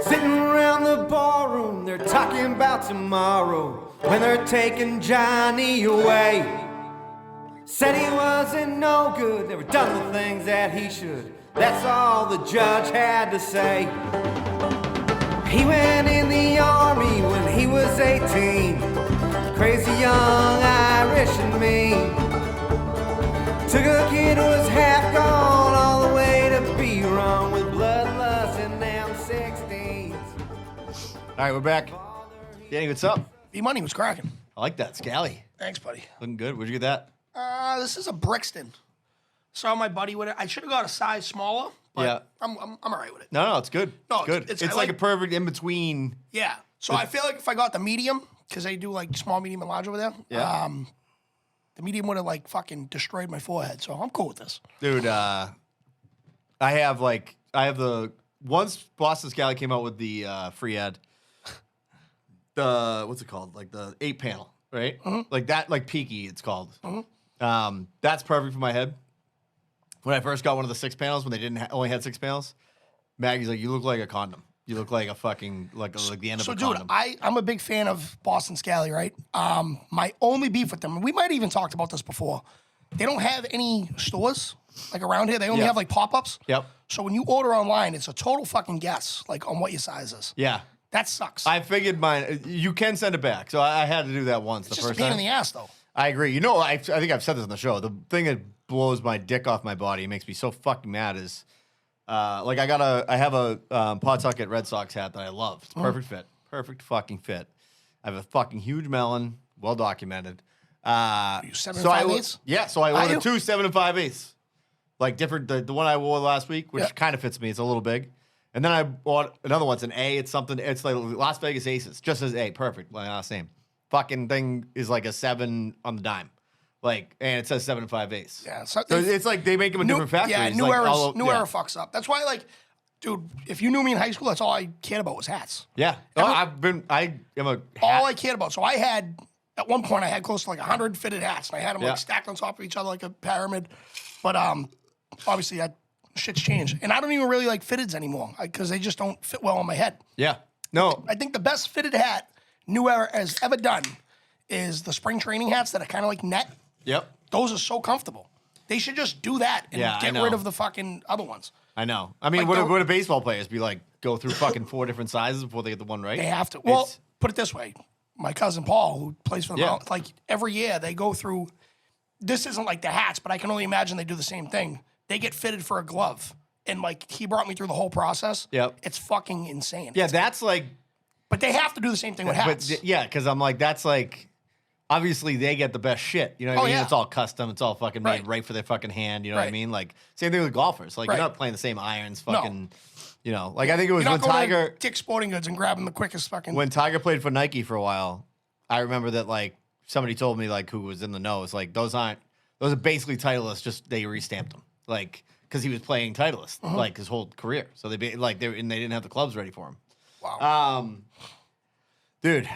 Sitting around the ballroom, they're talking about tomorrow when they're taking Johnny away. Said he wasn't no good, never done the things that he should. That's all the judge had to say. He went in the army when he was 18. Crazy young Irish and mean. Took a kid who was half gone all the way to be wrong with bloodlust and them 16s. All right, we're back. Danny, what's up? E-Money was cracking. I like that. Scally. Thanks, buddy. Looking good. Where'd you get that? This is a Brixton. Saw my buddy with it. I should have got a size smaller, but Yeah. I'm all right with it. No, it's good. No, it's good. it's- It's I like like- a perfect in between. Yeah. So I feel like if I got the medium, because they do like small, medium, and large over there, Yeah. the medium would have like fucking destroyed my forehead. So I'm cool with this. Dude, I have the once Boston Scally came out with the free ad. What's it called? Like the 8-panel, right? Like that, like Peaky, it's called. That's perfect for my head. When I first got one of the 6 panels, when they didn't only had 6 panels, Maggie's like, "You look like a condom. You look like a fucking like the end of So, a dude, condom." I'm a big fan of Boston Scally, right? My only beef with them, we might have even talked about this before. They don't have any stores like around here. They only Yeah. have like pop-ups. Yep. So when you order online, it's a total fucking guess, like on what your size is. Yeah. That sucks. I figured mine. You can send it back, so I had to do that once. it's The just a first pain time. in the ass, though. I agree. You know, I think I've said this on the show. The thing that blows my dick off my body, and makes me so fucking mad, is like I have a Pawtucket Red Sox hat that I love. It's perfect fit, perfect fucking fit. I have a fucking huge melon, well documented. You 7 5/8? Yeah, so I Are ordered you? 2 7 5/8, like different. The one I wore last week, which Yeah. kind of fits me. It's a little big. And then I bought another one. It's an A. It's something. It's like Las Vegas Aces. Just as A. Perfect. My last name. Fucking thing is like a 7 on the dime. Like, and it says 7 5/8. Yeah. So it's like they make them in different factories. Yeah, new like, era. New yeah. era fucks up. That's why, like, dude, if you knew me in high school, that's all I cared about was hats. Yeah. Oh, I am a hat. All I cared about. So I had, at one point, I had close to like 100 fitted hats, and I had them Yeah. like stacked on top of each other like a pyramid. But obviously, that shit's changed, and I don't even really like fitteds anymore because they just don't fit well on my head. Yeah. No. I think the best fitted hat New Era has ever done is the spring training hats that are kind of like net. Yep. Those are so comfortable. They should just do that and Yeah, I get know. rid of the fucking other ones. I know. I mean, Like, what don't- do baseball players be like? Go through fucking 4 different sizes before they get the one right? They have to. Well, It's- put it this way. My cousin Paul, who plays for the Yeah. Mount, like every year they go through, this isn't like the hats, but I can only imagine they do the same thing. They get fitted for a glove. And like he brought me through the whole process. Yep. It's fucking insane. Yeah, that's like. But they have to do the same thing with hats. But yeah, because I'm like, that's like, obviously they get the best shit. You know what I Oh, mean? yeah. It's all custom. It's all fucking made Right. right for their fucking hand. You know what I Right. mean? Like, same thing with golfers. Like, Right. you're not playing the same irons, No. fucking, you know. Like, I think it was You're when not going Tiger, to Dick's Sporting Goods and grabbing the quickest fucking. when Tiger played for Nike for a while, I remember that, like, somebody told me, like, who was in the know, it's like, those are basically Titleist, just they restamped them. Like, because he was playing Titleist, like, his whole career. So they didn't have the clubs ready for him. Wow. Dude,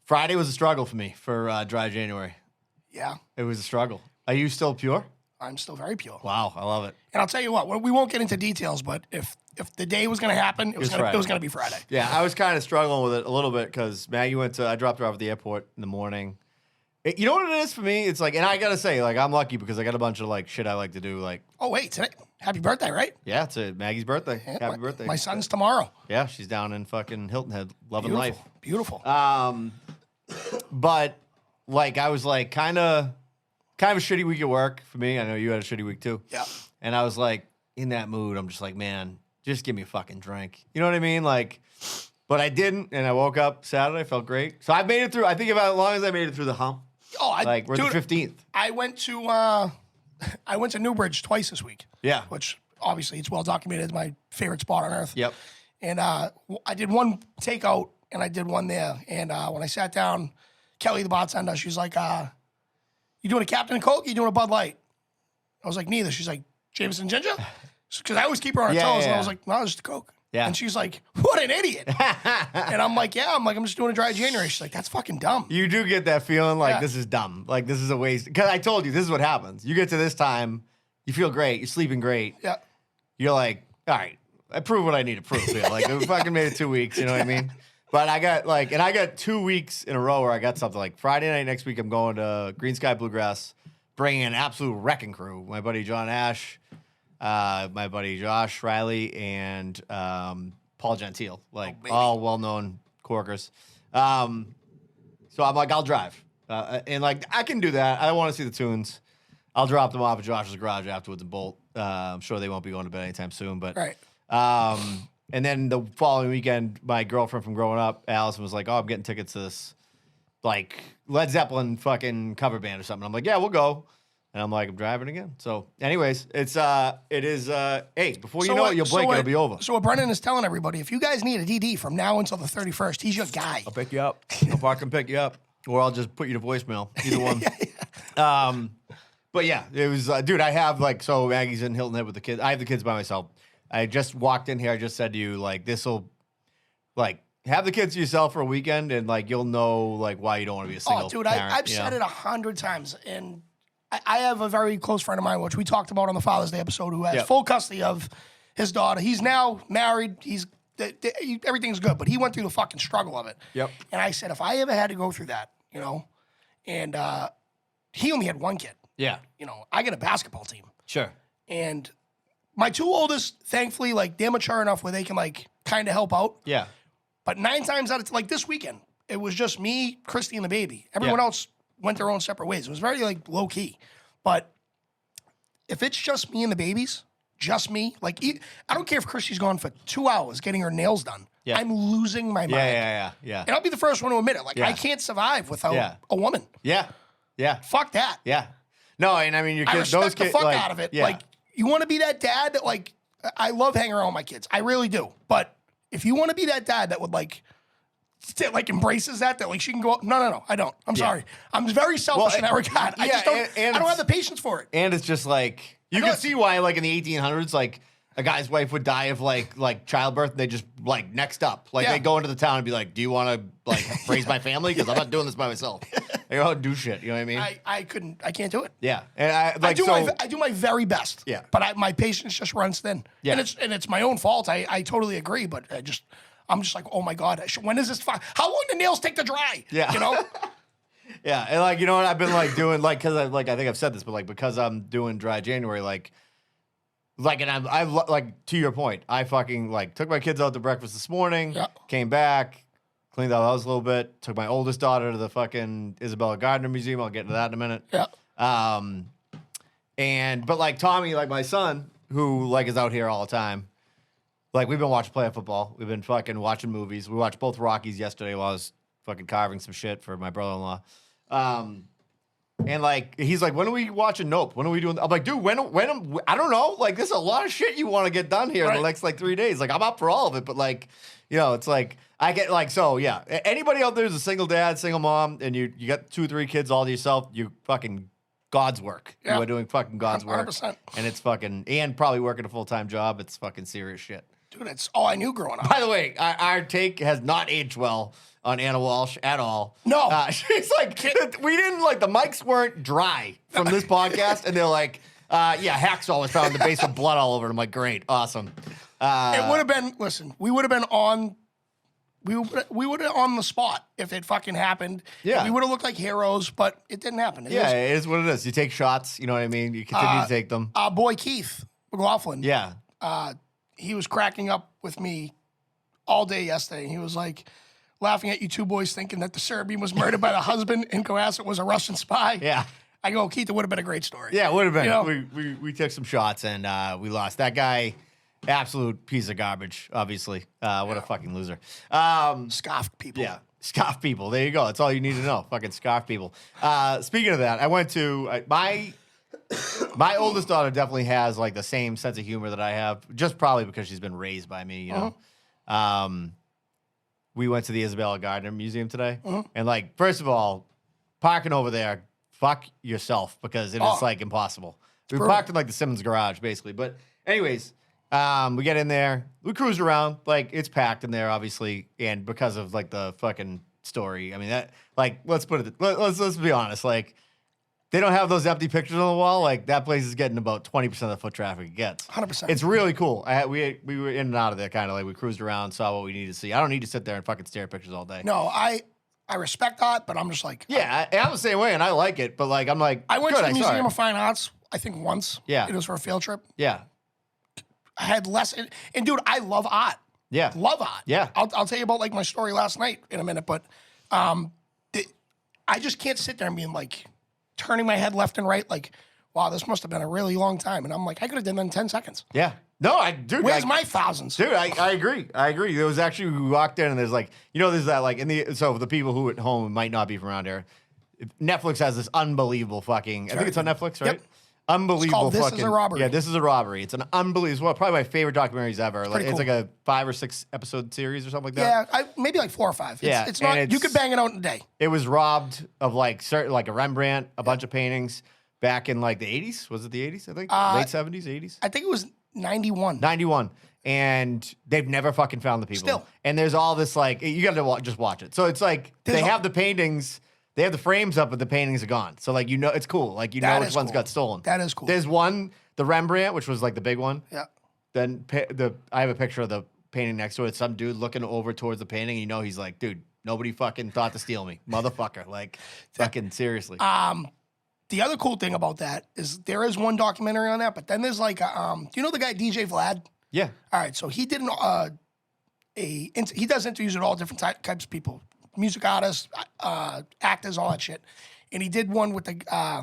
Friday was a struggle for me for dry January. Yeah. It was a struggle. Are you still pure? I'm still very pure. Wow, I love it. And I'll tell you what, we won't get into details, but if the day was going to happen, it was Friday. going to be Friday. Yeah, I was kind of struggling with it a little bit because Maggie I dropped her off at the airport in the morning. You know what it is for me? It's like, and I got to say, like, I'm lucky because I got a bunch of, like, shit I like to do. Like, Oh, wait, today, happy birthday, right? yeah, it's Maggie's birthday. Yeah, Happy birthday. My son's tomorrow. Yeah, she's down in fucking Hilton Head, loving Beautiful. life. Beautiful. But, like, I was, like, kind of a shitty week at work for me. I know you had a shitty week, too. Yeah. And I was, like, in that mood. I'm just like, man, just give me a fucking drink. You know what I mean? Like, but I didn't, and I woke up Saturday, felt great. So I made it through. I think as long as I made it through the hump, Oh, like, we're dude, the 15th. I went to Newbridge twice this week. Yeah. Which obviously it's well documented. It's my favorite spot on earth. Yep. And I did one takeout and I did one there. And when I sat down, Kelly, the bartender, she's like, "You doing a Captain and Coke? Or you doing a Bud Light?" I was like, "Neither." She's like, "Jameson Ginger?" Because I always keep her on her Yeah, toes. And I yeah. was like, "No, it's just a Coke." Yeah. And she's like, "What an idiot!" And I'm like, "Yeah." I'm just doing a dry January. She's like, "That's fucking dumb." You do get that feeling like Yeah. this is dumb. Like this is a waste. Because I told you, this is what happens. You get to this time, you feel great, you're sleeping great. Yeah. You're like, all right, I proved what I need to prove here. Like, we fucking made it 2 weeks, you know what I mean? But I got 2 weeks in a row where I got something like Friday night next week. I'm going to Green Sky Bluegrass, bringing an absolute wrecking crew. My buddy John Ash, my buddy Josh Riley, and Paul Gentile, like all well-known corkers. So I'm like, I'll drive, and like I can do that. I want to see the tunes. I'll drop them off at Josh's garage afterwards and bolt. I'm sure they won't be going to bed anytime soon, but Right. And then the following weekend, my girlfriend from growing up, Allison, was like, "Oh, I'm getting tickets to this, like Led Zeppelin fucking cover band or something." I'm like, "Yeah, we'll go." And I'm like, "I'm driving again." So, anyways, it is. Hey, before you know it, you'll blink, it'll be over. So what Brennan is telling everybody, if you guys need a DD from now until the 31st, he's your guy. I'll pick you up. I'll fucking pick you up, or I'll just put you to voicemail. Either one. But yeah, it was, dude. I have so Maggie's in Hilton Head with the kids. I have the kids by myself. I just walked in here. I just said to you, like, this'll, like, have the kids to yourself for a weekend, and like you'll know like why you don't want to be a single. Oh, dude, parent, I've said it 100 times, and I have a very close friend of mine, which we talked about on the Father's Day episode, who has Yep. full custody of his daughter. He's now married. Everything's good, but he went through the fucking struggle of it. Yep. And I said, if I ever had to go through that, and he only had one kid. Yeah, I get a basketball team, sure. and my two oldest, thankfully, like they're mature enough where they can like kind of help out. Yeah, But 9 times out of like this weekend, it was just me, Christy, and the baby. Everyone Yeah. else went their own separate ways. It was very like low key. But if it's just me and the babies, just me, like I don't care if Christy's gone for 2 hours getting her nails done. Yeah. I'm losing my mind. Yeah. And I'll be the first one to admit it. Like Yeah. I can't survive without Yeah. a woman. Yeah. Fuck that. No, and I mean your I kids. respect Those the kids, fuck like, out of it. Yeah. Like you want to be that dad that like I love hanging around with my kids. I really do. But if you want to be that dad that would like embraces that like she can go. No, I don't. I'm sorry. I'm very selfish in that regard. I just don't. and I don't have it's- the patience for it. And it's just like you know can it's- see why, like in the 1800s, like a guy's wife would die of like childbirth, and they just like next up, like Yeah. they go into the town and be like, "Do you want to like raise my family? Because I'm not doing this by myself." They don't do shit. You know what I mean? I couldn't. I can't do it. Yeah, and I I do my very best. Yeah. But my patience just runs thin. Yeah. And it's my own fault. I totally agree. But I'm just like, oh my god, when is this fine? How long do nails take to dry? Yeah. Yeah, and like what I've been like doing like because I think I've said this, but like because I'm doing dry January, like and I like to your point, I fucking like took my kids out to breakfast this morning, Yeah. came back, cleaned out the house a little bit, took my oldest daughter to the fucking Isabella Gardner Museum. I'll get into that in a minute. Yeah. But like Tommy, like my son, who like is out here all the time. Like we've been watching playoff football. We've been fucking watching movies. We watched both Rockies yesterday while I was fucking carving some shit for my brother-in-law. And like he's like, when are we watching Nope? When are we doing? I'm like, dude, when I don't know. Like, there's a lot of shit you want to get done here in the Right. next like 3 days. Like, I'm up for all of it, but like, it's like I get like so yeah. Anybody out there who's a single dad, single mom, and you got 2 or 3 kids all to yourself, you fucking God's work. Yeah. You are doing fucking God's work, 100%. and it's fucking and probably working a full-time job. It's fucking serious shit. Dude, it's all I knew growing up. By the way, our take has not aged well on Anna Walsh at all. No. She's like, we didn't like the mics weren't dry from this podcast, and they're like, hacksaw was found in the base of blood all over it. I'm like, great, awesome. It would have been. Listen, we would have been on. We would have on the spot if it fucking happened. Yeah. We would have looked like heroes, but it didn't happen. It Yeah, is- it is what it is. You take shots, you know what I mean? You continue to take them. Our boy Keith McLaughlin. Yeah. He was cracking up with me all day yesterday. He was like laughing at you two boys thinking that the Serbian was murdered by the husband and Cohasset was a Russian spy. Yeah. I go, Keith, it would have been a great story. Yeah, it would have been. You know? We took some shots and we lost. That guy, absolute piece of garbage, obviously. What a fucking loser. Scoffed people. Yeah. Scoff people. There you go. That's all you need to know. Fucking scoff people. Speaking of that, I went to my oldest daughter definitely has like the same sense of humor that I have, just probably because she's been raised by me, you know. We went to the Isabella Gardner Museum today, and like, first of all, parking over there, fuck yourself because it is like impossible. We brutal. parked in like the Simmons garage, basically. But anyways, we get in there, we cruise around, like it's packed in there, obviously, and because of like the fucking story. I mean, that like let's put it, let's be honest, like they don't have those empty pictures on the wall. Like that place is getting about 20% of the foot traffic it gets. 100%. It's really cool. We were in and out of there kind of like we cruised around, saw what we needed to see. I don't need to sit there and fucking stare at pictures all day. No, I respect that, but I'm just like, Yeah, I'm the same way, and I like it. But like, I'm like, I went good, to the I saw Museum it. of Fine Arts, I think once. Yeah. It was for a field trip. Yeah, I had less, and dude, I love art. yeah, Love art. Yeah. I'll tell you about like my story last night in a minute, but I just can't sit there and being like turning my head left and right, like, wow, this must have been a really long time. And I'm like, I could have done that in 10 seconds. yeah. No, dude. Where's my thousands? Dude, I agree. I agree. There was actually we walked in and there's like there's that like so for the people who at home might not be from around here, Netflix has this unbelievable fucking I think it's on Netflix, right? Yep. Unbelievable It's called This Is fucking a Robbery. Yeah, This Is a Robbery. It's an unbelievable probably my favorite documentaries ever. Like, pretty it's cool. like a 5 or 6 episode series or something like that. Yeah, maybe like 4 or 5. Yeah, It's and not, you it's- could bang it out in a day. It was robbed of like certain like a Rembrandt, a bunch of paintings back in like the 80s. Was it the 80s? I think late 70s, 80s. I think it was 91. 91. And they've never fucking found the people. Still. And there's all this like, you got to just watch it. So it's like, There's they a- have the paintings, they have the frames up, but the paintings are gone. So like, it's cool. Like, That which is ones cool. got stolen. That is cool. There's one, the Rembrandt, which was like the big one. Yeah. Then I have a picture of the painting next to it. Some dude looking over towards the painting. You know, he's like, dude, nobody fucking thought to steal me. Motherfucker. Like, fucking seriously. The other cool thing about that is there is one documentary on that, but then there's like, do you know the guy DJ Vlad? yeah. All right, so he did he does interviews with all different types of people, music artists, actors, all that shit. And he did one with a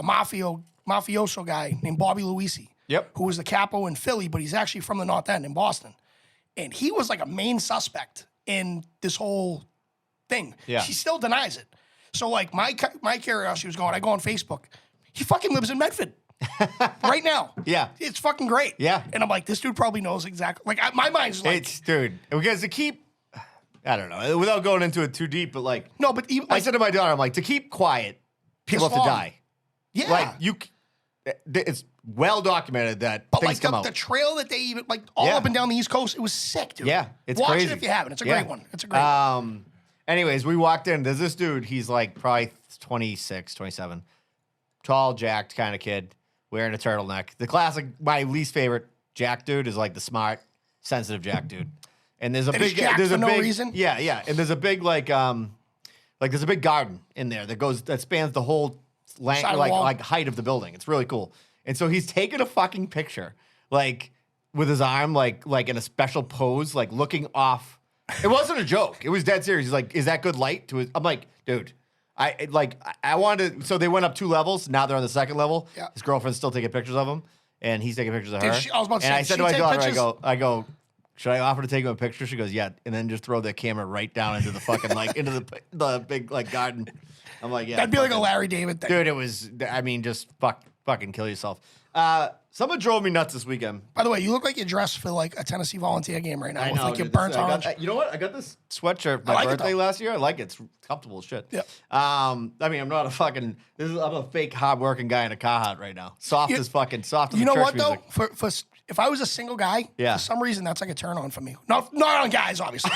mafioso guy named Bobby Luisi. Yep. Who was the capo in Philly, but he's actually from the North End in Boston. And he was like a main suspect in this whole thing. Yeah. He still denies it. So like my curiosity was going, I go on Facebook. He fucking lives in Medford right now. Yeah. It's fucking great. Yeah. And I'm like, this dude probably knows exactly. Like my mind's like, It's, dude, because to keep, I don't know, without going into it too deep, but like, no, but even I like, said to my daughter, I'm like, to keep quiet, people Piss have to long. die. yeah. Like, it's well documented that but things like come out. the trail that they even like all Yeah. up and down the East Coast, it was sick, dude. Yeah, it's Watch crazy. it if you haven't. It's a Yeah. great one. It's a great one. Anyways, we walked in. There's this dude. He's like probably 26, 27. Tall, jacked kind of kid, wearing a turtleneck. The classic, my least favorite Jack dude is like the smart, sensitive Jack dude. And there's a That big, is jacked there's for a no big, reason? yeah, yeah. And there's a big like there's a big garden in there that spans the whole Side of the wall. like height of the building. It's really cool. And so he's taking a fucking picture, like with his arm like in a special pose, like looking off. It wasn't a joke. It was dead serious. He's like, "Is that good light?" To his, I'm like, "Dude, I wanted." To, so they went up 2 levels. Now they're on the second level. Yeah. His girlfriend's still taking pictures of him, and he's taking pictures of her. I was about to and say, I said did to my she take daughter, pictures? I go, should I offer to take him a picture? She goes, yeah, and then just throw the camera right down into the fucking like into the big like garden. I'm like, yeah, That'd be like a fucking- Larry David thing. dude. It was. I mean, just fucking kill yourself. Someone drove me nuts this weekend. By the way, you look like you're dressed for like a Tennessee Volunteer game right now with like your dude, burnt I got- orange. you know what? I got this sweatshirt for my like it, birthday though. last year. I like it. It's comfortable as shit. Yeah. I mean, I'm not a fucking. I'm a fake hard-working guy in a Carhartt right now. Soft You- as fucking soft as You the know church what music. though? For if I was a single guy, Yeah. for some reason that's like a turn on for me. Not on guys, obviously.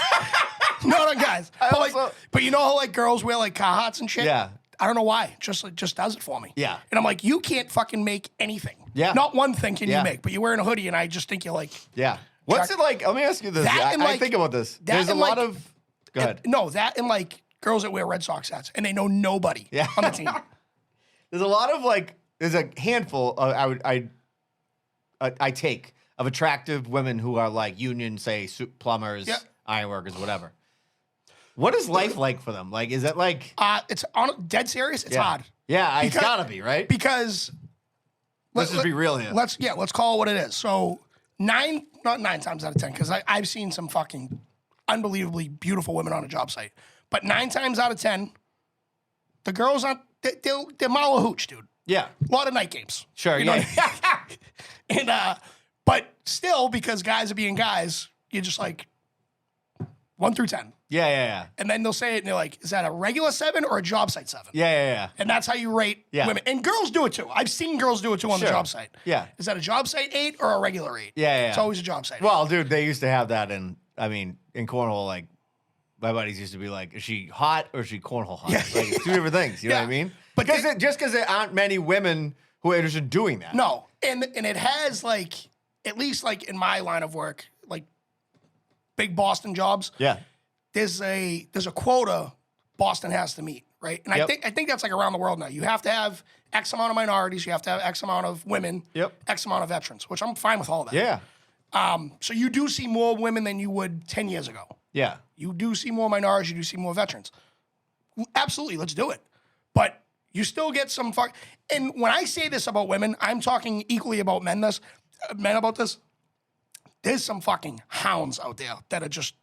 Not on guys. But, like, also- but you know how like girls wear like Carhartts and shit? Yeah. I don't know why. It just does it for me. Yeah. And I'm like, you can't fucking make anything. Yeah. Not one thing can Yeah. you make, but you're wearing a hoodie and I just think you're like Yeah. What's Chuck- it like? Let me ask you this. That and, I like- think about this. that There's a and, lot like- of. Go ahead. No, that and like girls that wear Red Sox hats and they know nobody Yeah. on the team. There's a lot of like. There's a handful. I take of attractive women who are like union, say plumbers, Yeah. ironworkers, whatever. What is life like for them? Like, is it like? It's on dead serious. It's Yeah. hard Yeah, it's Because- gotta be right. because Let's just be real here. Let's call it what it is. So not 9 times out of 10, because I've seen some fucking unbelievably beautiful women on a job site. But 9 times out of 10, the girls aren't they're Mala Hooch, dude. Yeah, A lot of night games. sure. You know Yeah, what I mean? And but still, because guys are being guys, you're just like 1 through 10. yeah. And then they'll say it and they're like, is that a regular 7 or a job site 7? Yeah. And that's how you rate Yeah. women. And girls do it too. I've seen girls do it too on the Sure. job site. Yeah. Is that a job site 8 or a regular 8? Yeah. It's always a job site. Well, dude, they used to have that in. I mean, in Cornhole, like my buddies used to be like, "Is she hot or is she cornhole hot?" Yeah. Like it's 2 different things. You know what I Yeah. mean? But just because there aren't many women who are interested in doing that. no, and it has like at least like in my line of work, like big Boston jobs. Yeah. There's a quota Boston has to meet, right? And Yep. I think that's like around the world now. You have to have X amount of minorities, you have to have X amount of women, Yep. X amount of veterans, which I'm fine with all of that. Yeah. So you do see more women than you would 10 years ago. Yeah. You do see more minorities, you do see more veterans. Absolutely, let's do it. But you still get some fuck. And when I say this about women, I'm talking equally about men about this. There's some fucking hounds out there that are just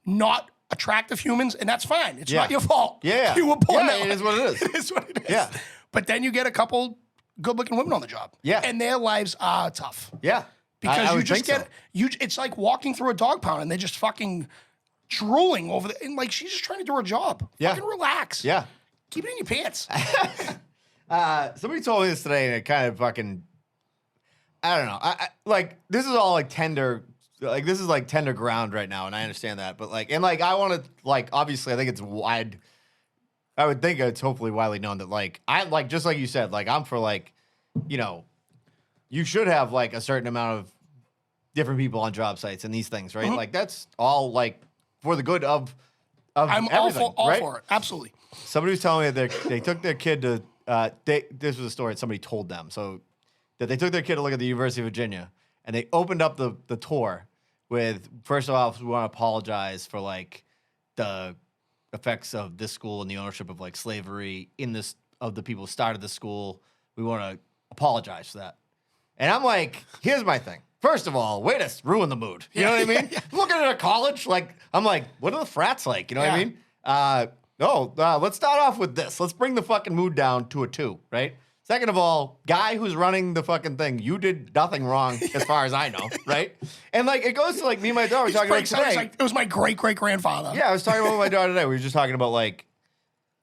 not attractive humans, and that's fine. It's Yeah. not your fault. Yeah. You were born Yeah, that it way. is what it is. It is what it is. Yeah. But then you get a couple good-looking women on the job. Yeah. And their lives are tough. Yeah. Because I you would just think get it's like walking through a dog pound and they're just fucking drooling over the and like she's just trying to do her job. Yeah. Fucking relax. Yeah. Keep it in your pants. Somebody told me this today, and it kind of fucking, I don't know. I like this is all like tender, like this is like tender ground right now, and I understand that. But like, and like, I want to like, obviously, I think it's wide. I would think it's hopefully widely known that like I like just like you said, like I'm for like, you know, you should have like a certain amount of different people on job sites and these things, right? Like that's all like for the good of I'm everything, all right? for it. Absolutely. Somebody was telling me that they took their kid to. This was a story that somebody told them. So that they took their kid to look at the University of Virginia, and they opened up the tour with, first of all, we want to apologize for like the effects of this school and the ownership of like slavery in this of the people who started the school. We want to apologize for that. And I'm like, here's my thing. First of all, way to ruin the mood. You know what I mean? Looking at a college, like I'm like, what are the frats like? You know what I mean? Let's start off with this. Let's bring the fucking mood down to a 2, right? Second of all, guy who's running the fucking thing, you did nothing wrong as far as I know, right? And like it goes to like me and my daughter were talking about Frank sounds today. like it was my great-great-grandfather. Yeah, I was talking about my daughter today. We were just talking about like,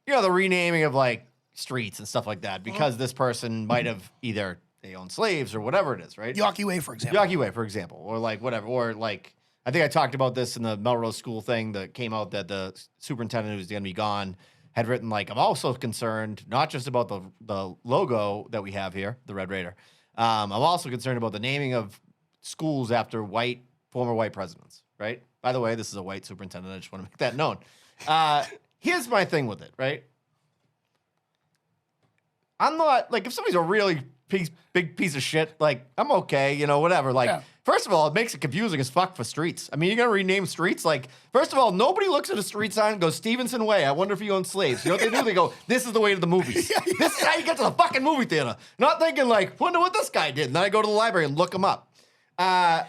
you know, the renaming of like streets and stuff like that because this person might have either they own slaves or whatever it is, right? Yawkey Way, for example. Yawkey Way, for example, or like whatever, or like I think I talked about this in the Melrose School thing that came out that the superintendent who's going to be gone had written like I'm also concerned not just about the logo that we have here, the Red Raider. I'm also concerned about the naming of schools after former white presidents. Right? By the way, this is a white superintendent. I just want to make that known. Here's my thing with it. Right? I'm not like if somebody's a really big piece of shit, like I'm okay, you know, whatever. Like, Yeah. first of all, it makes it confusing as fuck for streets. I mean, you're gonna rename streets. Like, first of all, nobody looks at a street sign and goes Stevenson Way. I wonder if he owns slaves. You know what they do? They go, this is the way to the movies. This is how you get to the fucking movie theater. Not thinking like, wonder what this guy did. And then I go to the library and look him up. Yeah,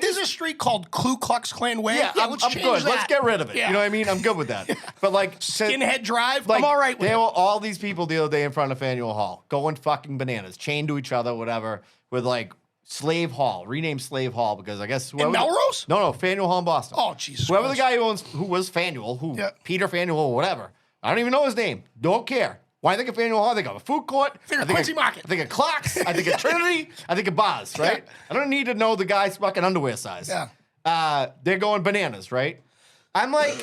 there's a street called Ku Klux Klan Way. Yeah, I'm let's good. change that. Let's get rid of it. Yeah. You know what I mean? I'm good with that. But like, Skinhead Drive. like, I'm all right with there it. were all these people the other day in front of Faneuil Hall going fucking bananas, chained to each other, whatever, with like Slave Hall, renamed Slave Hall because I guess whoever Melrose? No, Faneuil Hall in Boston. Oh, Jesus Whoever the Christ. guy who was Faneuil, Yeah. Peter Faneuil or whatever. I don't even know his name. Don't care. When I think of Faneuil Hall, I think of a food court. Think of Quincy Market. I think of clocks. I think of Trinity. I think of bars, right? Yeah. I don't need to know the guy's fucking underwear size. Yeah. They're going bananas, right? I'm like,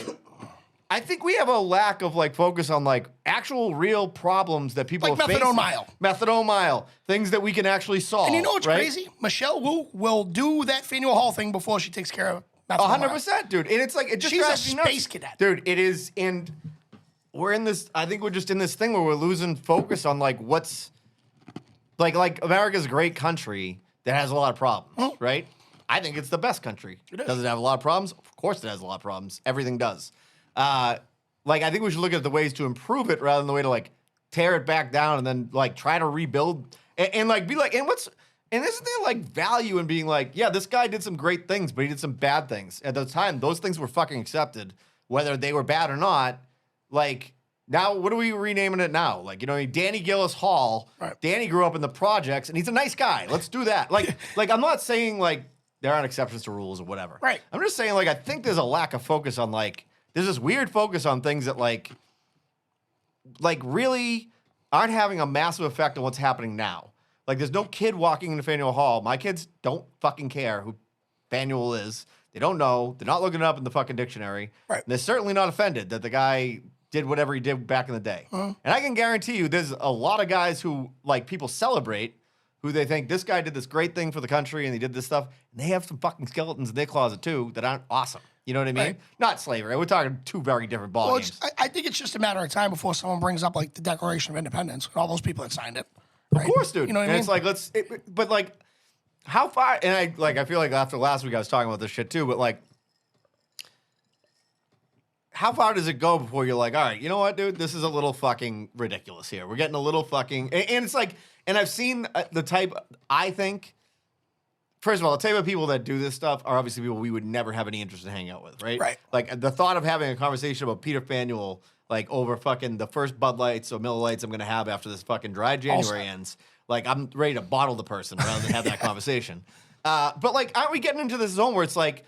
I think we have a lack of like focus on like actual real problems that people Like are facing. methadone mile. Methadone mile. Things that we can actually solve. And you know what's right? crazy? Michelle Wu will do that Faneuil Hall thing before she takes care of Methadone Mile. 100%, dude. And it's like, it just She's a drives me nuts. space cadet. Dude, it is. And we're in this, I think we're just in this thing where we're losing focus on like what's, like America's a great country that has a lot of problems, right? I think it's the best country. It is. Does it have a lot of problems? Of course it has a lot of problems. Everything does. Like, I think we should look at the ways to improve it rather than the way to like tear it back down and then like try to rebuild and like be like, and isn't there like value in being like, yeah, this guy did some great things, but he did some bad things. At the time, those things were fucking accepted, whether they were bad or not. Like, now, what are we renaming it now? Like, you know, Danny Gillis Hall. Right. Danny grew up in the projects, and he's a nice guy. Let's do that. Like, I'm not saying like there aren't exceptions to rules or whatever. Right. I'm just saying like I think there's a lack of focus on like there's this weird focus on things that like really aren't having a massive effect on what's happening now. Like, there's no kid walking into Faneuil Hall. My kids don't fucking care who Faneuil is. They don't know. They're not looking it up in the fucking dictionary. Right. And they're certainly not offended that the guy did whatever he did back in the day. And I can guarantee you there's a lot of guys who, like, people celebrate who they think this guy did this great thing for the country and he did this stuff. And they have some fucking skeletons in their closet, too, that aren't awesome. You know what I mean? Right. Not slavery. We're talking two very different ball Well, games. I think it's just a matter of time before someone brings up like the Declaration of Independence and all those people that signed it. Of course, dude. You know what and I mean? it's like, but like, how far? And I feel like after last week I was talking about this shit too. But like, how far does it go before you're like, all right, you know what, dude, this is a little fucking ridiculous here. We're getting a little fucking, and it's like, and I've seen the type. I think, first of all, the type of people that do this stuff are obviously people we would never have any interest in hanging out with, right? Right. Like the thought of having a conversation about Peter Fanuel, like over fucking the first Bud Lights or Miller Lights I'm gonna have after this fucking dry January ends. Like I'm ready to bottle the person rather than have that conversation. But like, aren't we getting into this zone where it's like,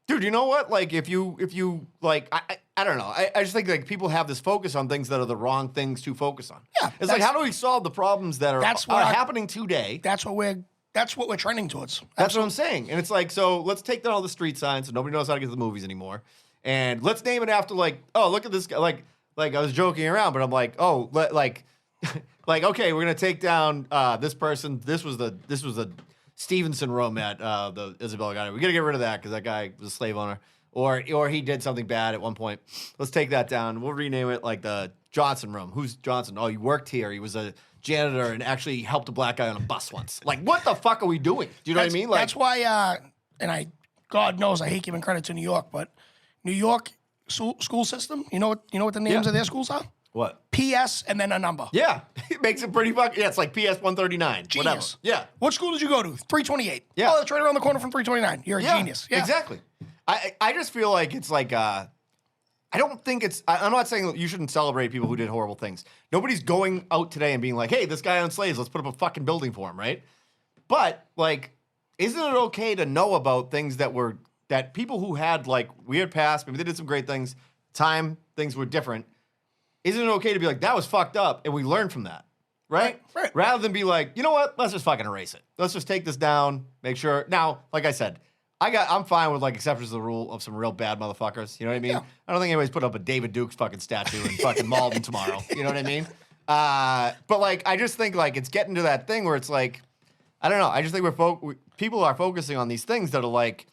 dude, you know what? Like if you like, I don't know. I just think like people have this focus on things that are the wrong things to focus on. Yeah, It's like, how do we solve the problems that are happening today? That's what we're trending towards. That's what I'm saying. And it's like, so let's take down all the street signs so nobody knows how to get to the movies anymore. And let's name it after like, oh, look at this guy. Like I was joking around, but I'm like, oh, like, okay, we're gonna take down this person. This was the Stevenson room at the Isabella Garden. We gotta get rid of that because that guy was a slave owner, or he did something bad at one point. Let's take that down. We'll rename it like the Johnson room. Who's Johnson? Oh, he worked here. He was a janitor and actually helped a black guy on a bus once. Like, what the fuck are we doing? Do you know what I mean? Like, that's why. God knows, I hate giving credit to New York, but New York school system. You know what the names of their schools are? what? PS and then a number. Yeah, it makes it pretty fucking. Yeah, it's like PS 139. Genius. Whatever. Yeah. What school did you go to? 328. Yeah. Oh, that's right around the corner from 329. You're a genius. Yeah. Exactly. I just feel like it's like I don't think it's. I'm not saying you shouldn't celebrate people who did horrible things. Nobody's going out today and being like, "Hey, this guy owned slaves. Let's put up a fucking building for him," right? But like, isn't it okay to know about things that people who had like weird past, maybe they did some great things, things were different. Isn't it okay to be like, that was fucked up and we learned from that? Right? Right. Rather than be like, you know what? Let's just fucking erase it. Let's just take this down, make sure. Now, like I said, I'm fine with like exceptions to the rule of some real bad motherfuckers. You know what I mean? Yeah. I don't think anybody's put up a David Dukes fucking statue in fucking Malden tomorrow. You know what I mean? But like, I just think like it's getting to that thing where it's like, I don't know. I just think people are focusing on these things that are like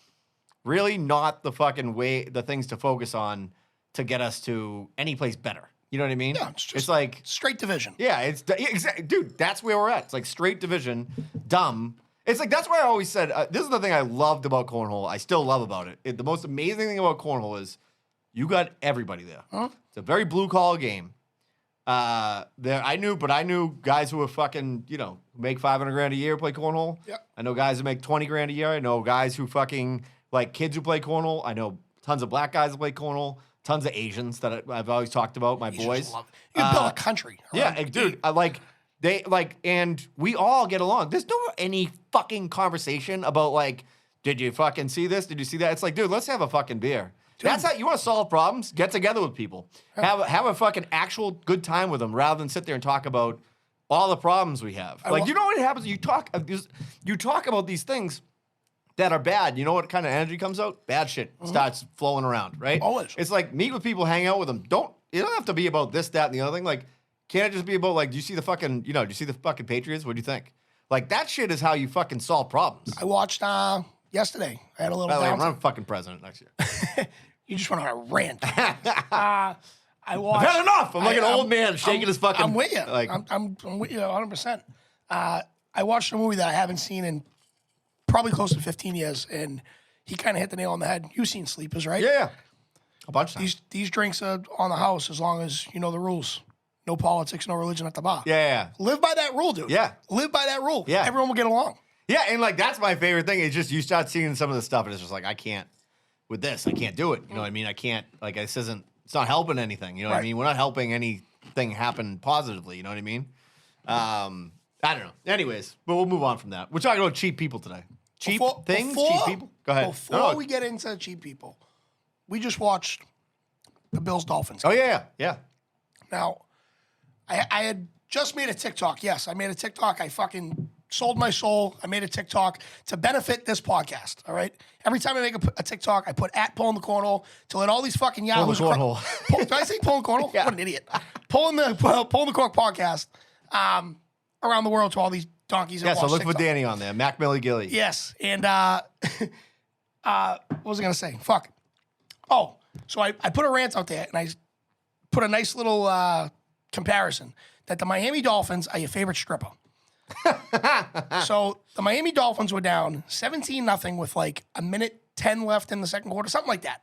really not the fucking way, the things to focus on to get us to any place better. You know what I mean? Yeah, it's it's like straight division. yeah, exactly, dude. That's where we're at. It's like straight division, dumb. It's like that's why I always said this is the thing I loved about cornhole. I still love about it. The most amazing thing about cornhole is you got everybody there. Huh? It's a very blue collar game. I knew guys who were fucking make $500,000 a year play cornhole. Yeah. I know guys who make $20,000 a year. I know guys who fucking like kids who play cornhole. I know tons of black guys who play cornhole. Tons of Asians that I've always talked about, my You just boys. love it. You can build a country. Yeah, around dude, it. and we all get along. There's no any fucking conversation about like, did you fucking see this? Did you see that? It's like, dude, let's have a fucking beer. That's how you want to solve problems. Get together with people. Have a fucking actual good time with them rather than sit there and talk about all the problems we have. You know what happens? You talk about these things that are bad. You know what kind of energy comes out? Bad shit starts flowing around, right? Always. It's like meet with people, hang out with them. It don't have to be about this, that, and the other thing. Like, can't it just be about like, do you see the fucking Patriots? What do you think? Like that shit is how you fucking solve problems. I watched yesterday. I had a little By the way, I'm downtime. not fucking president next year. You just went on a rant. I watched. I've had enough. I'm like an old man shaking his fucking. I'm with you. Like, I'm with you 100%. I watched a movie that I haven't seen in probably close to 15 years, and he kind of hit the nail on the head. You've seen Sleepers, right? yeah. A bunch of times. These drinks are on the house as long as you know the rules. No politics, no religion at the bar. Yeah. Live by that rule, dude. Yeah. Live by that rule. Yeah. Everyone will get along. Yeah, and like that's my favorite thing. It's just you start seeing some of the stuff, and it's just like I can't with this. I can't do it. You know what I mean? I can't. Like this isn't. It's not helping anything. You know what I Right. mean? We're not helping anything happen positively. You know what I mean? I don't know. Anyways, but we'll move on from that. We're talking about cheap people today. Cheap things, cheap people. Go ahead. Before we get into cheap people, we just watched the Bills Dolphins. Oh yeah. Now, I had just made a TikTok. Yes, I made a TikTok. I fucking sold my soul. I made a TikTok to benefit this podcast. All right. Every time I make a TikTok, I put at Pulling the Cornhole to let all these fucking yahoos. Cornhole. Did I say Pulling the Cornhole? Yeah. What an idiot. Pulling the Cork podcast around the world to all these donkeys. Yeah, that so watch look for TikTok. Danny on there. Mac Millie Gilly. Yes. And what was I going to say? Fuck. Oh, so I put a rant out there and I put a nice little comparison that the Miami Dolphins are your favorite stripper. So the Miami Dolphins were down 17-0 with like a minute 10 left in the second quarter, something like that.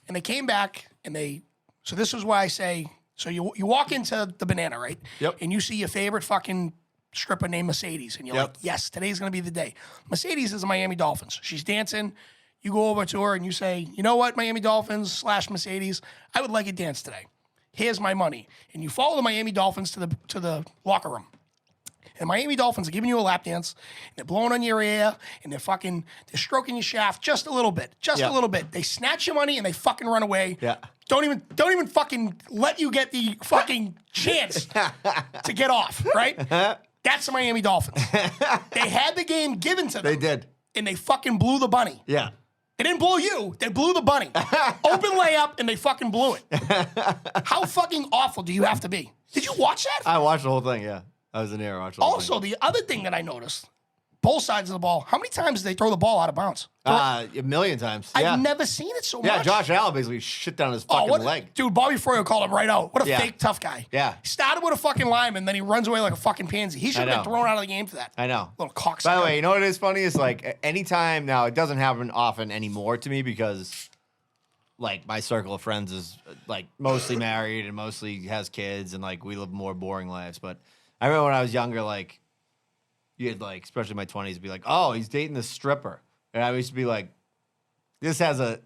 And they came back and so this is why I say, so you walk into the Banana, right? Yep. And you see your favorite fucking stripper named Mercedes. And you're Yep. like, yes, today's going to be the day. Mercedes is the Miami Dolphins. She's dancing. You go over to her and you say, you know what, Miami Dolphins / Mercedes, I would like a dance today. Here's my money. And you follow the Miami Dolphins to the locker room. And Miami Dolphins are giving you a lap dance, and they're blowing on your ear, and they're stroking your shaft just a little bit, Yeah. a little bit. They snatch your money and they fucking run away. Yeah. Don't even fucking let you get the fucking chance to get off, right? That's the Miami Dolphins. They had the game given to them. They did. And they fucking blew the bunny. Yeah. They didn't blow you. They blew the bunny. Open layup, and they fucking blew it. How fucking awful do you have to be? Did you watch that? I watched the whole thing, yeah. I was in there watching the whole Also, the other thing that I noticed, both sides of the ball, how many times did they throw the ball out of bounds? thing. A million times. Yeah. I've never seen it so Yeah, much. Josh Allen basically shit down his Oh, fucking what, leg. dude, Bobby Froyo called him right out. What a Yeah. fake tough guy. Yeah. He started with a fucking lineman, then he runs away like a fucking pansy. He should have I been know. thrown out of the game for that. I know. Little cocksucker. By the way, you know what is funny? Is like anytime now, it doesn't happen often anymore to me because like my circle of friends is like mostly married and mostly has kids and like we live more boring lives. But I remember when I was younger, like you had like, especially in my 20s, be like, oh, he's dating this stripper. And I used to be like, this has a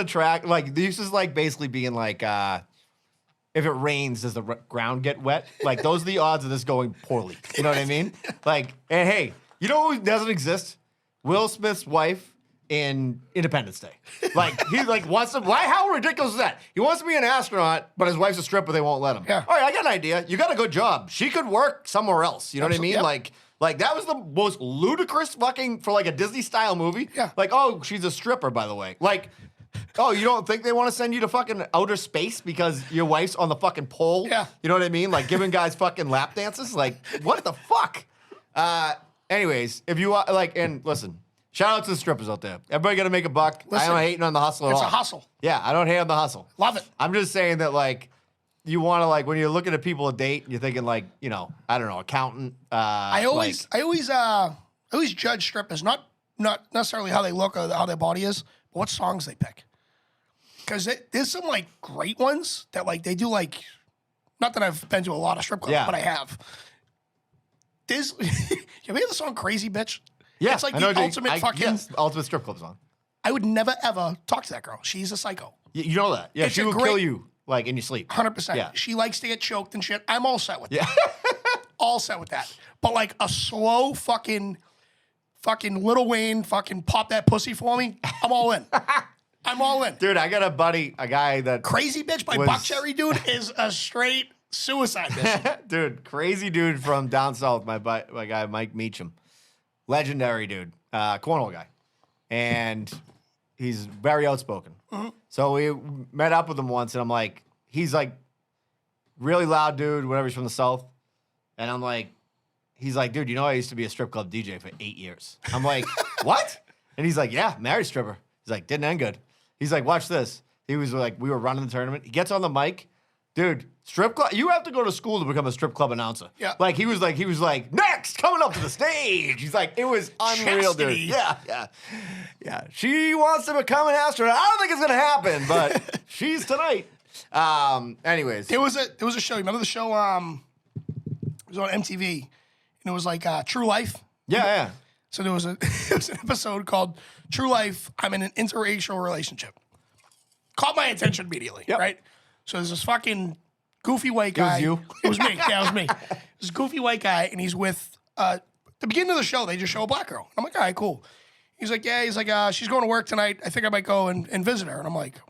track. Like this is like basically being like, if it rains, does the ground get wet? Like those are the odds of this going poorly. You know what I mean? Like, and hey, you know who doesn't exist? Will Smith's wife in Independence Day. Like he like wants to. Why? How ridiculous is that? He wants to be an astronaut, but his wife's a stripper. They won't let him. Yeah. All right, I got an idea. You got a good job. She could work somewhere else. You know what I mean? Absolutely, Like that was the most ludicrous fucking for like a Disney style movie. Yeah. Like, oh, she's a stripper, by the way. Like, oh, you don't think they want to send you to fucking outer space because your wife's on the fucking pole? Yeah. You know what I mean? Like giving guys fucking lap dances? Like, what the fuck? Anyways, if you like, and listen, shout out to the strippers out there. Everybody got to make a buck. Listen, I don't hating on the hustle at it's all. a hustle. Yeah, I don't hate on the hustle. Love it. I'm just saying that like you want to like when you're looking at people to date, you're thinking like I don't know, accountant. I always judge strippers not necessarily how they look or how their body is, but what songs they pick. Because there's some like great ones that like they do like. Not that I've been to a lot of strip clubs, Yeah. but I have. There's you ever hear the song "Crazy Bitch"? Yeah, it's like I know the what ultimate fucking. yes, ultimate strip club song. I would never ever talk to that girl. She's a psycho. You know that? Yeah, It's she a will great- kill you like in your sleep. 100%. Yeah. She likes to get choked and shit. I'm all set with Yeah. that. All set with that. But like a slow fucking Lil Wayne fucking pop that pussy for me, I'm all in. I'm all in. Dude, I got a buddy, a guy that Crazy Bitch by was- Buck Cherry Dude is a straight suicide mission. dude, crazy dude from down south, my guy Mike Meacham. Legendary dude. Cornhole guy. And he's very outspoken. So we met up with him once and I'm like, he's like really loud dude, whatever, he's from the south. And I'm like, he's like, dude, you know I used to be a strip club DJ for 8 years. I'm like, what? And he's like, yeah, married stripper. He's like, didn't end good. He's like, watch this. He was like, we were running the tournament. He gets on the mic. Dude, strip club, you have to go to school to become a strip club announcer. Yeah. Like he was like, next, coming up to the stage. He's like, it was unreal, Chastity. dude. Yeah. She wants to become an astronaut. I don't think it's gonna happen, but she's tonight. Anyways. There was a show. You remember the show? It was on MTV, and it was like True Life. Yeah. So there was an episode called True Life. I'm in an interracial relationship. Caught my attention immediately, Yep. right? So there's this fucking goofy white guy. was you? It was me. Yeah, it was me. This goofy white guy, and he's with the beginning of the show. They just show a black girl. I'm like, all right, cool. He's like, yeah. He's like, she's going to work tonight. I think I might go and visit her. And I'm like,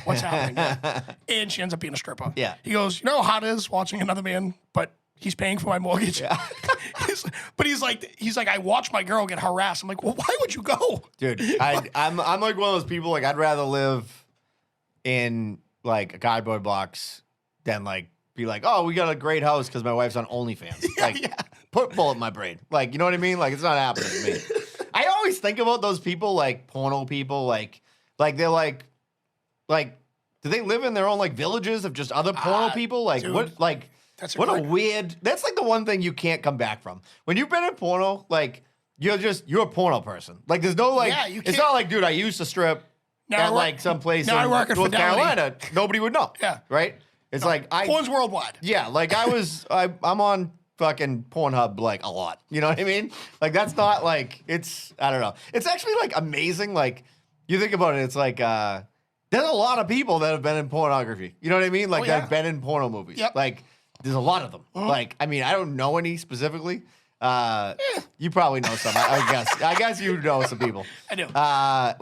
what's happening? And she ends up being a stripper. Yeah. He goes, you know how hot it is watching another man, but he's paying for my mortgage. But he's like, I watched my girl get harassed. I'm like, well, why would you go? Dude, I'm like one of those people, like, I'd rather live in, like, a cardboard box than, like, be like, oh, we got a great house because my wife's on OnlyFans. Like, put a bullet in my brain. Like, you know what I mean? Like, it's not happening to me. I always think about those people, like, porno people, like they're like, do they live in their own, like, villages of just other porno people? Like, dude, what, like, that's what a weird, that's, like, the one thing you can't come back from. When you've been in porno, like, you're a porno person. Like, there's no, like, Yeah, you it's can't- not like, dude, I used to strip Now I at, work- like, some place now I in work at North Fidelity. Carolina. Nobody would know. Yeah. Right? It's like, Porn's worldwide. yeah, like I'm on fucking Pornhub like a lot. You know what I mean? Like that's not like I don't know. It's actually like amazing. Like you think about it, it's like there's a lot of people that have been in pornography. You know what I mean? Like Oh, that yeah. have been in porno movies. Yep. Like there's a lot of them. Like I mean, I don't know any specifically. You probably know some. I guess you know some people. I do.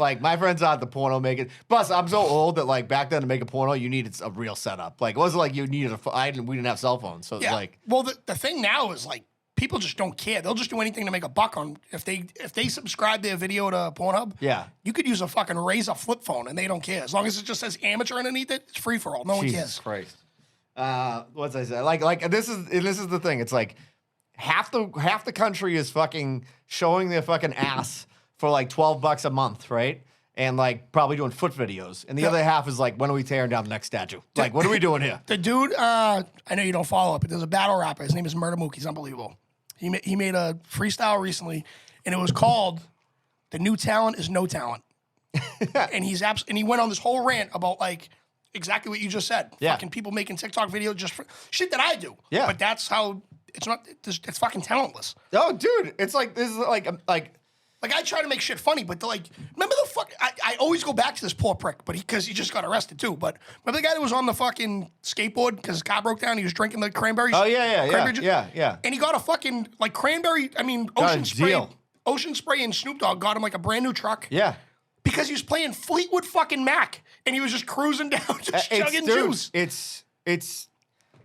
Like my friends aren't the porno making. Plus, I'm so old that like back then to make a porno, you needed a real setup. Like it wasn't like you needed we didn't have cell phones, so it's Yeah. like Well, the thing now is like people just don't care. They'll just do anything to make a buck on. If they subscribe their video to Pornhub, yeah. you could use a fucking Razor flip phone and they don't care. As long as it just says amateur underneath it, it's free for all. No one Jesus cares. Christ. What's I say? Like this is the thing. It's like half the country is fucking showing their fucking ass for like $12 a month, right? And like probably doing foot videos. And the other half is like, when are we tearing down the next statue? Like, what are we doing here? The dude, I know you don't follow it, but there's a battle rapper. His name is Murder Mook. He's unbelievable. He made a freestyle recently, and it was called "The New Talent Is No Talent." And he went on this whole rant about like exactly what you just said. Yeah. Fucking people making TikTok videos just for shit that I do. Yeah. But that's how it's not. It's fucking talentless. Oh, dude, it's like this is like Like I try to make shit funny, but like, remember the fuck? I always go back to this poor prick, but because he just got arrested too. But remember the guy that was on the fucking skateboard because his car broke down? He was drinking the cranberries. Oh yeah, Cranberry ju- yeah. And he got a fucking like cranberry. I mean, Got a Ocean Spray. deal. Ocean Spray and Snoop Dogg got him like a brand new truck. Yeah. Because he was playing Fleetwood fucking Mac, and he was just cruising down, just chugging juice. It's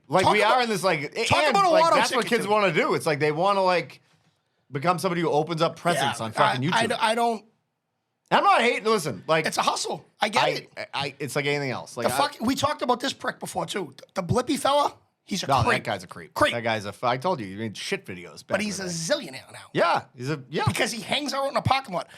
like Talk we about- are in this like talk and about a like lotto that's what ticket, kids too. want to do. It's like they want to like become somebody who opens up presents on fucking YouTube. I don't. I'm not hating. Listen, like It's a hustle. I get it. it's like anything else. Like We talked about this prick before too. The Blippy fella. He's a no, creep. that guy's a creep. Creep. That guy's I told you, he made shit videos. But he's a zillionaire now. yeah. Because he hangs out in a parking lot.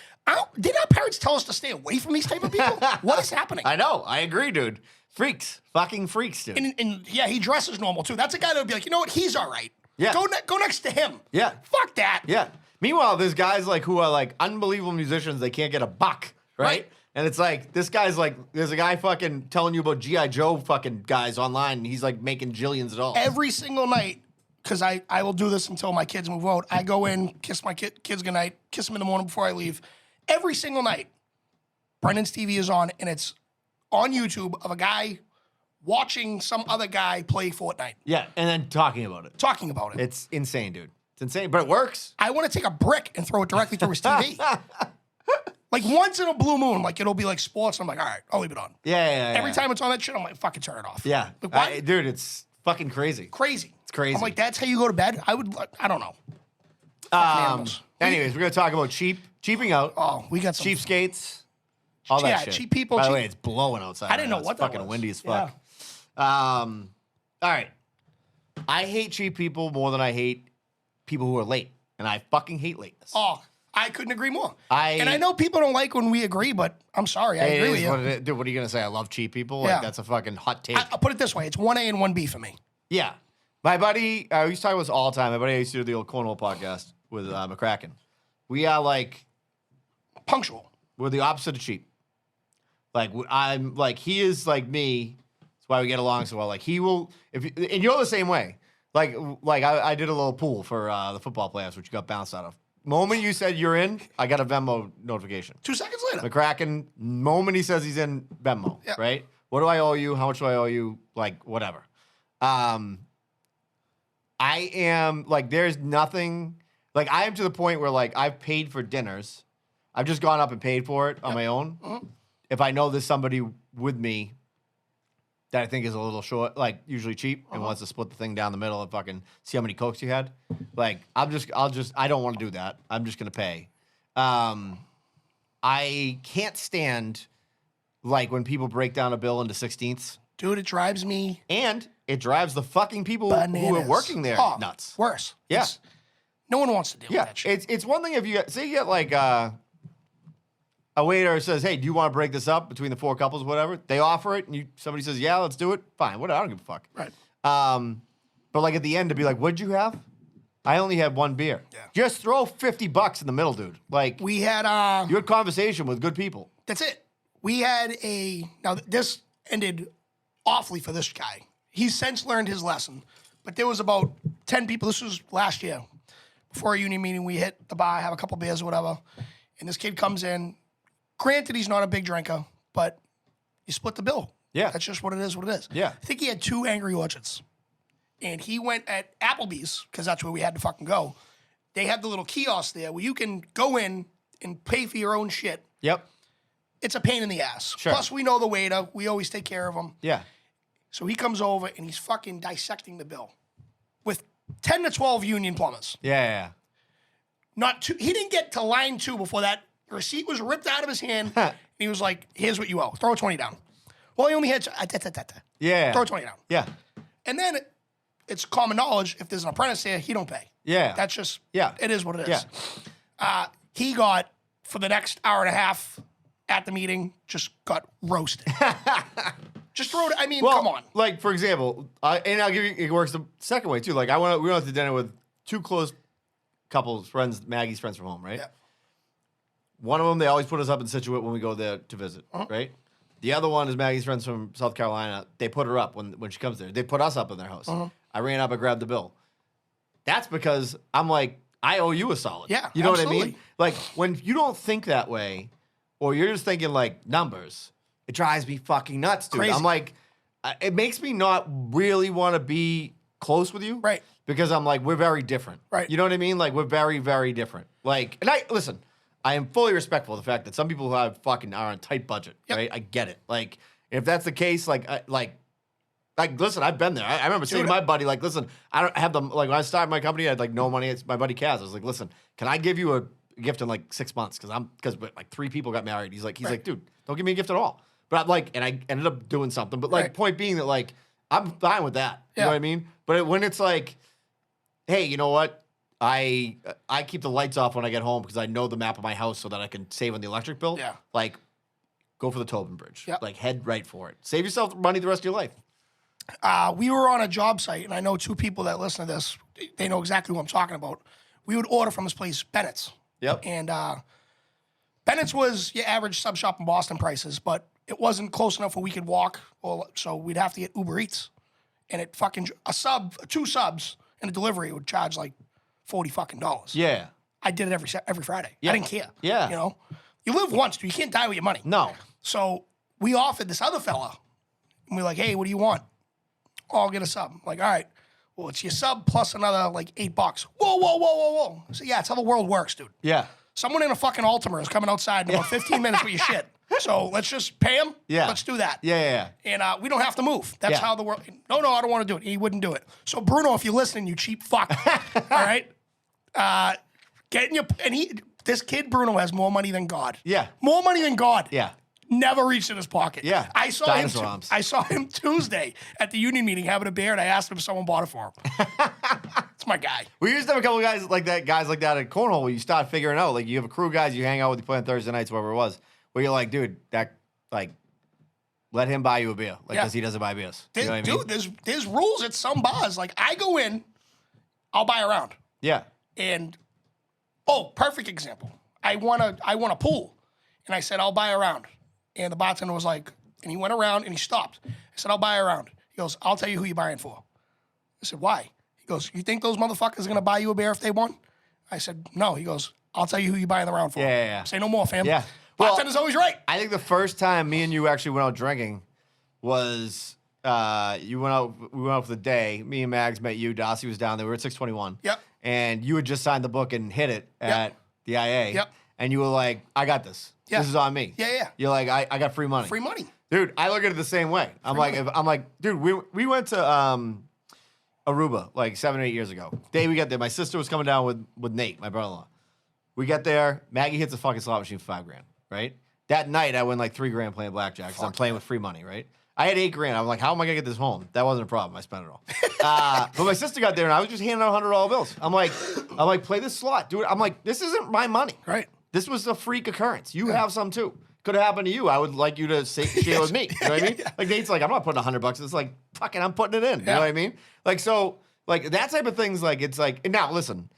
Did our parents tell us to stay away from these type of people? What is happening? I know. I agree, dude. Freaks, fucking freaks, dude. And yeah, he dresses normal too. That's a guy that would be like, you know what? He's all right. Yeah. Go next to him. Yeah. Fuck that. Yeah. Meanwhile, there's guys like who are like unbelievable musicians. They can't get a buck, right? Right. And it's like this guy's like there's a guy fucking telling you about GI Joe fucking guys online, and he's like making jillions of dollars. Every single night, because I will do this until my kids move out. I go in, kiss my kids goodnight, kiss them in the morning before I leave. Every single night, Brendan's TV is on, and it's on YouTube of a guy watching some other guy play Fortnite, Yeah, and then talking about it. talking about it. It's insane, dude. It's insane, but it works. I want to take a brick and throw it directly through his TV. Like once in a blue moon, like it'll be like sports. And I'm like, all right, I'll leave it on. Yeah. Every time it's on that shit, I'm like, fucking turn it off. Yeah. Like, why? Dude, it's fucking crazy. Crazy. It's crazy. I'm like, that's how you go to bed? I don't know. animals. Anyways, we're gonna talk about cheaping out, Oh, we got some. cheapskates, all that Yeah, shit. cheap people, By the cheap- way, it's blowing outside. I didn't right know now. what it's that fucking was. windy as fuck. All right. I hate cheap people more than I hate people who are late, and I fucking hate lateness. Oh, I couldn't agree more. I- and I know people don't like when we agree, but I'm sorry. I It agree is with you. what it is. Dude, what are you gonna say? I love cheap people. Yeah. Like that's a fucking hot take. I'll put it this way: it's 1A and 1B for me. Yeah. My buddy, I used to talk about this all the time. My buddy, I used to do the old Cornwall podcast with McCracken. We are like, Punctual. we're the opposite of cheap. Like, I'm like, he is like me. That's why we get along so well. Like, he will, and you're the same way. Like I did a little pool for the football playoffs, which you got bounced out of. Moment you said you're in, I got a Venmo notification. 2 seconds later. McCracken, moment he says he's in Venmo, Yeah. right? What do I owe you? How much do I owe you? Like, whatever. I am like, there's nothing like I am to the point where like I've paid for dinners. I've just gone up and paid for it on my own. Mm-hmm. If I know there's somebody with me that I think is a little short, like usually cheap, and wants to split the thing down the middle and fucking see how many Cokes you had. Like, I don't want to do that. I'm just gonna pay. I can't stand like when people break down a bill into 16ths, Dude, it drives me and it drives the fucking people bananas. who are working there nuts. Worse. Yeah. No one wants to deal with Yeah, that shit. it's one thing if you say you get like a waiter says, "Hey, do you want to break this up between the 4 couples, whatever?" They offer it, and somebody says, "Yeah, let's do it." Fine, whatever. I don't give a fuck. Right. But like at the end to be like, "What'd you have?" I only had 1 beer. Yeah. Just throw $50 in the middle, dude. Like We had you had conversation with good people. that's it. We had now this ended awfully for this guy. He's since learned his lesson, but there was about 10 people. This was last year before a union meeting. We hit the bar, have a couple beers or whatever, and this kid comes in. Granted, he's not a big drinker, but you split the bill. Yeah. That's just what it is. What it is. Yeah. I think he had 2 Angry Orchards, and he went at Applebee's because that's where we had to fucking go. They had the little kiosk there where you can go in and pay for your own shit. Yep. It's a pain in the ass. Sure. Plus, we know the waiter. We always take care of him. Yeah. So he comes over and he's fucking dissecting the bill with 10 to 12 union plumbers. Yeah. Not two. He didn't get to line 2 before that receipt was ripped out of his hand. And he was like, "Here's what you owe. Throw 20 down." Well, he only had Yeah. throw 20 down. Yeah. And then it's common knowledge if there's an apprentice there, he don't pay. Yeah. That's just Yeah. It is what it is. Yeah. He got for the next hour and a half at the meeting just got roasted. Just throw it. I mean, come on. Like for example, and I'll give you it works the second way too. Like we went to dinner with 2 close couples, friends, Maggie's friends from home, right? Yeah. One of them, they always put us up in Situate when we go there to visit, right? The other one is Maggie's friends from South Carolina. They put her up when she comes there. They put us up in their house. I ran up, I grabbed the bill. That's because I'm like, I owe you a solid. Yeah, you know what I absolutely. mean? Like when you don't think that way, or you're just thinking like numbers, it drives me fucking nuts, dude. Crazy. I'm like, it makes me not really want to be close with you, Right. Because I'm like, we're very different, Right. You know what I mean? Like we're very, very different. Like, and listen. I am fully respectful of the fact that some people who have fucking are on a tight budget, Yep. right? I get it. Like, if that's the case, like, listen, I've been there. I remember saying to my buddy, like, listen, I don't have the like when I started my company, I had like no money. It's my buddy Kaz. I was like, listen, can I give you a gift in like 6 months? Because like 3 people got married. He's like, dude, don't give me a gift at all. But I'm like, and I ended up doing something. But like, Right. point being that like, I'm fine with that. You Yeah. know what I mean? But when it's like, hey, you know what? I keep the lights off when I get home because I know the map of my house so that I can save on the electric bill. Yeah. Like, go for the Tobin Bridge. Yep. Like, head right for it. Save yourself money the rest of your life. We were on a job site, and I know 2 people that listen to this. They know exactly what I'm talking about. We would order from this place, Bennett's. Yep. And Bennett's was your average sub shop in Boston prices, but it wasn't close enough where we could walk, so we'd have to get Uber Eats. And it fucking 2 subs and a delivery would charge like $40 Yeah. I did it every Friday. Yeah. I didn't care. Yeah. You know, you live once, dude. You can't die with your money. No. So we offered this other fella, and we're like, "Hey, what do you want?" "Oh, I'll get a sub." I'm like, all right. Well, it's your sub plus another like $8. Whoa. So yeah, it's how the world works, dude. Yeah. Someone in a fucking Altima is coming outside in about 15 minutes with your shit. So let's just pay him. Yeah. Let's do that. Yeah. And we don't have to move. That's Yeah. how the world. No, I don't want to do it. He wouldn't do it. So Bruno, if you're listening, you cheap fuck. All right. Getting your this kid Bruno has more money than God. Yeah. More money than God. Yeah. Never reached in his pocket. Yeah. I saw Dinosaur him. arms. I saw him Tuesday at the union meeting having a beer, and I asked him if someone bought it for him. It's my guy. We used to have a couple of guys like that at Cornhole where you start figuring out, like, you have a crew of guys you hang out with, you play on Thursday nights, whatever it was, where you're like, dude, that, like, let him buy you a beer, like, Yeah. because he doesn't buy beers. You know what I mean? Dude, there's rules at some bars. Like, I go in, I'll buy a round. Yeah. And perfect example. I want a pool, and I said I'll buy a round. And the bartender was like, and he went around and he stopped. I said I'll buy a round. He goes, I'll tell you who you're buying for. I said why? He goes, you think those motherfuckers are gonna buy you a beer if they won? I said no. He goes, I'll tell you who you're buying the round for. Yeah. Say no more, fam. Yeah. Well, Bartender's always right. I think the first time me and you actually went out drinking was we went out for the day. Me and Mags met you. Darcy was down there. We were at 621. Yep. And you had just signed the book and hit it at the IA. Yep. And you were like, I got this. Yeah. This is on me. Yeah, yeah. You're like, I got free money. Free money. Dude, I look at it the same way. I'm like, dude, we went to Aruba like 7 or 8 years ago. Day we got there, my sister was coming down with Nate, my brother-in-law. We get there, Maggie hits a fucking slot machine for $5 grand, right? That night I win like $3 grand playing blackjack because I'm playing with free money, right? I had $8 grand. I'm like, how am I gonna get this home? That wasn't a problem. I spent it all. But my sister got there and I was just handing out $100 bills. I'm like, play this slot, dude. I'm like, this isn't my money. Right. This was a freak occurrence. You have some too. Could have happened to you. I would like you to share with me. You know what I mean? Like Nate's like, I'm not putting $100. It's like, fucking, I'm putting it in. You know what I mean? Like, so, like that type of things, like, it's like, and now listen,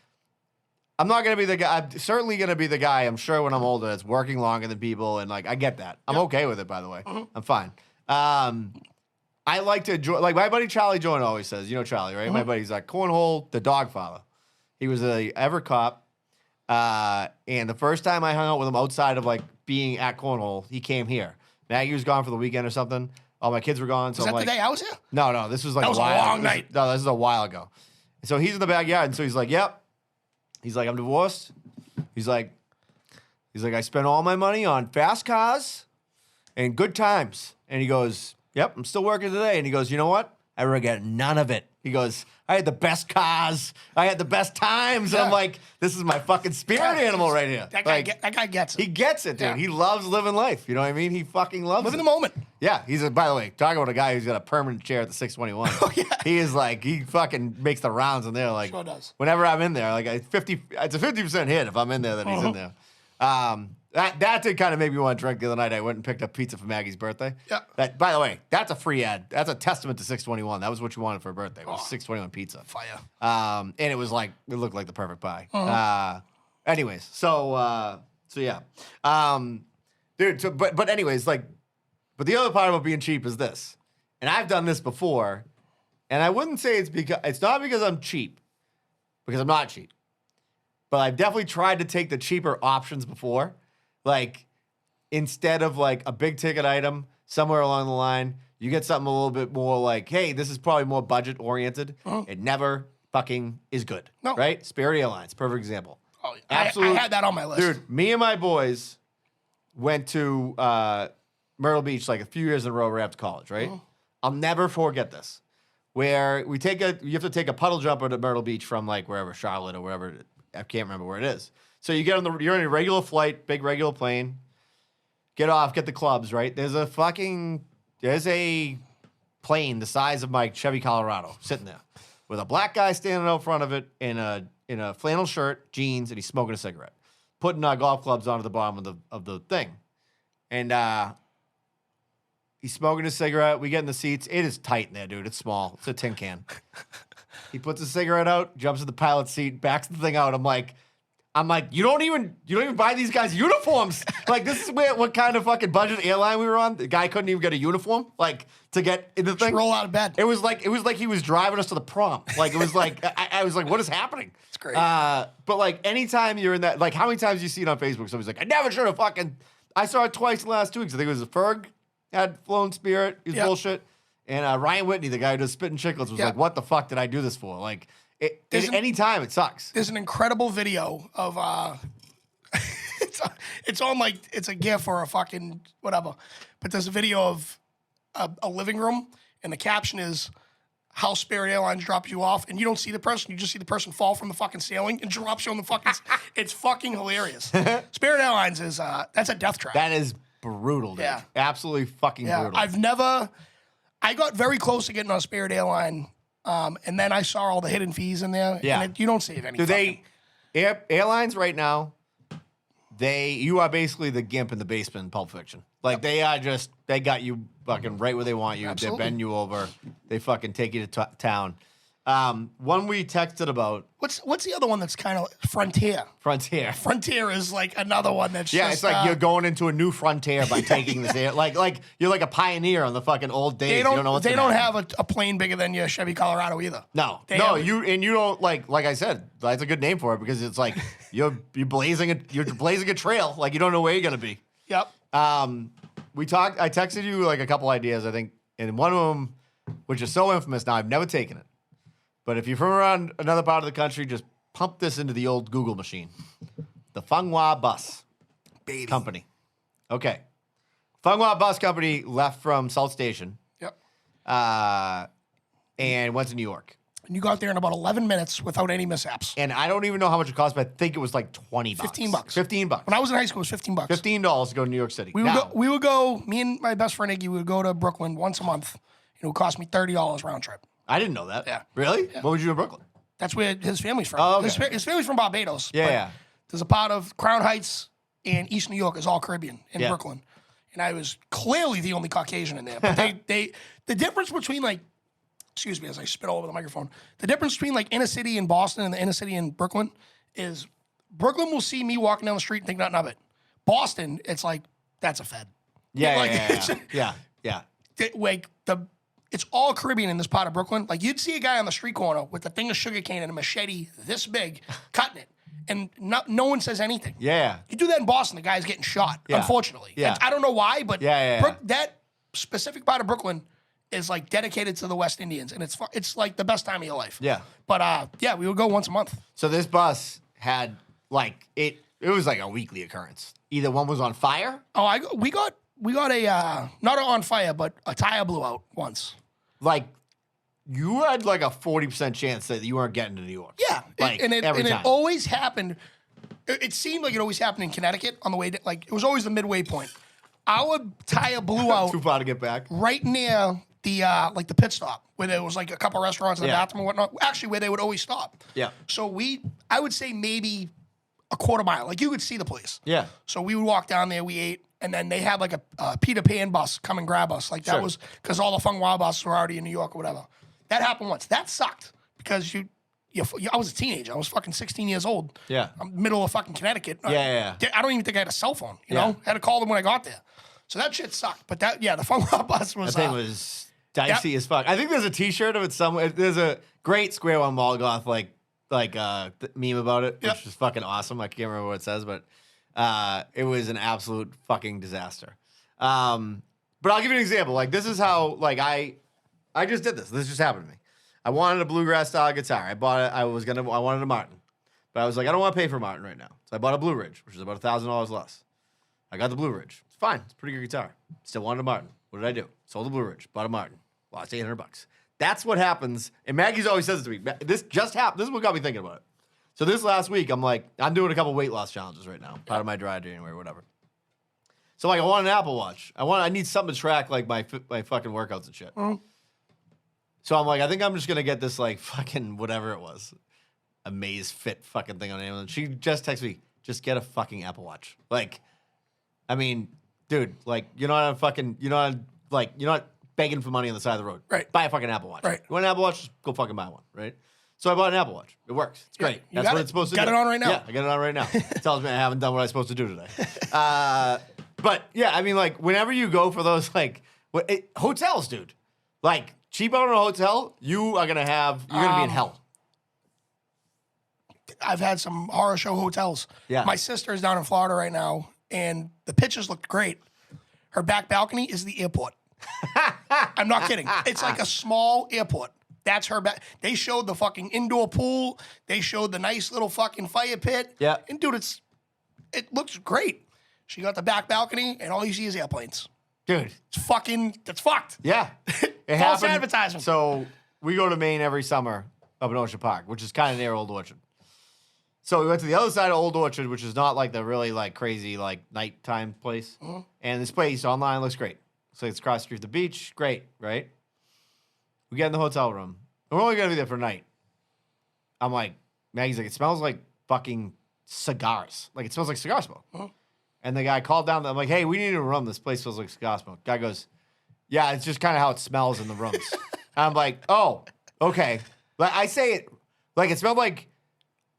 I'm not going to be the guy, I'm certainly going to be the guy, I'm sure when I'm older, that's working longer than people. And like, I get that. I'm okay with it, by the way. I'm fine. I like to enjoy, like my buddy Charlie Jordan always says, you know Charlie, right? My buddy's like, Cornhole, the dog father. He was a ever cop. And the first time I hung out with him outside of like being at Cornhole, he came here. Maggie was gone for the weekend or something. All my kids were gone. So Was I'm that like, the day I was here? no, this was like That was a while long night. No, this is a while ago. So he's in the backyard, and so he's like, yep. He's like, I'm divorced. He's like, I spent all my money on fast cars and good times. And he goes, yep, I'm still working today. And he goes, you know what? I regret none of it. He goes, I had the best cars. I had the best times. And I'm Yeah. like, this is my fucking spirit animal right here. That guy, Like, that guy gets it. he gets it, dude. Yeah. He loves living life. You know what I mean? He fucking loves Live it. in the moment. Yeah, he's by the way, talking about a guy who's got a permanent chair at the 621. Oh, yeah. He is like, he fucking makes the rounds in there. Like, Sure does. whenever I'm in there, like it's a 50% hit if I'm in there that he's in there. That did kind of make me want to drink the other night. I went and picked up pizza for Maggie's birthday. Yeah. That, by the way, that's a free ad. That's a testament to 621. That was what you wanted for a birthday. Was 621 pizza. Fire. And it was like, it looked like the perfect pie. Anyways, so yeah. Dude, but anyways, like, but the other part about being cheap is this. And I've done this before, and I wouldn't say it's not because I'm cheap, because I'm not cheap. But I've definitely tried to take the cheaper options before. Like, instead of like a big ticket item, somewhere along the line, you get something a little bit more like, hey, this is probably more budget oriented. It never fucking is good. No. Right? Spirit Airlines, perfect example. Oh, Absolute- I had that on my list. Dude, me and my boys went to Myrtle Beach like a few years in a row right after college, right? I'll never forget this. Where you have to take a puddle jumper to Myrtle Beach from like wherever, Charlotte or wherever, I can't remember where it is. So you're in a regular flight, big regular plane, get off, get the clubs, right? There's a plane the size of my Chevy Colorado sitting there with a black guy standing out front of it in a flannel shirt, jeans, and he's smoking a cigarette, putting golf clubs onto the bottom of the thing. And he's smoking a cigarette. We get in the seats. It is tight in there, dude. It's small. It's a tin can. He puts a cigarette out, jumps in the pilot's seat, backs the thing out. I'm like, you don't even buy these guys uniforms. Like, this is what kind of fucking budget airline we were on. The guy couldn't even get a uniform, like, to get in the thing. Just roll out of bed. It was like he was driving us to the prom. Like, it was like I was like, what is happening? It's great. But like anytime you're in that, like how many times do you see it on Facebook? Somebody's like, I never should have fucking. I saw it twice in the last 2 weeks. I think it was Ferg had flown Spirit. It was Yeah. bullshit. And Ryan Whitney, the guy who does Spittin' Chicklets, was Yeah. like, what the fuck did I do this for? Like, Isn't- any time it sucks. There's an incredible video of it's on like it's a GIF or a fucking whatever, but there's a video of a living room and the caption is how Spirit Airlines drops you off and you don't see the person, you just see the person fall from the fucking ceiling and drops you on the fucking. It's fucking hilarious. Spirit Airlines is that's a death trap. That is brutal, dude. Yeah. Absolutely fucking Yeah, brutal. I got very close to getting on a Spirit Airline, and then I saw all the hidden fees in there. Yeah. And you don't save any. Do airlines right now? You are basically the gimp in the basement in Pulp Fiction. Like they got you fucking right where they want you. Absolutely. They bend you over. They fucking take you to town. One we texted about What's the other one that's kind of Frontier? Frontier. Frontier is like another one that's Yeah, just, it's like you're going into a new frontier by taking this air. Like you're like a pioneer on the fucking old days. they You don't don't know what's they gonna don't happen. have a plane bigger than your Chevy Colorado either. No, They no, have- you don't like I said, that's a good name for it because it's like you're blazing a trail, like you don't know where you're gonna be. Yep. I texted you like a couple ideas, I think, and one of them, which is so infamous now, I've never taken it. But if you're from around another part of the country, just pump this into the old Google machine. The Fenghua Bus Baby. Company. Okay. Fung Wah Bus Company left from Salt Station Yep. and went to New York. And you got there in about 11 minutes without any mishaps. And I don't even know how much it cost, but I think it was like $20. $15. $15. When I was in high school, it was $15. $15 to go to New York City. We would go. Me and my best friend Iggy would go to Brooklyn once a month. It would cost me $30 round trip. I didn't know that. Yeah. Really? What would you do in Brooklyn? That's where his family's from. Oh, okay. His family's from Barbados. Yeah, but yeah. There's a part of Crown Heights and East New York is all Caribbean in Yeah. Brooklyn, and I was clearly the only Caucasian in there. But the difference between like, excuse me as I spit all over the microphone. The difference between like inner city in Boston and the inner city in Brooklyn is Brooklyn will see me walking down the street and think nothing of it. Boston, it's like that's a Fed. Yeah, Like, yeah. It's all Caribbean in this part of Brooklyn. Like you'd see a guy on the street corner with a thing of sugar cane and a machete this big, cutting it, and no one says anything. Yeah. You do that in Boston, the guy's getting shot. Yeah. Unfortunately, Yeah. I don't know why, but Yeah. that specific part of Brooklyn is like dedicated to the West Indians, and it's like the best time of your life. Yeah. But we would go once a month. So this bus had like it was like a weekly occurrence. Either one was on fire. Oh, we got a not on fire, but a tire blew out once. Like you had like a 40% chance that you weren't getting to New York. Yeah, Like every it time. always happened. It seemed like it always happened in Connecticut on the way. Like it was always the midway point. Our tire blew out Too far to get back. right near the like the pit stop where there was like a couple restaurants in the Yeah. bathroom and whatnot. Actually, where they would always stop. Yeah. So I would say maybe a quarter mile. Like you could see the place. Yeah. So we would walk down there. We ate. And then they had like a Peter Pan bus come and grab us. Like that Sure. was because all the Fung Wild buses were already in New York or whatever. That happened once. That sucked because I was a teenager. I was fucking 16 years old. Yeah. I'm middle of fucking Connecticut. Yeah. I don't even think I had a cell phone. You Yeah. know, I had to call them when I got there. So that shit sucked. But the Fung Wild bus was. That thing was dicey as fuck. I think there's a T-shirt of it somewhere. There's a great Square One Molgoth meme about it, Yep. which is fucking awesome. I can't remember what it says, but it was an absolute fucking disaster. But I'll give you an example. Like this is how I just did this. This just happened to me. I wanted a bluegrass style guitar. I bought it. I wanted a Martin, but I was like, I don't want to pay for a Martin right now. So I bought a Blue Ridge, which is about $1,000 less. I got the Blue Ridge. It's fine. It's a pretty good guitar. Still wanted a Martin. What did I do? Sold the Blue Ridge. Bought a Martin. Lost $800. That's what happens. And Maggie's always says it to me. This just happened. This is what got me thinking about it. So this last week, I'm doing a couple weight loss challenges right now, part of my dry January or whatever. So I want an Apple Watch. I need something to track like my fucking workouts and shit. Mm. So I'm like, I think I'm just gonna get this like fucking whatever it was, Amaze Fit fucking thing on Amazon. She just texted me, just get a fucking Apple Watch. Like, I mean, dude, like you're not begging for money on the side of the road. Right. Buy a fucking Apple Watch. Right. You want an Apple Watch? Just go fucking buy one. Right. So I bought an Apple Watch. It works. It's great. you That's got what it? it's supposed to Got do. it on right now? Yeah, I got it on right now. It tells me I haven't done what I'm supposed to do today. But yeah, I mean, like whenever you go for those hotels, dude, like cheap out in a hotel, you're gonna be in hell. I've had some horror show hotels. Yeah. My sister is down in Florida right now, and the pictures looked great. Her back balcony is the airport. I'm not kidding. It's like a small airport. That's her back. They showed the fucking indoor pool. They showed the nice little fucking fire pit. Yeah. And dude, it looks great. She got the back balcony, and all you see is airplanes. Dude. It's fucked. Yeah. It False happened. advertisement. So we go to Maine every summer up in Ocean Park, which is kind of near Old Orchard. So we went to the other side of Old Orchard, which is not like the really like crazy like nighttime place. Mm-hmm. And this place online looks great. So it's across the street from the beach. Great, right? We get in the hotel room. And we're only gonna be there for a night. I'm like, Maggie's like, it smells like fucking cigars. Like it smells like cigar smoke. Mm-hmm. And the guy called down. I'm like, hey, we need a room. This place smells like cigar smoke. Guy goes, yeah, it's just kind of how it smells in the rooms. I'm like, oh, okay. But I say it like it smelled like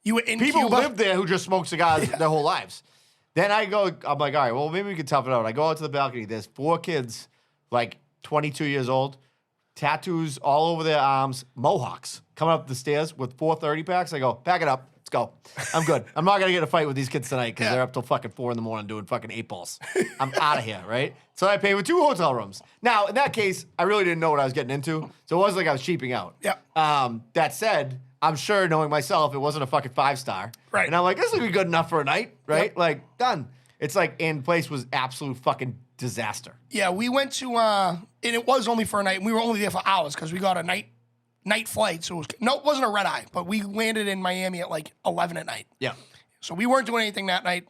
You were in people Cuba. live there who just smoke cigars their whole lives. Then I'm like, all right, well, maybe we can tough it out. I go out to the balcony. There's 4 kids, like 22 years old, tattoos all over their arms, mohawks, coming up the stairs with 430 packs. I go, pack it up. Let's go. I'm good. I'm not going to get in a fight with these kids tonight because they're up till fucking 4 in the morning doing fucking 8 balls. I'm out of here, right? So I paid with 2 hotel rooms. Now, in that case, I really didn't know what I was getting into. So it wasn't like I was cheaping out. Yeah. That said, I'm sure, knowing myself, it wasn't a fucking 5-star. Right. And I'm like, this will be good enough for a night, right? Yep. Like, done. It's like, and place was absolute fucking disaster. Yeah, we went to, and it was only for a night. And we were only there for hours because we got a night flight. So it wasn't a red eye, but we landed in Miami at like 11 at night. Yeah. So we weren't doing anything that night.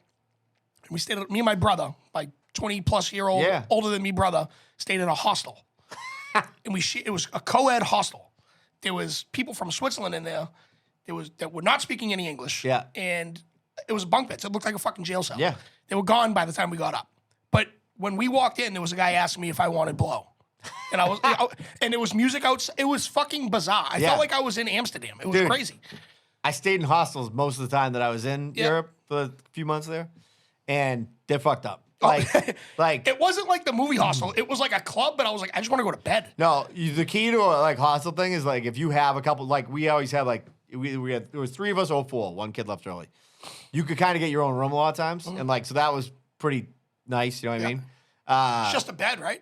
We stayed, me and my brother, like 20-plus-year-old, Yeah. older than me brother, stayed in a hostel. And it was a co-ed hostel. There was people from Switzerland in there. That were not speaking any English. Yeah. And it was bunk beds. It looked like a fucking jail cell. Yeah. They were gone by the time we got up. But when we walked in, there was a guy asking me if I wanted blow. And I was, and it was music outside. It was fucking bizarre. I Yeah. felt like I was in Amsterdam. It was Dude. crazy. I stayed in hostels most of the time that I was in Yeah. Europe for a few months there, and they're fucked up. Oh. Like It wasn't like the movie hostel. It was like a club, but I was like, I just want to go to bed. no, the key to a like hostel thing is like if you have a couple, like we always have like we had there was 3 of us, 4, one kid left early. You could kind of get your own room a lot of times, and like so that was pretty nice. You know what I Yeah. mean? It's just a bed, right?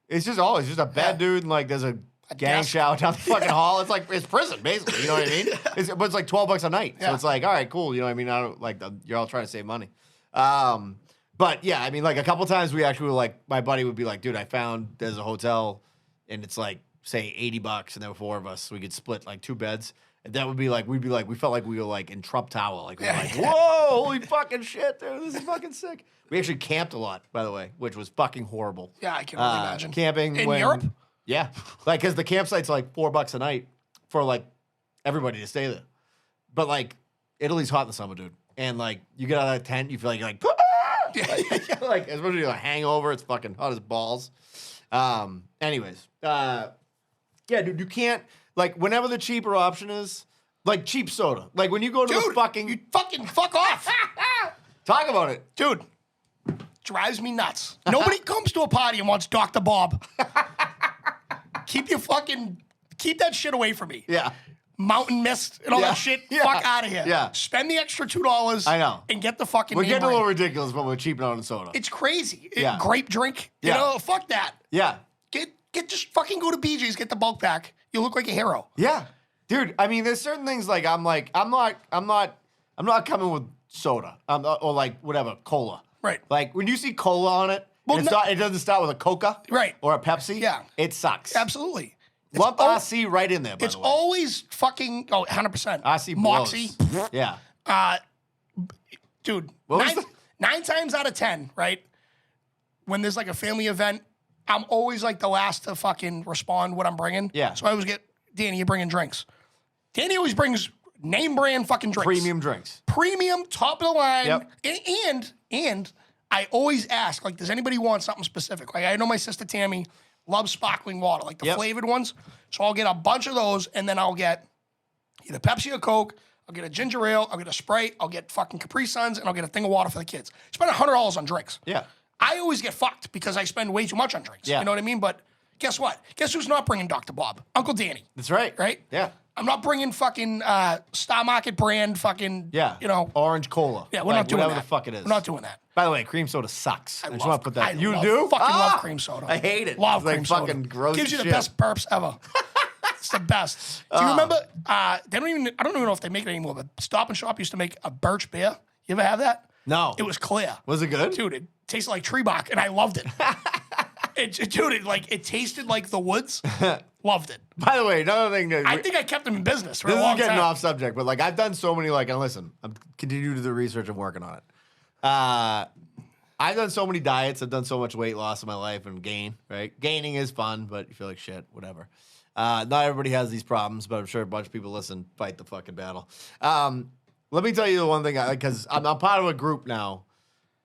It's just a bed, Yeah. dude, and like there's a gang desk. shower down the fucking hall. It's like it's prison, basically. You know what I mean? But it's like $12 a night, so Yeah. it's like all right, cool. You know what I mean? I don't like you're all trying to save money. But yeah, I mean, like a couple times we actually were like, my buddy would be like, dude, I found there's a hotel, and it's like say $80, and there were 4 of us, so we could split like 2 beds. And that would be like, we felt like we were like in Trump Tower, like we were like, whoa, holy fucking shit, dude, this is fucking sick. We actually camped a lot, by the way, which was fucking horrible. Yeah, I can only imagine. Camping In Europe? Yeah, like because the campsite's like $4 a night for like everybody to stay there. But like Italy's hot in the summer, dude, and like you get out of that tent, you feel like you're like, like especially a hangover, it's fucking hot as balls. Anyways, yeah, dude, you can't like whenever the cheaper option is like cheap soda. Like when you go to Dude, the fucking you fucking fuck off. talk about it. Dude, drives me nuts. Nobody comes to a party and wants Dr. Bob. Keep that shit away from me. Yeah, Mountain Mist and all Yeah. that shit. Yeah. Fuck out of here. Yeah. Spend the extra $2. I know. And get the fucking we're name getting a brand. little ridiculous, but we're cheaping on soda. It's crazy. Yeah. Grape drink. You Yeah. know, fuck that. Yeah, Get just fucking go to BJ's, get the bulk pack. You look like a hero. yeah, dude. I mean, there's certain things like I'm not coming with soda or like whatever cola. Right. Like when you see cola on it, Well, and it doesn't start with a Coca, Right. or a Pepsi. Yeah. it sucks. Absolutely. Lump al- RC right in there. By It's the way, always fucking 100%. RC blows. Moxie. Yeah. Dude, What was nine times out of 10, right? When there's like a family event, I'm always like the last to fucking respond what I'm bringing. Yeah. So I always get, Danny, you're bringing drinks. Danny always brings name brand fucking drinks. Premium drinks. Premium, top of the line. Yep. And I always ask, like, does anybody want something specific? Like, I know my sister Tammy loves sparkling water, like the Yep. flavored ones. So I'll get a bunch of those, and then I'll get either Pepsi or Coke. I'll get a ginger ale. I'll get a Sprite. I'll get fucking Capri Suns, and I'll get a thing of water for the kids. Spend $100 on drinks. Yeah. I always get fucked because I spend way too much on drinks. Yeah. You know what I mean? But guess what? Guess who's not bringing Dr. Bob? Uncle Danny. That's right. Right? Yeah. I'm not bringing fucking Star Market brand fucking, Yeah. you know. Orange cola. Yeah, we're Like, not doing whatever that. the fuck it is. We're not doing that. By the way, cream soda sucks. I just love- want to put that. I You love- do? fucking love Ah! cream soda. I hate it. Love It's like cream soda. fucking gross Gives you the shit. best burps ever. It's the best. Do you remember? I don't even know if they make it anymore, but Stop and Shop used to make a birch beer. You ever have that? No. It was clear. Was it good? Dude, it tasted like tree bark, and I loved it. It tasted like the woods. Loved it. By the way, another thing that I think I kept them in business for a this long is getting time. off subject, but like I've done so many and listen, I'm continuing to do the research and working on it. I've done so many diets, I've done so much weight loss in my life and gain, right? Gaining is fun, but you feel like shit, whatever. Not everybody has these problems, but I'm sure a bunch of people listen, fight the fucking battle. Let me tell you the one thing, because I'm part of a group now.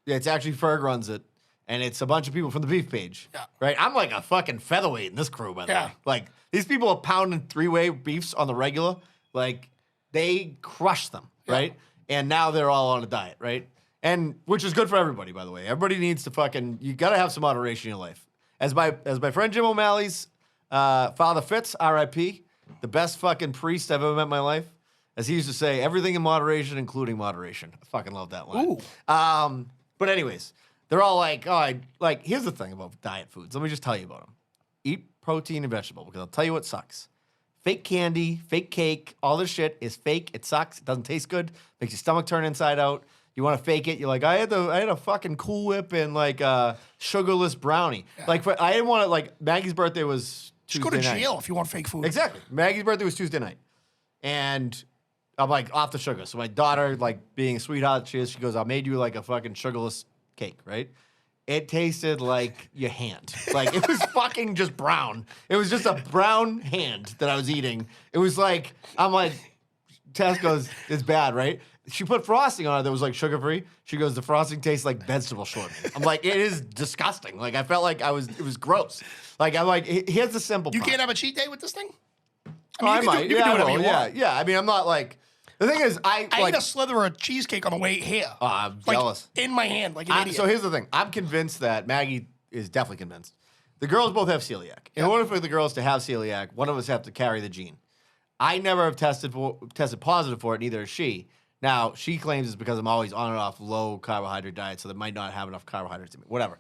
It's actually Ferg runs it, and it's a bunch of people from the beef page. Yeah. Right? I'm like a fucking featherweight in this crew, by the Yeah. way. Like, these people are pounding 3-way beefs on the regular. Like, they crush them, right? And now they're all on a diet, right? And which is good for everybody, by the way. Everybody needs to fucking, you gotta have some moderation in your life. As my friend Jim O'Malley's father Fitz, R.I.P., the best fucking priest I've ever met in my life, as he used to say, everything in moderation, including moderation. I fucking love that line. Ooh. But anyways, they're all like, here's the thing about diet foods. Let me just tell you about them. Eat protein and vegetable, because I'll tell you what sucks. Fake candy, fake cake, all this shit is fake. It sucks. It doesn't taste good. Makes your stomach turn inside out. You want to fake it. You're like, I had a fucking Cool Whip and like sugarless brownie. Like I didn't want to like Maggie's birthday was Just Tuesday go to night. jail if you want fake food. Exactly. Maggie's birthday was Tuesday night. And I'm like off the sugar. So my daughter, like being a sweetheart, she goes, I made you like a fucking sugarless cake, right? It tasted like your hand. Like it was fucking just brown. It was just a brown hand that I was eating. It was like, I'm like, Tess goes, it's bad, right? She put frosting on it that was like sugar free. She goes, the frosting tastes like vegetable shortening. I'm like, it is disgusting. Like I felt like it was gross. Like I'm like, here's the simple You part. can't have a cheat day with this thing? Oh, I might. You Yeah, can I do whatever will. you Yeah, want. yeah. I mean, I'm not like. The thing is, I like. ate a slither of cheesecake on the way here. I'm like, jealous. in my hand, like an idiot. So here's the thing. I'm convinced that Maggie is definitely convinced. The girls both have celiac. In order for the girls to have celiac, one of us have to carry the gene. I never have tested positive for it, neither has she. Now, she claims it's because I'm always on and off low carbohydrate diet, so they might not have enough carbohydrates in me. Whatever.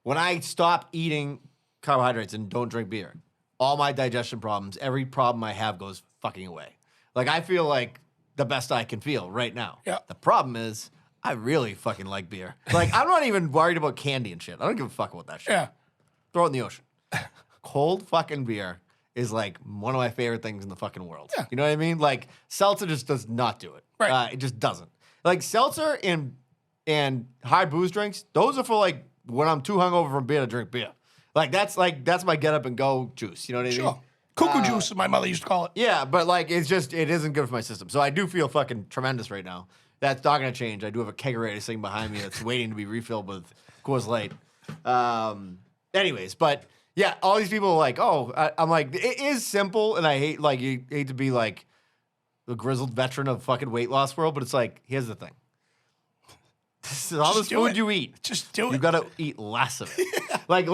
When I stop eating carbohydrates and don't drink beer, all my digestion problems, every problem I have goes fucking away. Like, I feel like the best I can feel right now. Yeah. The problem is, I really fucking like beer. Like, I'm not even worried about candy and shit. I don't give a fuck about that shit. Yeah. Throw it in the ocean. Cold fucking beer is like one of my favorite things in the fucking world. Yeah. You know what I mean? Like, seltzer just does not do it. Right. It just doesn't. Like, seltzer and hard booze drinks, those are for like when I'm too hungover from beer to drink beer. That's my get up and go juice. You know what I mean? Sure. Cuckoo juice, as my mother used to call it. Yeah, but like it isn't good for my system. So I do feel fucking tremendous right now. That's not gonna change. I do have a kegerator sitting behind me that's waiting to be refilled with Coors Light. Anyways, but yeah, all these people are like, I'm like, it is simple, and I hate you hate to be like the grizzled veteran of fucking weight loss world, but it's like, here's the thing. This is all Just this do food it. you eat. Just do it. You gotta eat less of it. like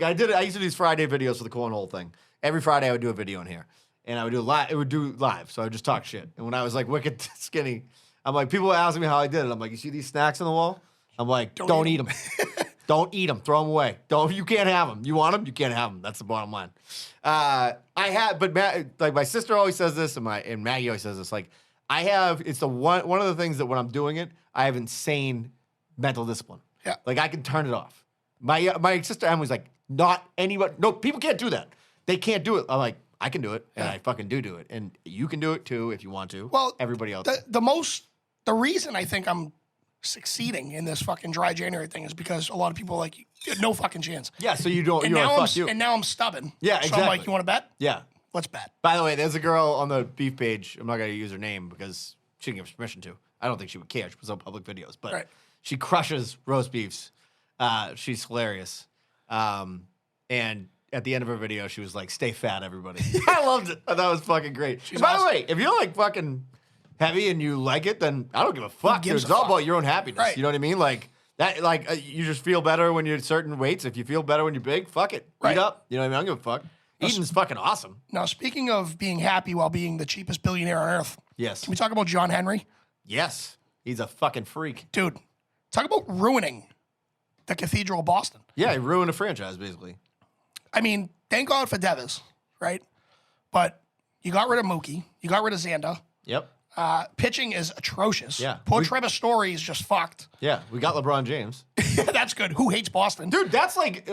I did. I used to do these Friday videos for the cornhole thing. Every Friday I would do a video in here, and I would do live. It would do live, so I would just talk shit. And when I was like wicked skinny, I'm like, people were asking me how I did it. I'm like, you see these snacks on the wall? I'm like, don't eat them. Don't eat them. Throw them away. You can't have them. You want them? You can't have them. That's the bottom line. But my sister always says this, and Maggie always says this. Like, it's the one of the things that when I'm doing it, I have insane mental discipline. Yeah. Like I can turn it off. My sister Emily's like, not anybody. No, people can't do that. They can't do it. I'm like, I can do it, and I fucking do it, and you can do it too if you want to. Well, everybody else. The reason I think I'm succeeding in this fucking dry January thing is because a lot of people are like, no fucking chance. Yeah, so you don't. And You're now like, fuck you. and now I'm stubborn. Yeah, So I'm like, exactly. you want to bet? Yeah. Let's bet. By the way, there's a girl on the beef page. I'm not gonna use her name because she didn't give us permission to. I don't think she would care. She puts up public videos, but Right. she crushes roast beefs. She's hilarious. And at the end of her video, she was like, "Stay fat, everybody." I loved it. I thought it was fucking great. She's By awesome. the way, if you're like fucking heavy and you like it, then I don't give a fuck. gives It's a all fuck? about your own happiness. Right. You know what I mean? Like that. You just feel better when you're at certain weights. If you feel better when you're big, fuck it. Right. Eat up. You know what I mean? I don't give a fuck. Eating's fucking awesome. Now, speaking of being happy while being the cheapest billionaire on earth, Yes. can we talk about John Henry? Yes. He's a fucking freak. Dude, talk about ruining the Cathedral of Boston. Yeah, he ruined a franchise, basically. I mean, thank God for Devers, right? But you got rid of Mookie. You got rid of Xander. Yep. Pitching is atrocious. Yeah. Poor Trevor Story is just fucked. Yeah, we got LeBron James. That's good. Who hates Boston? Dude, that's like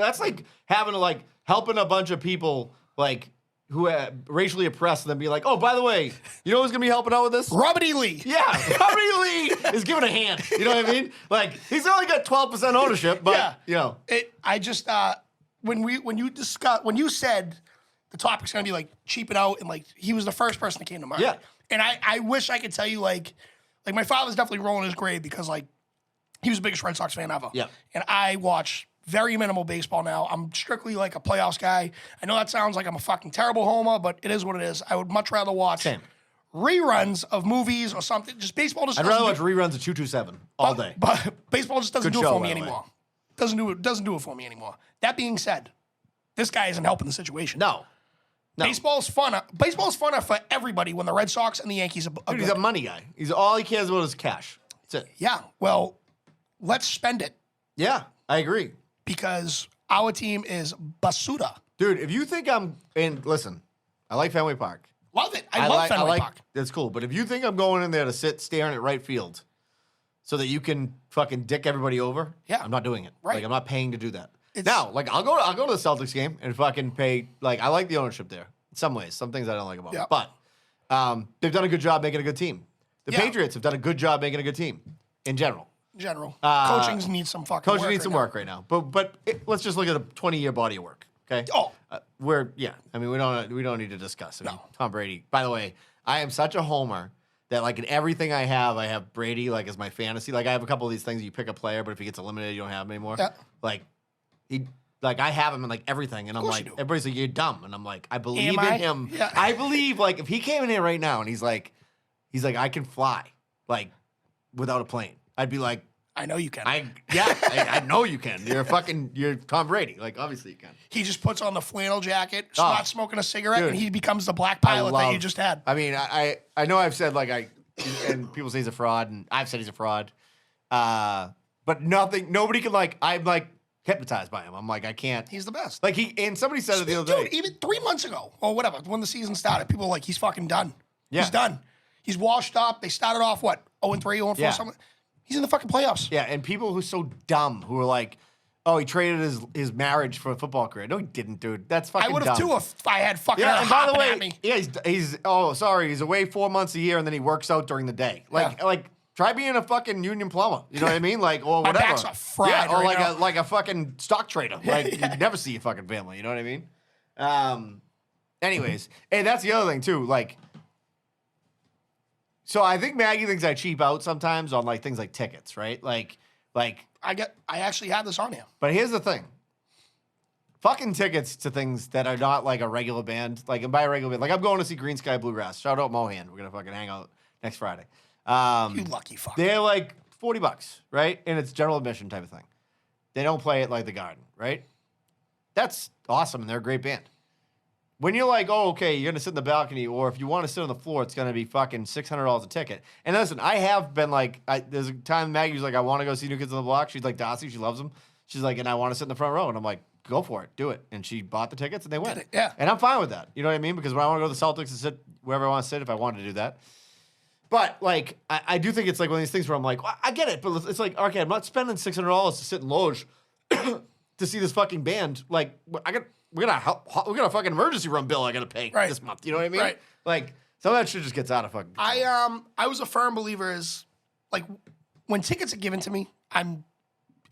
having to like helping a bunch of people like who are racially oppressed and then be like, oh, by the way, you know who's gonna be helping out with this? Robert E. Lee. Yeah, Robert E. Lee is giving a hand. You know what I mean? Like he's only got 12% ownership, but Yeah. you know. When you said the topic's gonna be like cheap it out, and like he was the first person that came to mind. Yeah. And I wish I could tell you like my father's definitely rolling his grave because like he was the biggest Red Sox fan ever. Yeah. And I watch very minimal baseball now. I'm strictly like a playoffs guy. I know that sounds like I'm a fucking terrible homer, but it is what it is. I would much rather watch Same. reruns of movies or something. Just baseball just I'd doesn't rather do- watch reruns of 227 all day. But baseball just doesn't Good do it show, for me by the way. anymore. Doesn't do it for me anymore. That being said, this guy isn't helping the situation. No. Baseball's funner. Baseball's funner for everybody when the Red Sox and the Yankees are Dude, good. he's a money guy. He's all he cares about is cash. That's it. Yeah. Well, let's spend it Yeah, I agree. because our team is basuda. Dude, if you think listen, I like Fenway Park. Love it. I love Fenway Park. That's cool. But if you think I'm going in there to sit staring at right field, so that you can fucking dick everybody over, Yeah. I'm not doing it. Right. Like, I'm not paying to do that. It's- Now, like, I'll go to the Celtics game and fucking pay. Like, I like the ownership there in some ways. Some things I don't like about Yeah. it. But they've done a good job making a good team. The Yeah. Patriots have done a good job making a good team in general. In general, Uh, coaching needs some fucking Coaching work needs some work right now. But let's just look at a 20-year body of work. Okay. Oh. I mean, we don't need to discuss. I mean, No. Tom Brady. By the way, I am such a homer that like in everything I have Brady like as my fantasy. Like I have a couple of these things you pick a player, but if he gets eliminated, you don't have him anymore. Yeah. Like I have him in like everything, and I'm course like, you do. everybody's like, you're dumb, and I'm like, I believe Am I? in him. Yeah. I believe like if he came in here right now and he's like, I can fly like without a plane, I'd be like, I know you can. I know you can. You're Tom Brady. Like obviously you can. He just puts on the flannel jacket, Oh. starts smoking a cigarette, Dude. and he becomes the black pilot that you just had. I mean, I know I've said like and people say he's a fraud, and I've said he's a fraud. But nobody can like. I'm like hypnotized by him. I'm like I can't. He's the best. Like and somebody said it the other Dude, day. even 3 months ago or whatever, when the season started, people were like, he's fucking done. Yeah. He's done. He's washed up. They started off, 0-3, 0-4, Yeah. something. He's in the fucking playoffs. Yeah, and people who are so dumb who are like, oh, he traded his marriage for a football career. No, he didn't, dude. That's fucking I would dumb. have too if I had fucking Yeah, her and by the hopping at way, me. yeah, he's away 4 months a year, and then he works out during the day. Like try being a fucking union plumber. You know what I mean? Like or My whatever. back's all fried yeah, or right like now. a fucking stock trader. Like you never see your fucking family. You know what I mean? Anyways, and that's the other thing too. Like, so I think Maggie thinks I cheap out sometimes on like things like tickets, right? Like. I actually had this on here. But here's the thing. Fucking tickets to things that are not like a regular band. Like, and by a regular band, like I'm going to see Green Sky Bluegrass. Shout out Mohan. We're going to fucking hang out next Friday. You lucky fuck. They're like $40, right? And it's general admission type of thing. They don't play it like the Garden, right? That's awesome, and they're a great band. When you're like, oh, okay, you're going to sit in the balcony, or if you want to sit on the floor, it's going to be fucking $600 a ticket. And listen, I have been like, there's a time Maggie's like, I want to go see New Kids on the Block. She's like, Darcy, she loves them. She's like, and I want to sit in the front row. And I'm like, go for it, do it. And she bought the tickets, and they went. Yeah. And I'm fine with that. You know what I mean? Because when I want to go to the Celtics and sit wherever I want to sit, if I wanted to do that. But, like, I do think it's like one of these things where I'm like, well, I get it, but it's like, okay, I'm not spending $600 to sit in Loge to see this fucking band. Like, we got a fucking emergency room bill I got to pay Right. this month. You know what I mean? Right. Like, some of that shit just gets out of fucking control. I was a firm believer is like when tickets are given to me, I'm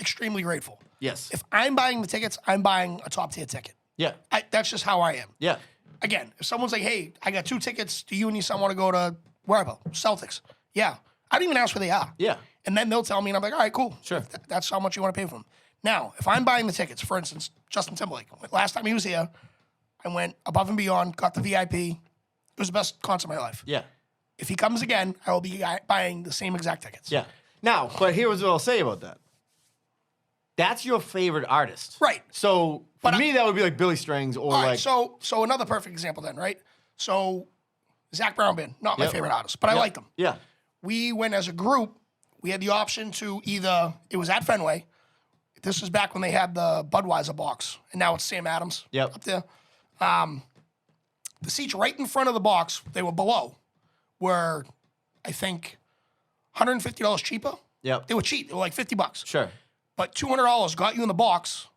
extremely grateful. Yes. If I'm buying the tickets, I'm buying a top tier ticket. Yeah. That's just how I am. Yeah. Again, if someone's like, hey, I got 2 tickets, do you and your son want to go to wherever? Celtics. Yeah. I don't even ask where they are. Yeah. And then they'll tell me, and I'm like, all right, cool. Sure. That's how much you want to pay for them. Now, if I'm buying the tickets, for instance, Justin Timberlake, last time he was here, I went above and beyond, got the VIP. It was the best concert of my life. Yeah. If he comes again, I will be buying the same exact tickets. Yeah. Now, but here's what I'll say about that. That's your favorite artist. Right. So for But me, that would be like Billy Strings or All right, like. so another perfect example then, right? So Zach Brown Band, not my Yep. favorite artist, but I Yep. liked them. Yeah. We went as a group. We had the option to either, it was at Fenway. This was back when they had the Budweiser box, and now it's Sam Adams Yep. up there. The seats right in front of the box, they were below, were, I think, $150 cheaper. Yep. They were cheap. They were like $50. Sure. But $200 got you in the box.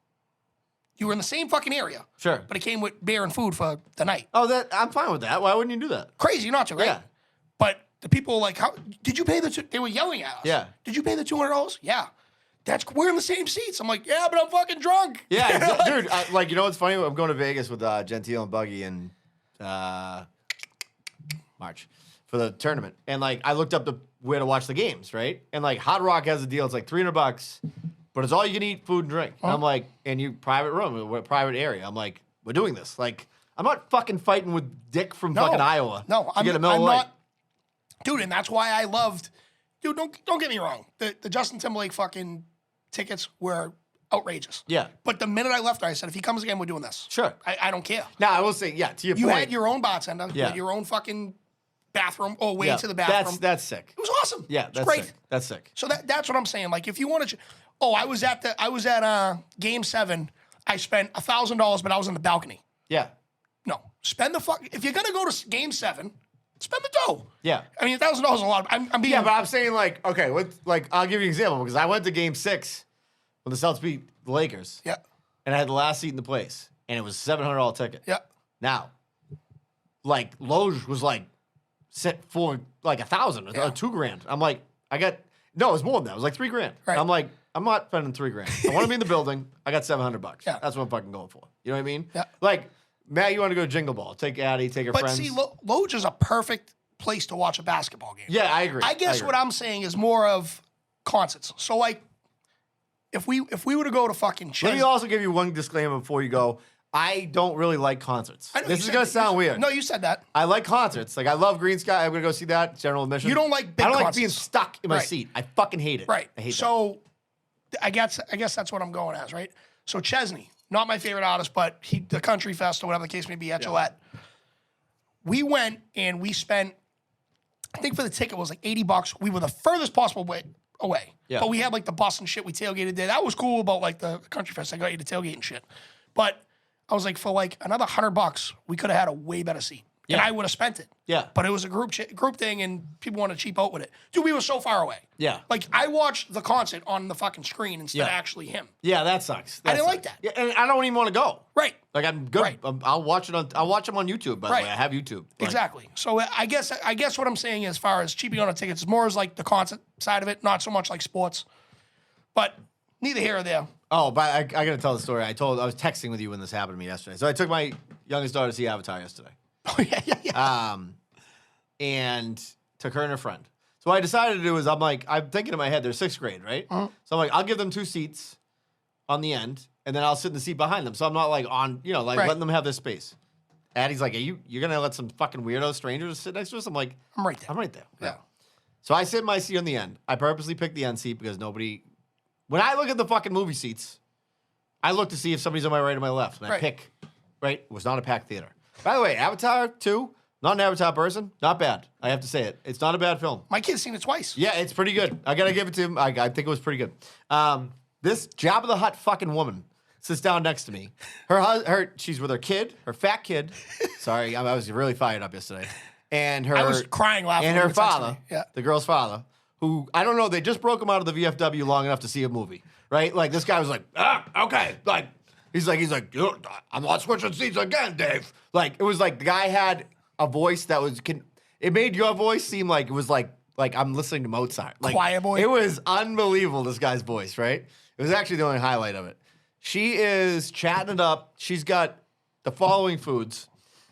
You were in the same fucking area. Sure. But it came with beer and food for the night. Oh, I'm fine with that. Why wouldn't you do that? Crazy not to, right? Yeah. But the people were like, "How did you pay the?" They were yelling at us. Yeah. Did you pay the $200? Yeah. We're in the same seats. I'm like, yeah, but I'm fucking drunk. Yeah, dude. Like, you know what's funny? I'm going to Vegas with Gentile and Buggy in March for the tournament, and like I looked up where to watch the games, right? And like Hard Rock has a deal. It's like $300, but it's all you can eat, food and drink. And I'm like, and you private room, private area. I'm like, we're doing this. Like, I'm not fucking fighting with Dick from fucking Iowa. No, to I'm get a Miller Lite. not. Dude, and that's why I loved. Dude, don't get me wrong. The Justin Timberlake fucking tickets were outrageous. Yeah. But the minute I left, I said, if he comes again, we're doing this. Sure. I don't care. Now I will say, yeah, to your You point. had your own bartender. You Yeah. had your own fucking bathroom or way yeah, to the bathroom. That's sick. It was awesome. Yeah, It's that's great. sick. That's sick. So that's what I'm saying. Like, if you wanted to, I was at Game 7. I spent $1,000, but I was on the balcony. Yeah. No, spend the fuck. If you're gonna go to Game 7, spend the dough. Yeah. I mean, $1,000 is a lot. I'm being. Yeah, but I'm saying like, okay, I'll give you an example because I went to Game 6 when the Celtics beat the Lakers. Yeah. And I had the last seat in the place, and it was a $700 ticket. Yeah. Now, like Loge was like set for like $1,000 or $2,000. I'm like, it was more than that. It was like $3,000. Right. I'm like, I'm not spending $3,000. I want to be in the building. I got $700. Yeah. That's what I'm fucking going for. You know what I mean? Yeah. Like, Matt, you want to go to Jingle Ball? Take Addie, take her But friends. see, Loge is a perfect place to watch a basketball game. Yeah, I agree. I guess what I'm saying is more of concerts. So like, if we were to go to fucking Let me also give you one disclaimer before you go. I don't really like concerts. I know This you is said gonna that- sound weird. No, you said that. I like concerts. Like I love Green Sky. I'm gonna go see that. General admission. You don't like big I don't like concerts. being stuck in my Right. seat. I fucking hate it. Right. I hate that. So I guess that's what I'm going as, right? So Chesney, not my favorite artist, but the Country Fest or whatever the case may be at Gillette. We went and we spent, I think for the ticket was like $80. We were the furthest possible way away. Yeah. But we had like the bus and shit. We tailgated there. That was cool about like the Country Fest. I got you to tailgate and shit. But I was like, for like another $100, we could have had a way better seat. And Yeah. I would have spent it. Yeah. But it was a group thing, and people want to cheap out with it. Dude, we were so far away. Yeah. Like, I watched the concert on the fucking screen instead of Yeah. actually him. Yeah, that sucks. I didn't like sucks. that. Yeah, and I don't even want to go. Right. Like I'm good. Right. I'll watch them on YouTube. By the Right. way, I have YouTube. Like, Exactly. So I guess what I'm saying as far as cheaping on the tickets is more as like the concert side of it, not so much like sports. But neither here or there. Oh, but I got to tell the story. I was texting with you when this happened to me yesterday. So I took my youngest daughter to see Avatar yesterday. Oh, yeah. And took her and her friend. So what I decided to do is I'm thinking in my head, they're sixth grade, right? So I'm like, I'll give them 2 seats on the end, and then I'll sit in the seat behind them. So I'm not like on, like Right. letting them have their space. Addie's like, you're gonna let some fucking weirdo strangers sit next to us? I'm like, I'm right there. I'm right there. Yeah. So I sit in my seat on the end. I purposely picked the end seat because when I look at the fucking movie seats, I look to see if somebody's on my right or my left. And I Right. pick, right? It was not a packed theater. By the way, Avatar 2, not an Avatar person, not bad. I have to say it. It's not a bad film. My kid's seen it twice. Yeah, it's pretty good. I gotta give it to him. I think it was pretty good. This Jabba the Hutt fucking woman sits down next to me. She's with her kid, her fat kid. Sorry, I was really fired up yesterday. And her, I was crying laughing and when her you texted father, me. Yeah. the girl's father, who I don't know. They just broke him out of the VFW long enough to see a movie, right? Like this guy was like, okay, like he's like, I'm not switching seats again, Dave. Like it was like the guy had a voice that was. It made your voice seem like it was like I'm listening to Mozart. Like, Choir boy. It was unbelievable. This guy's voice, right? It was actually the only highlight of it. She is chatting it up. She's got the following foods: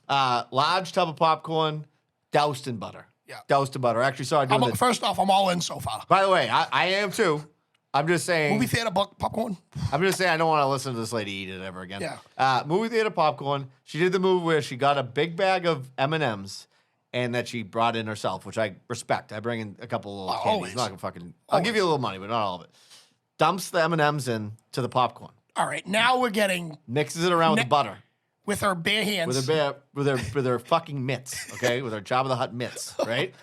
large tub of popcorn, doused in butter. Yeah. Doused in butter. I actually saw her doing it. First off, I'm all in so far. By the way, I am too. I'm just saying. Movie theater popcorn. I'm just saying I don't want to listen to this lady eat it ever again. Yeah. Movie theater popcorn. She did the move where she got a big bag of M&Ms and that she brought in herself, which I respect. I bring in a couple of little candies. Always. Not gonna fucking. I'll give you a little money, but not all of it. Dumps the M&Ms in to the popcorn. All right, now we're getting Mixes it around with the butter. with her bare hands. With her fucking mitts, okay, with her Jabba the Hutt mitts, right?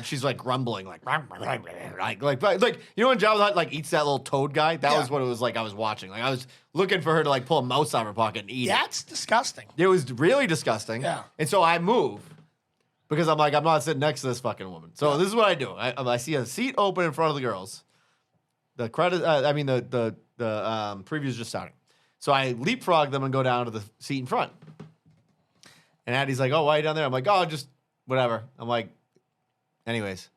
She's like grumbling, like you know when Jabba the Hutt like eats that little toad guy. That Yeah. was what it was like. I was watching, like I was looking for her to like pull a mouse out of her pocket and eat That's disgusting. it. It was really disgusting. Yeah. And so I move because I'm like I'm not sitting next to this fucking woman. So this is what I do. I see a seat open in front of the girls. The credit, the preview's just starting. So I leapfrog them and go down to the seat in front. And Addie's like, "Oh, why are you down there?" I'm like, "Oh, just whatever." I'm like, anyways,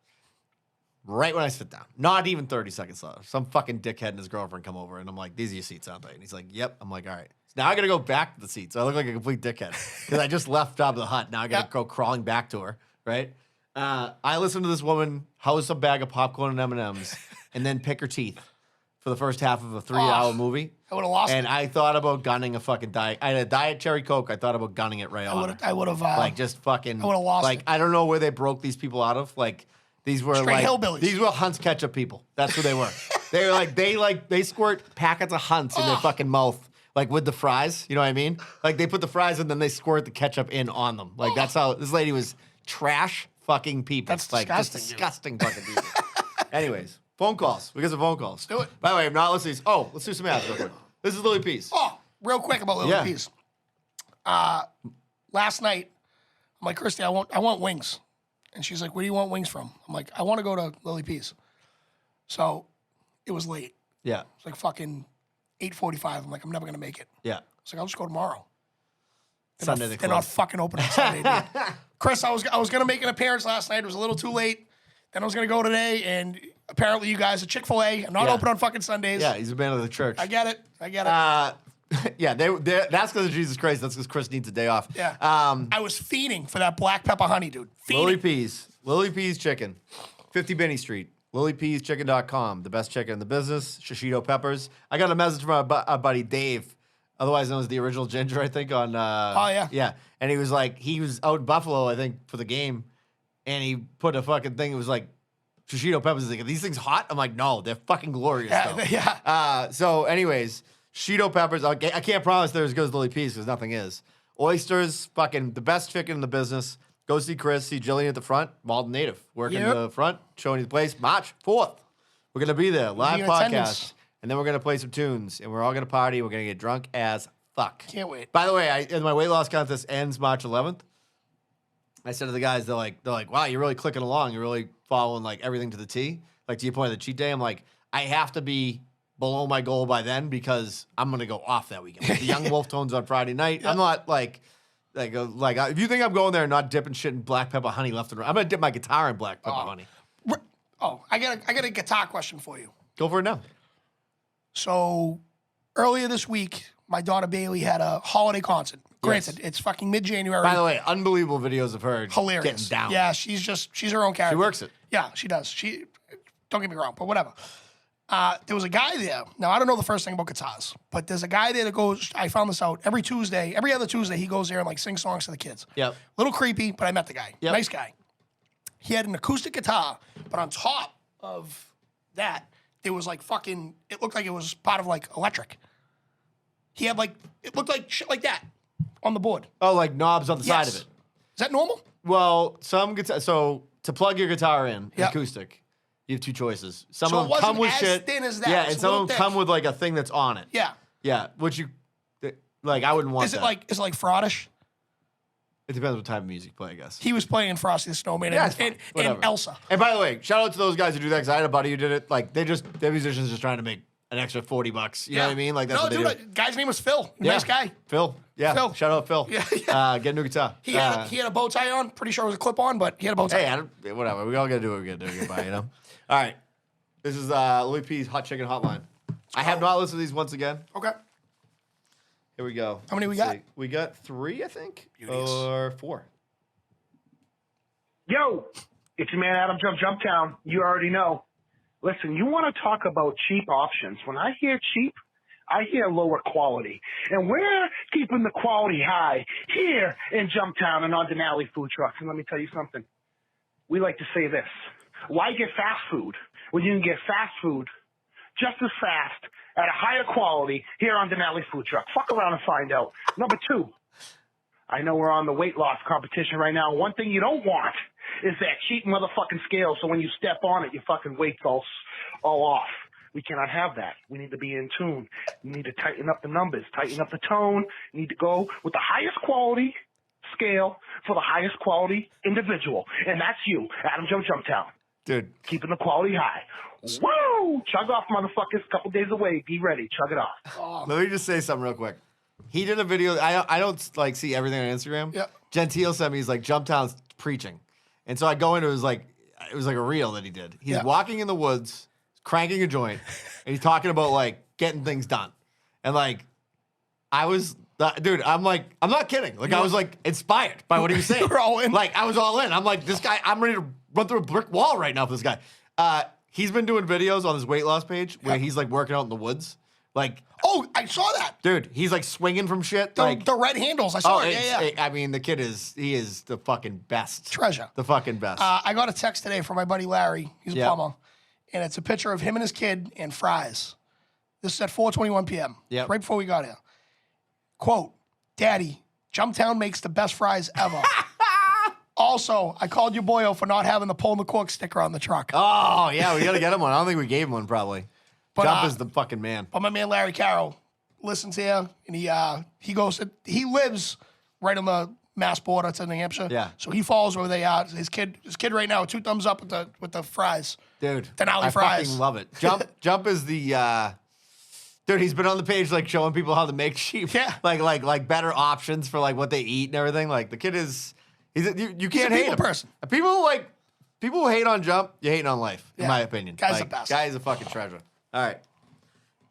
right when I sit down, not even 30 seconds later, some fucking dickhead and his girlfriend come over, and I'm like, "These are your seats, aren't they?" And he's like, "Yep." I'm like, "All right." So now I got to go back to the seat. So I look like a complete dickhead because I just left Jabba the Hutt. Now I got to go crawling back to her, right? I listen to this woman house a bag of popcorn and M&Ms and then pick her teeth for the first half of a 3-hour movie. I would have lost And it. I thought about gunning a fucking diet. I had a diet cherry Coke. I thought about gunning it right on her. I would have. Like just fucking. I would've lost Like it. I don't know where they broke these people out of. Like these were Straight like hillbillies. These were Hunt's ketchup people. That's who they were. They were like they squirt packets of Hunt's in their fucking mouth. Like with the fries, you know what I mean? Like they put the fries and then they squirt the ketchup in on them. Like that's how this lady was trash fucking people. That's like disgusting, just dude. disgusting fucking people. Anyways, phone calls. We got some phone calls. Do it. By the way, I'm not listening. Oh, let's do some ads real quick. This is Lily Peace. Oh, real quick about Little Yeah. Peas. Last night, I'm like, Christy, I want wings. And she's like, where do you want wings from? I'm like, I want to go to Lily P's. So it was late. Yeah. It's like fucking 8:45. I'm like, I'm never going to make it. Yeah. It's like, I'll just go tomorrow. Sunday They're not fucking open on Sunday, dude. Chris, I was gonna make an appearance last night. It was a little too late. Then I was gonna go today, and apparently you guys are Chick-fil-A. I'm not Yeah. open on fucking Sundays. Yeah, he's a man of the church. I get it. Yeah, that's because of Jesus Christ. That's because Chris needs a day off. Yeah. I was fiending for that black pepper honey, dude. Lily Fiending. Peas Chicken, 50 Binney Street. LilyPeasChicken.com, the best chicken in the business. Shishito peppers. I got a message from our buddy Dave, otherwise known as the original Ginger, I think. On yeah. yeah, and he was like, he was out in Buffalo, I think, for the game, and he put a fucking thing. It was like Shishito peppers. He's like, are these things hot? I'm like, no, they're fucking glorious. Yeah, though. yeah. So, anyways, Shishito peppers. I can't promise they're as good as Lily Peas because nothing is. Oysters, fucking the best chicken in the business. Go see Chris, see Jillian at the front, Malden Native, working Yep. the front, showing you the place. March 4th, we're going to be there, live in podcast. attendance. And then we're going to play some tunes, and we're all going to party. We're going to get drunk as fuck. Can't wait. By the way, my weight loss contest ends March 11th. I said to the guys, they're like, wow, you're really clicking along. You're really following like everything to the T. Like to your point of the cheat day, I'm like, I have to be below my goal by then because I'm going to go off that weekend. Like, the Young Wolf Tones on Friday night. I'm not like if you think I'm going there and not dipping shit in black pepper honey left and right, I'm gonna dip my guitar in black pepper honey. Oh, I got a guitar question for you. Go for it now. So earlier this week, my daughter Bailey had a holiday concert. Granted, it's fucking mid-January. By the way, unbelievable videos of her Hilarious. getting down. Yeah, she's her own character. She works it. Yeah, she does. She don't get me wrong, but whatever. There was a guy there. Now I don't know the first thing about guitars, but there's a guy there that goes. I found this out every other Tuesday. He goes there and like sings songs to the kids. Yep. Little creepy, but I met the guy. Yep. Nice guy. He had an acoustic guitar, but on top of that, there was like fucking. It looked like it was part of like electric. He had like it looked like shit like that on the board. Oh, like knobs on the side Yes. of it. Is that normal? Well, some guitar. So to plug your guitar in, Yep. acoustic, you have two choices. Some So of it them come wasn't with as shit. thin as that. Yeah, It was and a some little of them thick. come with like a thing that's on it. Yeah. Yeah, which you like. I wouldn't want. Is it that. like fraudish? It depends what type of music you play, I guess. He was playing Frosty the Snowman Yeah, it's and, fine. and Whatever. Elsa. And by the way, shout out to those guys who do that because I had a buddy who did it. Like they're musicians just trying to make an extra $40. You know what I mean? Like that's no, what they dude, do. guy's name was Phil. Yeah. Nice guy. Phil. Yeah. Phil. Shout out Phil. Yeah, Get a new guitar. He had a bow tie on. Pretty sure it was a clip on, but he had a bow tie. Hey, whatever. We all gotta do what we gotta do to get by, you know? All right. This is Louis P's Hot Chicken Hotline. I have not listened to these once again. Okay. Here we go. How many we Let's got? see. We got 3, I think. Beauties. Or 4. Yo, it's your man Adam Jumptown. You already know. Listen, you want to talk about cheap options. When I hear cheap, I hear lower quality. And we're keeping the quality high here in Jumptown and on Denali Food Trucks. And let me tell you something. We like to say this. Why get fast food when you can get fast food just as fast at a higher quality here on Denali Food Truck? Fuck around and find out. Number 2. I know we're on the weight loss competition right now. One thing you don't want is that cheap motherfucking scale. So when you step on it, your fucking weight's all off. We cannot have that. We need to be in tune. You need to tighten up the numbers, tighten up the tone. You need to go with the highest quality scale for the highest quality individual. And that's you, Adam Jumptown. Dude. Keeping the quality high. Woo! Chug off, motherfuckers. Couple days away. Be ready. Chug it off. Let me just say something real quick. He did a video. I don't like see everything on Instagram. Yep. Gentile sent me. He's like Jumptown's preaching, and so I go into it was like a reel that he did. He's Yeah. walking in the woods, cranking a joint, and he's talking about like getting things done, and like I was. Dude, I'm not kidding. Like, I was like inspired by what he was saying. You were all in. Like, I was all in. I'm like, this guy, I'm ready to run through a brick wall right now for this guy. He's been doing videos on his weight loss page where he's like working out in the woods. Like, Oh, I saw that. dude, he's like swinging from shit. The, like, the red handles. I saw it. Yeah. I mean, the kid is the fucking best. Treasure. The fucking best. I got a text today from my buddy Larry. He's a Yeah. plumber. And it's a picture of him and his kid and fries. This is at 4:21 p.m. Yep. Right before we got here. Quote, Daddy, Jumptown makes the best fries ever. Also, I called your boyo for not having the Pull the Cork sticker on the truck. oh, yeah, we got to get him one. I don't think we gave him one, probably. But, Jump is the fucking man. But my man Larry Carroll listens here, and he lives right on the Mass border to New Hampshire. Yeah. So he follows where they are. His kid right now, 2 thumbs up with the fries. Dude, Denali I fries. fucking love it. Jump is the dude. He's been on the page like showing people how to make sheep. Yeah. like better options for like what they eat and everything. Like the kid is, you can't hate people him. person. People who hate on Jump, you're hating on life, in Yeah. my opinion. Guy's like, the best. Guy is a fucking treasure. All right,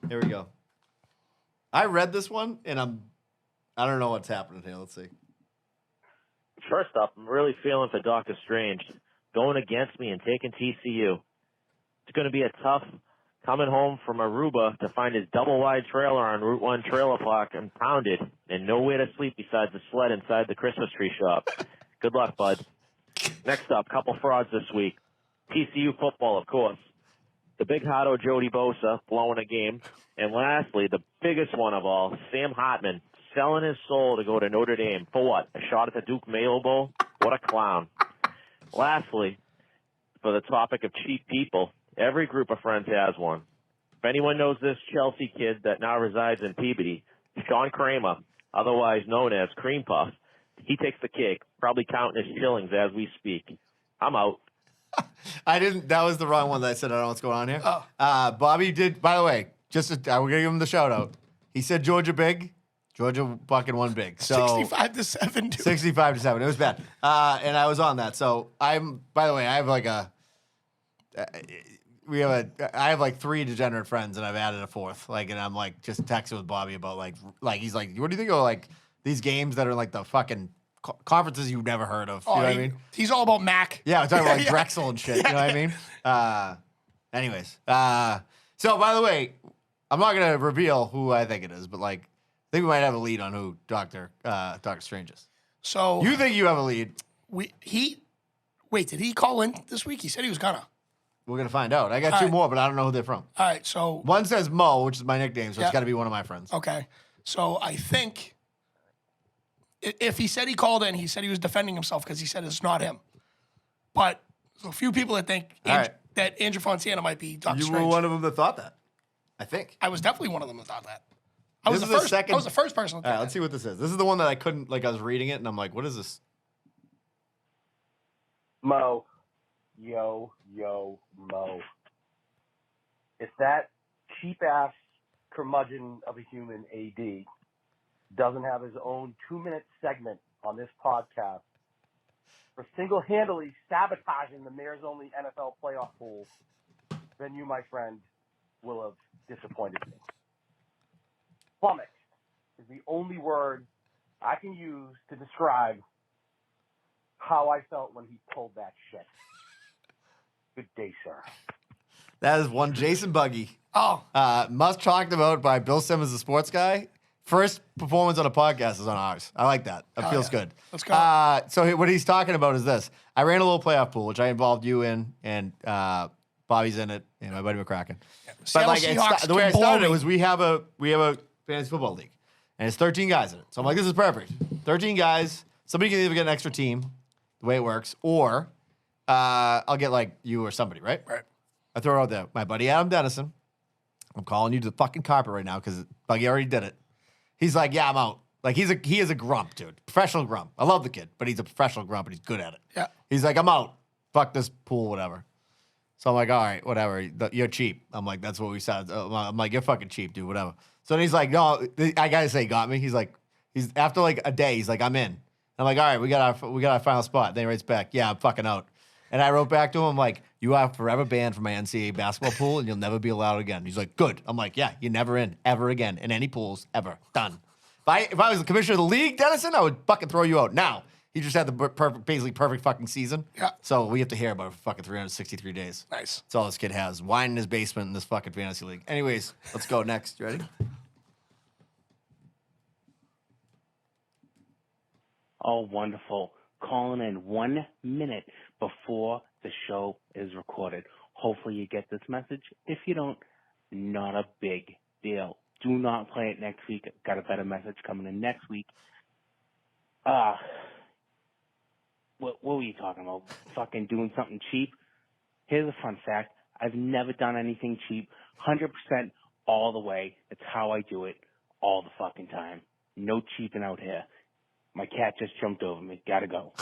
here we go. I read this one and I don't know what's happening here. Let's see. First up, I'm really feeling for Dr. Strange going against me and taking TCU. It's going to be a tough coming home from Aruba to find his double-wide trailer on Route 1 trailer park impounded and nowhere to sleep besides the sled inside the Christmas tree shop. Good luck, bud. Next up, couple frauds this week. TCU football, of course. The big hotto Jody Bosa blowing a game. And lastly, the biggest one of all, Sam Hartman selling his soul to go to Notre Dame. For what? A shot at the Duke Mayo Bowl? What a clown. Lastly, for the topic of cheap people, every group of friends has one. If anyone knows this Chelsea kid that now resides in Peabody, Sean Kramer, otherwise known as Cream Puff, he takes the cake, probably counting his shillings as we speak. I'm out. That was the wrong one that I said. I don't know what's going on here. Oh. Bobby did, by the way, we're going to give him the shout out. He said Georgia big. Georgia fucking won big. So 65-7, dude. 65-7. It was bad. And I was on that. So by the way, I have like I have like 3 degenerate friends and I've added a 4th. Like, and I'm like just texting with Bobby about like he's like, what do you think of like these games that are like the fucking conferences you've never heard of? You know what I mean? He's all about Mac. Yeah, I'm talking about like Drexel and shit. You know what I mean? Anyways, so by the way, I'm not gonna reveal who I think it is, but like, I think we might have a lead on who Doctor Strange is. So You think you have a lead? wait, did he call in this week? He said he was gonna. We're gonna find out. I got All 2 right. more, but I don't know who they're from. All right, so One says Mo, which is my nickname, so Yeah. it's got to be one of my friends. okay, so I think if he said he called in, he said he was defending himself because he said it's not him. But there's a few people that think All right. that Andrew Fontana might be Doctor You Strange. were one of them that thought that. I think. I was definitely one of them that thought that. I was This the is the first. second- I was the first person. All right, let's see what this is. This is the one that I couldn't, like, I was reading it and I'm like, what is this? Mo, yo, Mo. If that cheap-ass curmudgeon of a human AD doesn't have his own 2-minute segment on this podcast for single-handedly sabotaging the Mayor's-only NFL playoff pool, then you, my friend, will have disappointed me. Flummoxed is the only word I can use to describe how I felt when he pulled that shit. Good day, sir. That is one Jason Buggy. Oh, Must talked about by Bill Simmons, the sports guy. First performance on a podcast is on ours. I like that. That Oh, feels yeah. good. Let's go. So what he's talking about is this. I ran a little playoff pool, which I involved you in, and Bobby's in it, and my buddy McCracken. Seattle Seahawks The way I can blow started it me. was we have a fantasy football league, and it's 13 guys in it. So I'm like, this is perfect. 13 guys. Somebody can either get an extra team, the way it works, or I'll get like you or somebody, right? right. I throw it out there. My buddy Adam Dennison. I'm calling you to the fucking carpet right now because Buggy already did it. He's like, yeah, I'm out. Like he is a grump, dude. Professional grump. I love the kid, but he's a professional grump and he's good at it. Yeah. He's like, I'm out. Fuck this pool, whatever. So I'm like, all right, whatever. You're cheap. I'm like, that's what we said. I'm like, you're fucking cheap, dude, whatever. So then he's like, no, I gotta say, he got me. He's after like a day, he's like, I'm in. I'm like, all right, we got our final spot. Then he writes back, yeah, I'm fucking out. And I wrote back to him, I'm like, you are forever banned from my NCAA basketball pool and you'll never be allowed again. He's like, good. I'm like, yeah, you're never in ever again in any pools ever. Done. If I was the commissioner of the league, Dennison, I would fucking throw you out. Now, he just had the basically perfect fucking season. Yeah. So we have to hear about it for fucking 363 days. Nice. That's all this kid has. Wine in his basement in this fucking fantasy league. Anyways, let's go next. You ready? Oh, wonderful. Calling in 1 minute before the show is recorded. Hopefully you get this message. If you don't, not a big deal. Do not play it next week. Got a better message coming in next week. What were you talking about? Fucking doing something cheap? Here's a fun fact. I've never done anything cheap. 100% all the way. It's how I do it all the fucking time. No cheaping out here. My cat just jumped over me. Gotta go.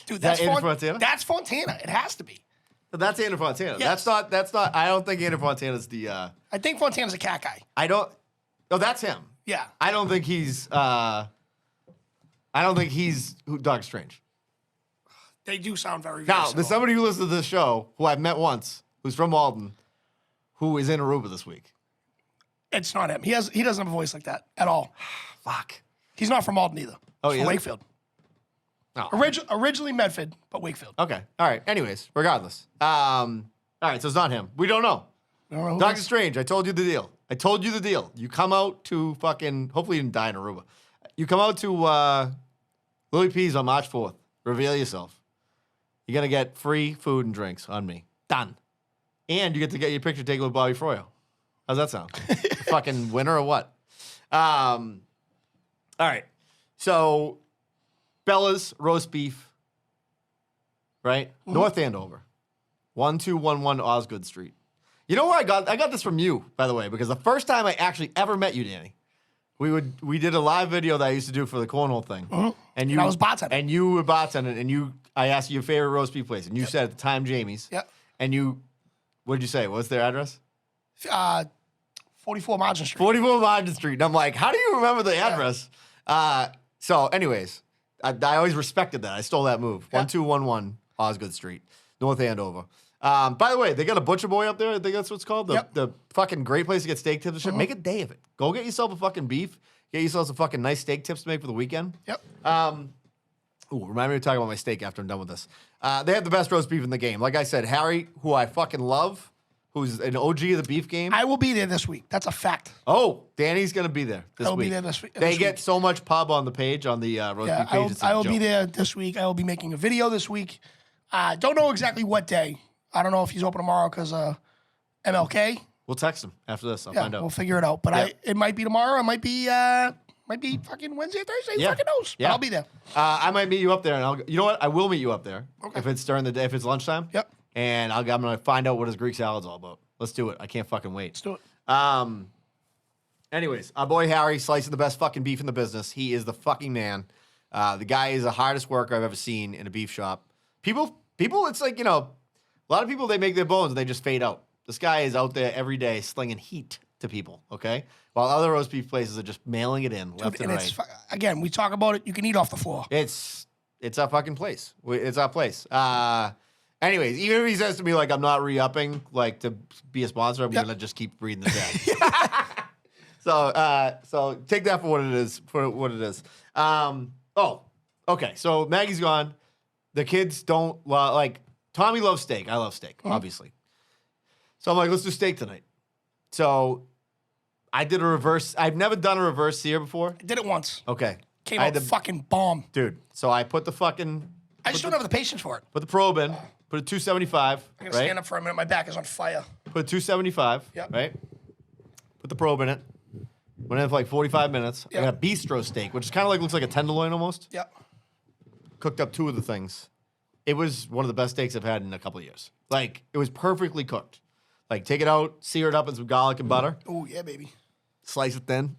Dude, that that's Andy Fontana? That's Fontana. It has to be. That's Andrew Fontana. Yes. That's not. I don't think Andrew Fontana's the. I think Fontana's a cat guy. I don't. Oh, that's him. Yeah. I don't think he's. I don't think he's Doctor Strange. They do sound very, very Now, similar. there's somebody who listens to this show who I've met once, who's from Malden, who is in Aruba this week. It's not him. He doesn't have a voice like that at all. Fuck. He's not from Alden either. Oh, He's he from isn't? Wakefield. Oh. Originally Medford, but Wakefield. Okay. All right. Anyways, regardless. All right. So it's not him. We don't know. I don't know who it Doctor is. Strange. I told you the deal. You come out to fucking. Hopefully you didn't die in Aruba. You come out to Louis P's on March 4th. Reveal yourself. You're gonna get free food and drinks on me. Done. And you get to get your picture taken with Bobby Froyo. How's that sound? Fucking winner or what? All right. So Bella's roast beef. Right? North Andover. 1211 Osgood Street. You know where I got this from you, by the way, because the first time I actually ever met you, Danny, we did a live video that I used to do for the cornhole thing. And And I was bartending. And you were bartending, and I asked you your favorite roast beef place, and you said at the time Jamie's. Yep. And what did you say? What's their address? 44 Margin Street. 44 Margin Street. And I'm like, how do you remember the address? So anyways, I always respected that. I stole that move. 1211 Osgood Street, North Andover. By the way, they got a Butcher Boy up there. I think that's what it's called. The fucking great place to get steak tips and shit. Make a day of it. Go get yourself a fucking beef. Get yourself some fucking nice steak tips to make for the weekend. Yep. Ooh, remind me to talk about my steak after I'm done with this. They have the best roast beef in the game. Like I said, Harry, who I fucking love, who's an OG of the beef game. I will be there this week. That's a fact. Oh, Danny's going to be there this I will week. be there this week. They get so much pub on the page, on the roast Yeah, beef page. it's a I will be joke. there this week. I will be making a video this week. Don't know exactly what day. I don't know if he's open tomorrow because MLK. We'll text him after this. I'll Yeah, find out. we'll figure it out. But Yeah. it might be tomorrow. It might be fucking Wednesday or Thursday. Who Yeah. fucking knows? But Yeah. I'll be there. I might meet you up there, and you know what? I will meet you up there if it's during the day, if it's lunchtime. Yep. And I'm gonna find out what his Greek salad's all about. Let's do it. I can't fucking wait. Let's do it. Anyways, our boy Harry slicing the best fucking beef in the business. He is the fucking man. The guy is the hardest worker I've ever seen in a beef shop. People, it's like, a lot of people, they make their bones and they just fade out. This guy is out there every day slinging heat to people, okay? While other roast beef places are just mailing it in left Dude, and it's right. again, we talk about it. You can eat off the floor. It's our fucking place. It's our place. Anyways, even if he says to me, like, I'm not re-upping, like, to be a sponsor, I'm going to just keep reading the chat. So take that for what it is. Okay. So Maggie's gone. The kids don't, like, Tommy loves steak. I love steak, obviously. So I'm like, let's do steak tonight. So I did a reverse. I've never done a reverse sear before. I did it once. Okay. Came I out had to- fucking bomb. Dude, so I put the fucking, I just don't have the patience for it. put the probe in, put a 275, I'm gonna right? stand up for a minute. My back is on fire. Put a 275, Yep. right? Put the probe in it. Went in for like 45 minutes. Yep. I got a bistro steak, which is kind of like, looks like a tenderloin almost. Yep. Cooked up two of the things. It was one of the best steaks I've had in a couple of years. Like, it was perfectly cooked. Like, take it out, sear it up in some garlic and butter, Oh yeah, baby. slice it thin.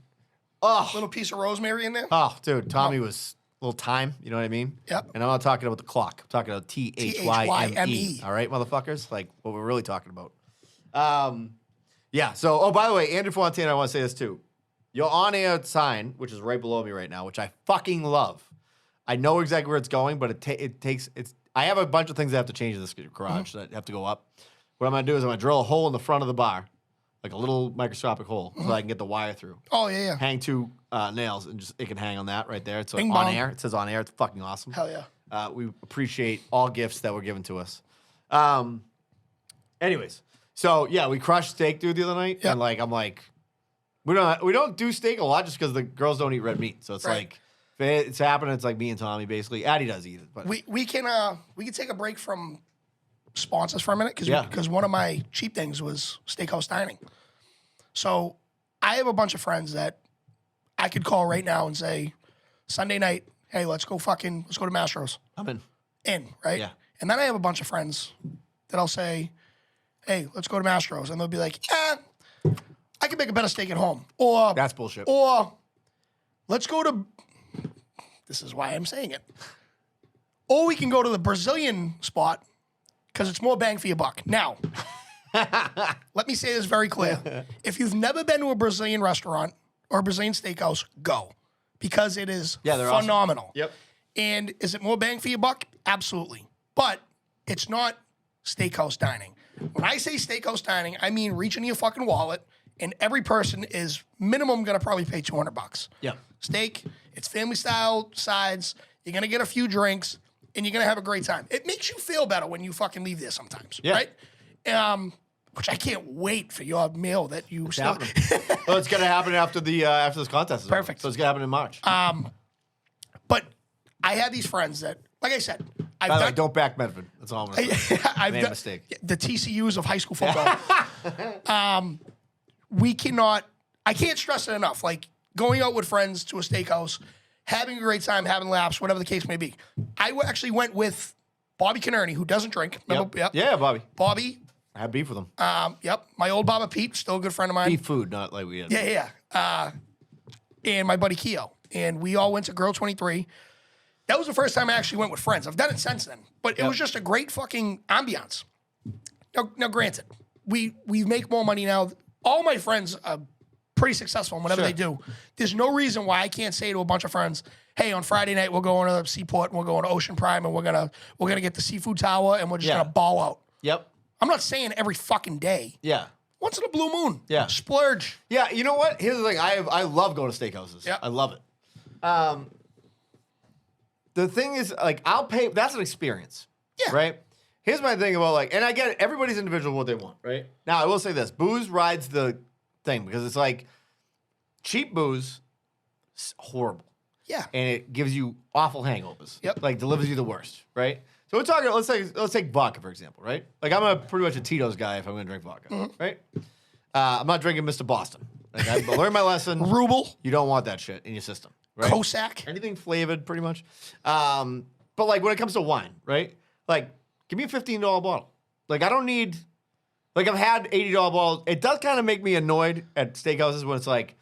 Oh, Little piece of rosemary in there. oh, dude, Tommy was a little thyme, you know what I mean? Yep. And I'm not talking about the clock. I'm talking about THYME. THYME. All right, motherfuckers? Like, what we're really talking about. Yeah, so, by the way, Andrew Fontana, I want to say this too. Your on-air sign, which is right below me right now, which I fucking love. I know exactly where it's going, but it takes. I have a bunch of things that have to change in this garage that have to go up. What I'm going to do is I'm going to drill a hole in the front of the bar, like a little microscopic hole, so I can get the wire through. Oh yeah. Hang two nails, and just it can hang on that right there. So Bing on bong. air. It says on air. It's fucking awesome. Hell yeah. We appreciate all gifts that were given to us. Anyways, so yeah, we crushed steak, dude, the other night, Yep. and like I'm like, we don't do steak a lot just because the girls don't eat red meat. So it's Right. like if it's happening. It's like me and Tommy basically. Addie does eat it, but We can take a break from sponsors for a minute because Yeah. one of my cheap things was Steakhouse Dining. So I have a bunch of friends that I could call right now and say, Sunday night, hey, let's go to Mastro's. I'm in. Right? Yeah. And then I have a bunch of friends that I'll say, hey, let's go to Mastro's. And they'll be like, I can make a better steak at home. Or That's bullshit. Or let's go to This is why I'm saying it. Or we can go to the Brazilian spot because it's more bang for your buck. Now, let me say this very clear. If you've never been to a Brazilian restaurant or a Brazilian steakhouse, go. Because it is they're awesome. phenomenal. Yep. And is it more bang for your buck? Absolutely. But it's not steakhouse dining. When I say steakhouse dining, I mean reach into your fucking wallet, and every person is minimum going to probably pay $200. Yep. Steak, it's family style sides. You're going to get a few drinks, and you're going to have a great time. It makes you feel better when you fucking leave there sometimes, right? Which I can't wait for your meal that you still. Well, it's gonna happen after the after this contest is over. Perfect. So it's gonna happen in March. But I had these friends that, like I said, By the way, don't back Medford. That's all I'm gonna say. I've Made a done mistake. the TCUs of high school football. I can't stress it enough. Like going out with friends to a steakhouse, having a great time, having laughs, whatever the case may be. I actually went with Bobby Canerney, who doesn't drink. Remember? Yep. Yeah, Bobby. Bobby. I had beef with him. Yep. My old Baba Pete, still a good friend of mine. Beef food, not like we had. Yeah. And my buddy Keo. And we all went to Girl 23. That was the first time I actually went with friends. I've done it since then. But it was just a great fucking ambiance. Now granted, we make more money now. All my friends are pretty successful in whatever they do. There's no reason why I can't say to a bunch of friends, hey, on Friday night we're going to the Seaport and we're going to Ocean Prime and we're gonna get the seafood tower and we're just gonna ball out. Yep. I'm not saying every fucking day. Yeah. Once in a blue moon. Yeah. Splurge. Yeah, you know what? Here's the thing. I love going to steakhouses. Yeah. I love it. The thing is, like, I'll pay. That's an experience. Yeah. Right? Here's my thing about, like, and I get it. Everybody's individual what they want, right? Now, I will say this. Booze rides the thing because it's like cheap booze is horrible. Yeah. And it gives you awful hangovers. Yep. Like, delivers you the worst, right? So we're talking, let's take vodka, for example, right? Like, I'm pretty much a Tito's guy if I'm going to drink vodka, right? I'm not drinking Mr. Boston. Like, I learned my lesson. Ruble. You don't want that shit in your system, right? Cossack. Anything flavored, pretty much. But, like, when it comes to wine, right? Like, give me a $15 bottle. Like, I don't need, like, I've had $80 bottles. It does kind of make me annoyed at steakhouses when it's like,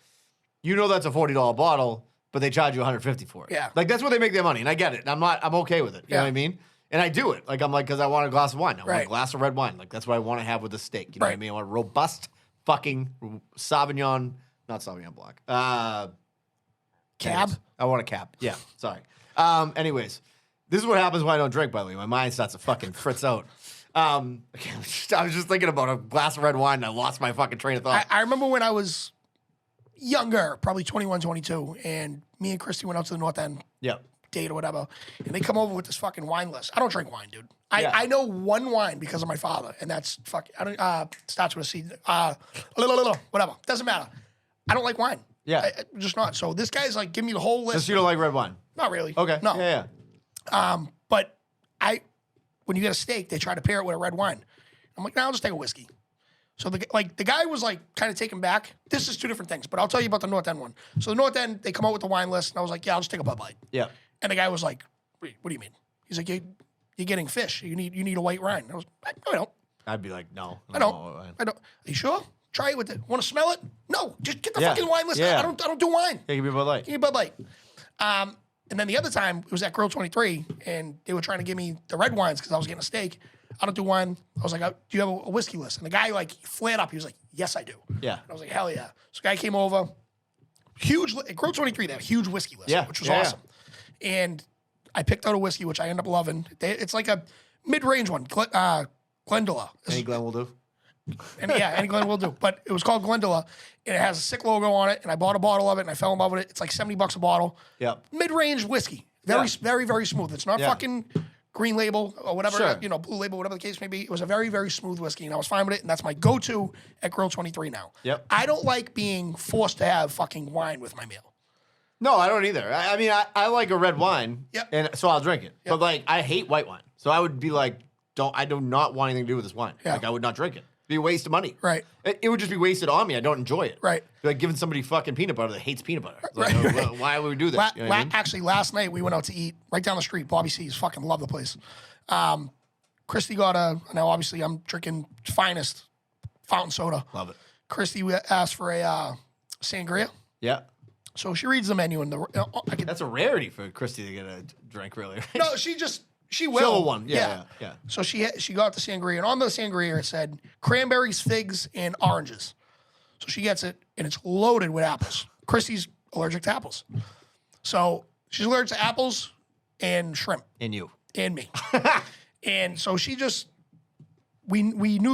you know that's a $40 bottle, but they charge you $150 for it. Yeah. Like, that's where they make their money, and I get it. And I'm okay with it. You know what I mean? And I do it. Like, I'm like, because I want a glass of wine. I want a glass of red wine. Like, that's what I want to have with a steak. You know what I mean? I want a robust fucking Sauvignon, not Sauvignon Blanc. Cab? Anyways, I want a cab. Yeah, sorry. Anyways, this is what happens when I don't drink, by the way. My mind starts to fucking fritz out. I was just thinking about a glass of red wine and I lost my fucking train of thought. I remember when I was younger, probably 21, 22, and me and Christy went out to the North End Yeah. date or whatever, and they come over with this fucking wine list. I don't drink wine, dude. Yeah. I know one wine because of my father, and that's I don't starts with a C. Whatever. Doesn't matter. I don't like wine. Yeah. Just not. So this guy's like, give me the whole list. Just you don't like red wine. Not really. Okay. No. Yeah. But when you get a steak, they try to pair it with a red wine. I'm like, no, I'll just take a whiskey. So the guy was like kind of taken back. This is two different things, but I'll tell you about the North End one. So the North End, they come out with the wine list, and I was like, yeah, I'll just take a Bud Light. Yeah. And the guy was like, wait, what do you mean? He's like, you're getting fish. You need a white wine. I was, no, I don't. I'd be like, no. I don't. Are you sure? Try it with it. Want to smell it? No, just get the fucking wine list. Yeah. I don't do wine. Yeah, give me a Bud Light. Give me Bud Light. And then the other time, it was at Grill 23, and they were trying to give me the red wines because I was getting a steak. I don't do wine. I was like, do you have a whiskey list? And the guy, like, he flared up. He was like, yes, I do. Yeah. And I was like, hell yeah. So the guy came over. At Grill 23, they have a huge whiskey list, Yeah. which was Yeah, yeah. awesome. And I picked out a whiskey, which I ended up loving. It's like a mid-range one, Glendula. Any Glen will do. And yeah, any Glen will do. But it was called Glendula, and it has a sick logo on it. And I bought a bottle of it, and I fell in love with it. It's like $70 a bottle. Yeah. Mid-range whiskey, very, very smooth. It's not fucking green label or whatever, Sure. blue label, whatever the case may be. It was a very, very smooth whiskey, and I was fine with it. And that's my go-to at Grill 23 now. Yep. I don't like being forced to have fucking wine with my meal. No, I don't either. I mean, I like a red wine, Yep. and so I'll drink it. Yep. But like, I hate white wine, so I would be like, I do not want anything to do with this wine. Yeah. Like, I would not drink it. It'd be a waste of money. Right. It would just be wasted on me. I don't enjoy it. Right. It's like giving somebody fucking peanut butter that hates peanut butter. It's like, Right. well, why would we do this? You know what I mean? Actually, last night we went out to eat right down the street. Bobby C's, fucking love the place. Christy got now obviously I'm drinking finest fountain soda. Love it. Christy asked for a sangria. Yeah. So she reads the menu and I can, That's a rarity for Christy to get a drink, really. Right? no, she will. She'll one. Yeah. So she got the sangria, and on the sangria it said cranberries, figs, and oranges. So she gets it, and it's loaded with apples. Christy's allergic to apples, so she's allergic to apples and shrimp And you. and me. And so she just we knew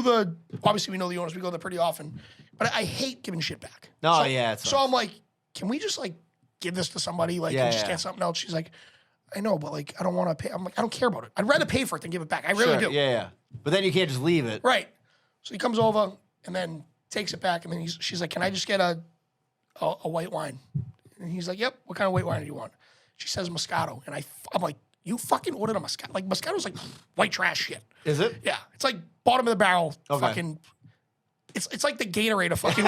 obviously we know the owners. We go there pretty often, but I hate giving shit back. No, so, yeah, it So sucks. I'm like, can we just like give this to somebody like Yeah, and just yeah. get something else? She's like, I know, but like I don't want to pay. I'm like, I don't care about it. I'd rather pay for it than give it back. I really Sure, do. Yeah. But then you can't just leave it. Right. So he comes over and then takes it back, and then she's like, "Can I just get a white wine?" And he's like, "Yep. What kind of white wine do you want?" She says Moscato, and I'm like, "You fucking ordered a Moscato? Like Moscato's like white trash shit." Is it? Yeah, it's like bottom of the barrel. Okay. Fucking. It's like the Gatorade of fucking.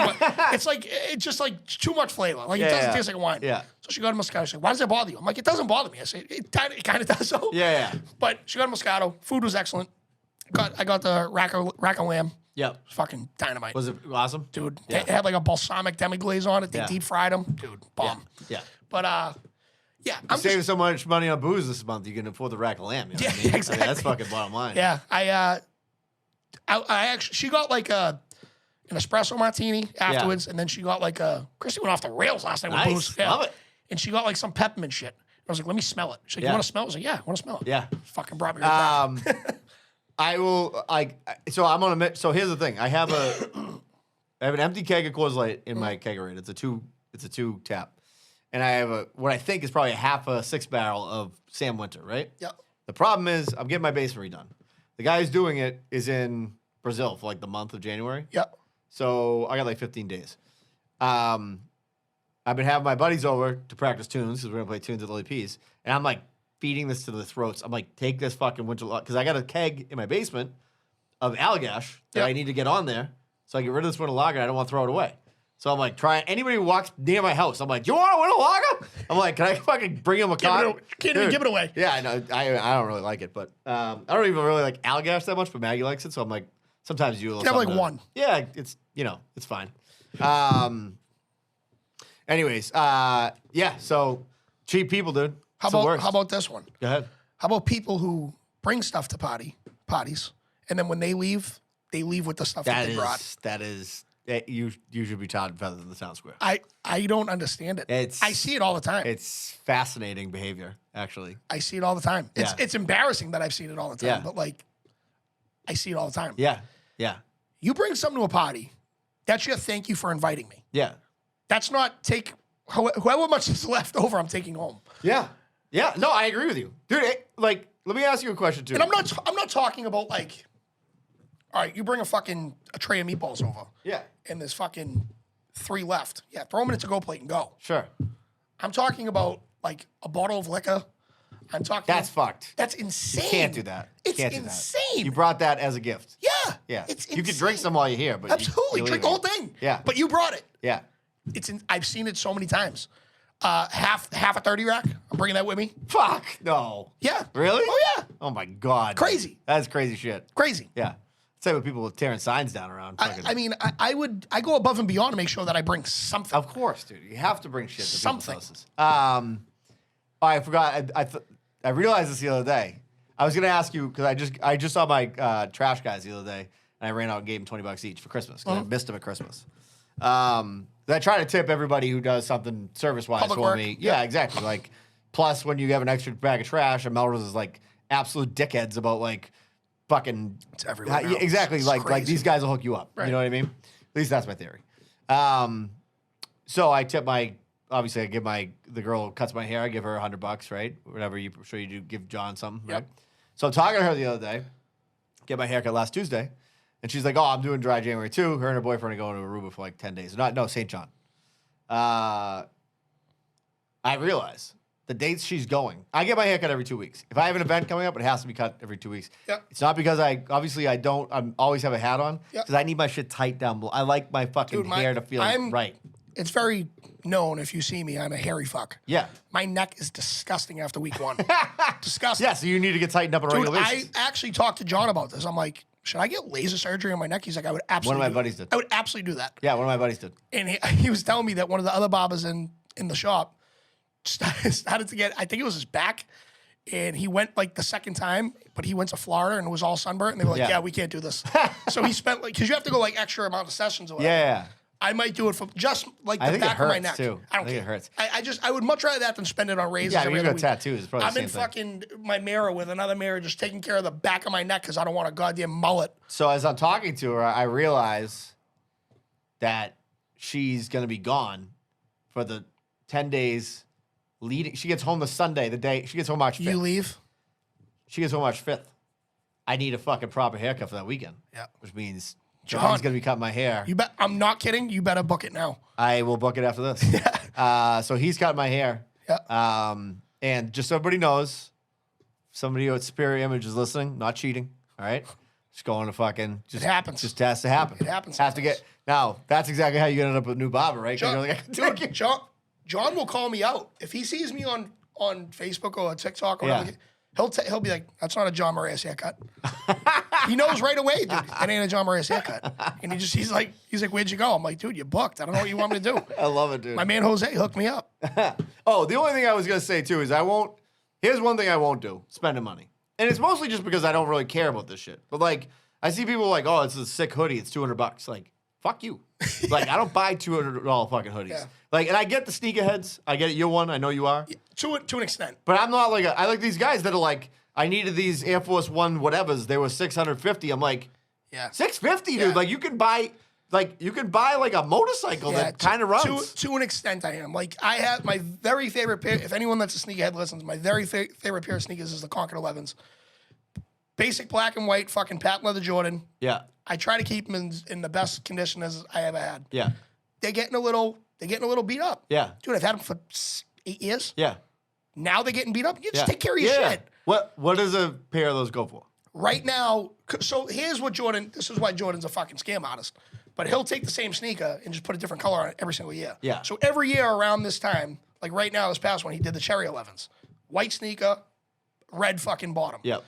It's just like too much flavor. Like it Yeah, doesn't yeah. taste like wine. Yeah. So she got a Moscato. She's like, "Why does that bother you?" I'm like, "It doesn't bother me." I say, "It kind of does." So Yeah. But she got a Moscato. Food was excellent. I got the rack of lamb. Yep. It was fucking dynamite. Was it awesome? Dude, Yeah. it had like a balsamic demi-glaze on it. They Yeah. deep fried them. Dude, bomb. Yeah. But, yeah. I'm Saving so much money on booze this month, you can afford the rack of lamb. You know Yeah, what I mean? exactly. I mean, that's fucking bottom line. Yeah, I actually, she got like an espresso martini afterwards, and then she got like Christy went off the rails last night with Nice. booze. Yeah. Love it. And she got like some peppermint shit. I was like, let me smell it. She's like, Yeah. you want to smell it? I was like, yeah, I want to smell it. Yeah. Fucking brought me right back. I will. So I'm on a. So here's the thing. I have an empty keg of Coors Light in my kegerator. It's a two tap, and I have what I think is probably a half a 6-barrel of Sam Winter. Right. Yep. The problem is I'm getting my basement redone. The guy who's doing it is in Brazil for like the month of January. Yep. So I got like 15 days. I've been having my buddies over to practice tunes because we're gonna play tunes at Lily P's, and I'm like feeding this to the throats. I'm like, take this fucking winter because I got a keg in my basement of Allagash that Yep. I need to get on there, so I get rid of this winter lager. And I don't want to throw it away. So I'm like, try anybody who walks near my house. I'm like, do you want a winter lager? I'm like, can I fucking bring him a cotton? Can't even give it away. Yeah, I know. I don't really like it, but I don't even really like Allagash that much. But Maggie likes it, so I'm like, sometimes you Can have, like, something to- one. Yeah, it's it's fine. Anyways, yeah. So cheap people, dude. How It's the worst. about this one? Go ahead. How about people who bring stuff to parties, and then when they leave with the stuff that they brought? You should be taught feathers in the town square. I don't understand it. I see it all the time. It's fascinating behavior, actually. I see it all the time. Yeah. It's embarrassing that I've seen it all the time, Yeah. but like, I see it all the time. Yeah, yeah, You bring something to a party, that's your thank you for inviting me. yeah, That's not take however much is left over. I'm taking home, yeah, yeah. No, I agree with you, dude. Like, let me ask you a question too. and I'm not talking about like, all right, you bring a tray of meatballs over, Yeah, and there's fucking 3 left. Yeah, throw them in a to-go plate and go. sure. I'm talking about like a bottle of liquor. I'm talking. That's fucked. That's insane. You can't do that. You It's can't do that. insane. You brought that as a gift. Yeah. Yeah. It's You could drink insane. some while you're here, but Absolutely, you drink leave the it. whole thing. Yeah. But you brought it. Yeah. I've seen it so many times. Half a 30 rack. I'm bringing that with me. Fuck no. Yeah. Really? Oh yeah. Oh my god. Crazy. That's crazy shit. Crazy. Yeah. Same with people tearing signs down around. Fucking- I mean, I go above and beyond to make sure that I bring something. Of course, dude. You have to bring shit to Something. people's houses. I forgot. I realized this the other day. I was gonna ask you because I just saw my trash guys the other day, and I ran out and gave them $20 each for Christmas. 'Cause I missed them at Christmas. I try to tip everybody who does something service wise Public for work. me. Yeah, exactly. Like, plus when you have an extra bag of trash, and Melrose is like absolute dickheads about like fucking. It's everywhere now. Yeah, exactly. It's Like crazy. these guys will hook you up. Right. You know what I mean? At least that's my theory. So I tip obviously I give the girl who cuts my hair, I give her $100, right? Whatever you sure you do, give John something, right? Yep. So I'm talking to her the other day, get my haircut last Tuesday, and she's like, "Oh, I'm doing dry January too." Her and her boyfriend are going to Aruba for like 10 days. No, St. John. I realize the dates she's going. I get my haircut every 2 weeks. If I have an event coming up, it has to be cut every 2 weeks. Yep. It's not because I always have a hat on Yep. because I need my shit tight down below. I like my fucking Dude, hair to feel right. It's very known if you see me, I'm a hairy fuck. Yeah. My neck is disgusting after week 1. Disgusting. Yeah, so you need to get tightened up on a Dude, regular I basis. actually talked to John about this. I'm like, should I get laser surgery on my neck? He's like, I would absolutely. my do buddies that. did. I would absolutely do that. Yeah, one of my buddies did. And he was telling me that one of the other barbers in in the shop started to get, I think it was his back. And he went like the second time, but he went to Florida and it was all sunburnt. And they were like, yeah we can't do this. So he spent like, because you have to go like extra amount of sessions or whatever. Yeah. I might do it for just like I the think it back of my hurts, neck. too. I don't I think care. it hurts. I would much rather that than spend it on razors. Yeah, every you other got week. tattoos. It's probably I'm the in same thing. fucking my mirror with another mirror, just taking care of the back of my neck because I don't want a goddamn mullet. So as I'm talking to her, I realize that she's going to be gone for the 10 days leading. She gets home the Sunday, the day she gets home March 5th. You leave? She gets home March 5th. I need a fucking proper haircut for that weekend. Yeah. Which means John, John's going to be cutting my hair. You bet. I'm not kidding. You better book it now. I will book it after this. So he's cutting my hair. Yeah. And just so everybody knows, somebody at Superior Image is listening, not cheating. All right. Just going to fucking. Just, It happens. Just has to happen. It happens Have to get. Now, that's exactly how you end up with a new barber, right? 'Cause John, you're like, dude, John will call me out if he sees me on Facebook or TikTok or Yeah. whatever. He'll be like, "That's not a John Moraes haircut." He knows right away, dude. That ain't a John Moraes haircut. And he's like, "Where'd you go?" I'm like, "Dude, you booked. I don't know what you want me to do." I love it, dude. My man Jose hooked me up. Oh, the only thing I was gonna say too is I won't. Here's one thing I won't do: spending money, and it's mostly just because I don't really care about this shit. But like, I see people like, "Oh, it's a sick hoodie. It's $200." Like, fuck you. Like, I don't buy $200 fucking hoodies. Yeah. Like, and I get the sneakerheads. I get it. You're one. I know you are. To an extent. But I'm not like I like these guys that are like, I needed these Air Force One whatevers. They were $650. I'm like, Yeah. $650, dude. Yeah. Like you can buy like a motorcycle that kind of runs. To an extent, I am. Like, I have my very favorite pair. If anyone that's a sneakerhead listens, my very favorite pair of sneakers is the Concord 11s. Basic black and white, fucking patent leather Jordan. Yeah, I try to keep them in the best condition as I ever had. yeah, They're getting a little beat up. yeah, Dude, I've had them for 8 years. yeah. Now they're getting beat up. You just Yeah. take care of your Yeah. shit. What does a pair of those go for? Right now, so here's what Jordan, this is why Jordan's a fucking scam artist. But he'll take the same sneaker and just put a different color on it every single year. Yeah. So every year around this time, like right now, this past one, he did the Cherry 11s. White sneaker, red fucking bottom. Yep.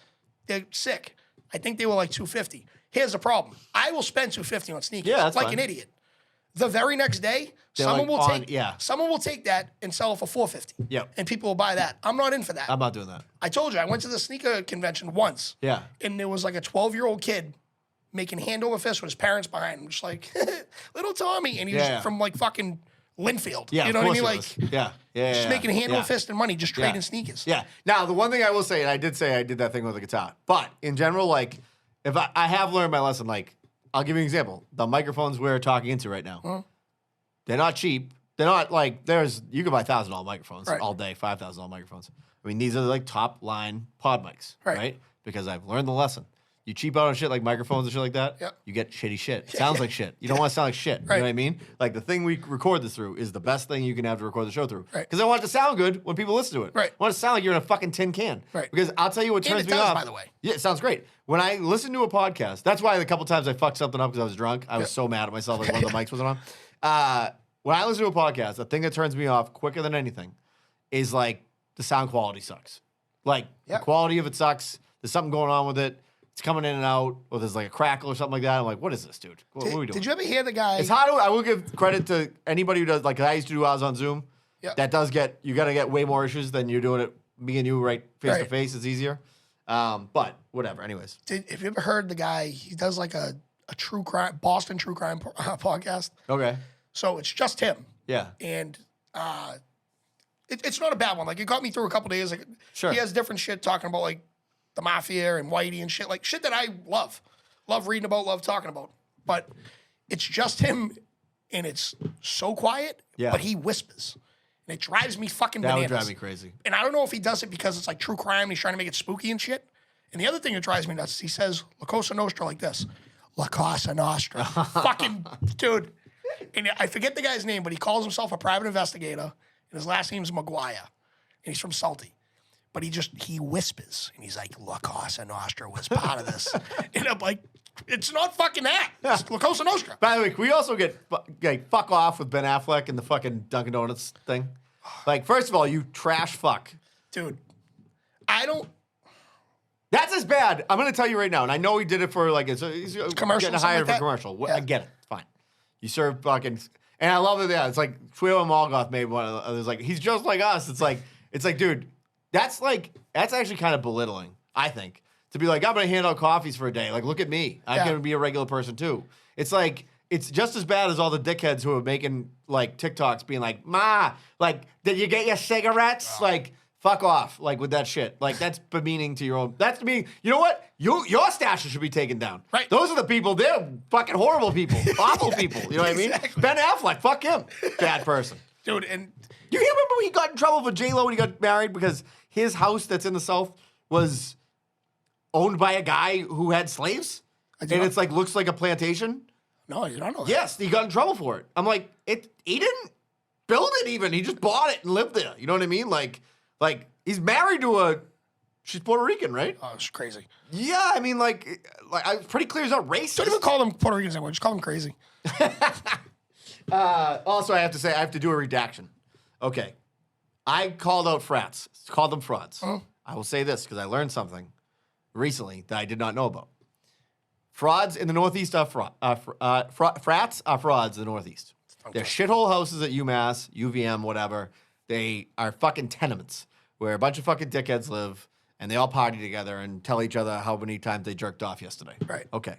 They're sick. I think they were like $250. Here's the problem. I will spend $250 on sneakers. Yeah, that's like fine. an idiot. The very next day, They're someone like will someone will take that and sell it for $450. Yep. And people will buy that. I'm not in for that. I'm not doing that. I told you, I went to the sneaker convention once. Yeah. And there was like a 12-year-old kid making hand over fist with his parents behind him, just like, little Tommy. And he was Yeah. from like fucking Linfield. Yeah, you know of what I mean? course Like, it was. Yeah, just making hand yeah. over fist and money, just trading sneakers. Yeah. Now, the one thing I will say, and I did say I did that thing with the guitar, but in general, like, if I have learned my lesson, like, I'll give you an example. The microphones we're talking into right now, they're not cheap. They're not like, you can buy $1,000 microphones Right. all day, $5,000 microphones. I mean, these are like top line pod mics, right? Because I've learned the lesson. You cheap out on shit like microphones and shit like that, Yep. you get shitty shit. It sounds like shit. You don't want to sound like shit. You know what I mean? Like the thing we record this through is the best thing you can have to record the show through. Right. Because I want it to sound good when people listen to it. Right. I want it to sound like you're in a fucking tin can. Right. Because I'll tell you what And turns it me does, off. by the way. Yeah, it sounds great. When I listen to a podcast, that's why a couple times I fucked something up because I was drunk. I was so mad at myself, like one of the mics wasn't on. When I listen to a podcast, the thing that turns me off quicker than anything is like the sound quality sucks. Like the quality of it sucks. There's something going on with it. It's coming in and out, or there's like a crackle or something like that. I'm like, what is this, dude? What are we doing? Did you ever hear the guy? It's hard to, I will give credit to anybody who does, like I used to do ours on Zoom. Yeah. That does you got to get way more issues than you're doing it, me and you right face to Right. face. It's easier. But whatever. Anyways. Have you ever heard the guy? He does like a true crime, Boston true crime podcast. Okay. So it's just him. Yeah. And it's not a bad one. Like, it got me through a couple days. Like, Sure. he has different shit talking about like the mafia and Whitey and shit, like shit that I love reading about, love talking about. But it's just him, and it's so quiet. Yeah. But he whispers, and it drives me fucking That bananas. would drive me crazy. And I don't know if he does it because it's like true crime and he's trying to make it spooky and shit. And the other thing that drives me nuts is he says La Cosa Nostra like this. La Cosa Nostra. Fucking dude. And I forget the guy's name, but he calls himself a private investigator, and his last name's Maguire. And he's from Salty. But he whispers, and he's like, La Cosa Nostra was part of this. And I'm like, it's not fucking that. It's La Cosa Nostra. By the way, can we also get fuck off with Ben Affleck and the fucking Dunkin' Donuts thing? Like, first of all, you trash fuck. Dude, I don't. That's as bad. I'm gonna tell you right now, and I know he did it for like he's Commercial, getting something hired like for that? a commercial. Yeah. I get it. Fine. You serve fucking, And I love it. Yeah, it's like Shmuel Molgoth made one of those. Like, he's just like us. It's like, dude, that's actually kind of belittling, I think. To be like, I'm going to hand out coffees for a day. Like, look at me. I'm going to be a regular person too. It's like, it's just as bad as all the dickheads who are making like TikToks being like, Ma, like, did you get your cigarettes? Like, fuck off. Like, with that shit. Like, that's demeaning to your own. That's demeaning. You know what? Your stashes should be taken down. Right. Those are the people. They're fucking horrible people. Awful people. You know what I mean? Ben Affleck. Fuck him. Bad person. Dude, and You remember when he got in trouble with J-Lo when he got married because his house that's in the South was owned by a guy who had slaves? And it's like, looks like a plantation? no, you don't know that. Yes, he got in trouble for it. I'm like, he didn't build it even. He just bought it and lived there. You know what I mean? Like he's married to she's Puerto Rican, right? Oh, it's crazy. Yeah, I mean, like it's pretty clear he's not racist. Don't even call them Puerto Ricans anymore. Just call them crazy. Also, I have to say, I have to do a redaction. Okay. I called out frats. Called them frauds. I will say this because I learned something recently that I did not know about. Frauds in the Northeast are frats are frauds in the Northeast. They're shithole houses at UMass, UVM, whatever. They are fucking tenements where a bunch of fucking dickheads live and they all party together and tell each other how many times they jerked off yesterday. Right. Okay.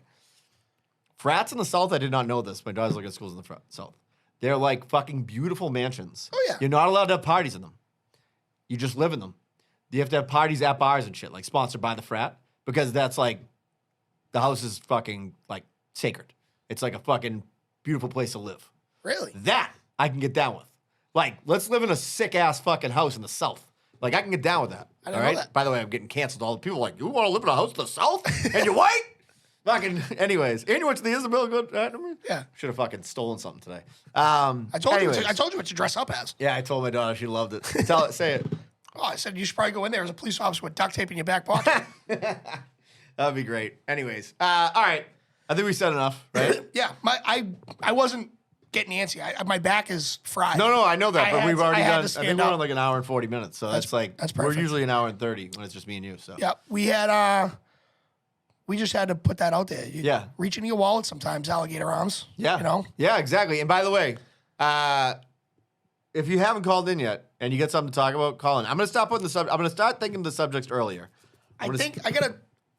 Frats in the South, I did not know this. My daughter's looking at schools in the South. They're like fucking beautiful mansions. Oh, yeah. You're not allowed to have parties in them. You just live in them. You have to have parties at bars and shit, like sponsored by the frat, because that's like, the house is fucking like sacred. It's like a fucking beautiful place to live. Really? That I can get down with. Like, let's live in a sick ass fucking house in the South. Like, I can get down with that. I didn't know that. By the way, I'm getting canceled. All the people are like, you want to live in a house in the South? And you're white? Fucking, anyways. And you went to the Isabel good. Yeah. Should have fucking stolen something today. I told anyways. you what to dress up as. Yeah, I told my daughter she loved it. Say it. Oh, I said you should probably go in there as a police officer with duct tape in your back pocket. That'd be great. Anyways, all right. I think we said enough, right? Yeah, I wasn't getting antsy. My back is fried. No, I know that, but we've already I had done. to I stand think we're up. on like an hour and 40 minutes, so that's perfect. we're usually an hour and 30 when it's just me and you. So Yeah, we had we just had to put that out there. Yeah. Reach into your wallet sometimes, alligator arms. yeah, You know? yeah, exactly. And by the way, if you haven't called in yet and you get something to talk about, call in. I'm gonna stop putting I'm gonna start thinking of the subjects earlier. I think I gotta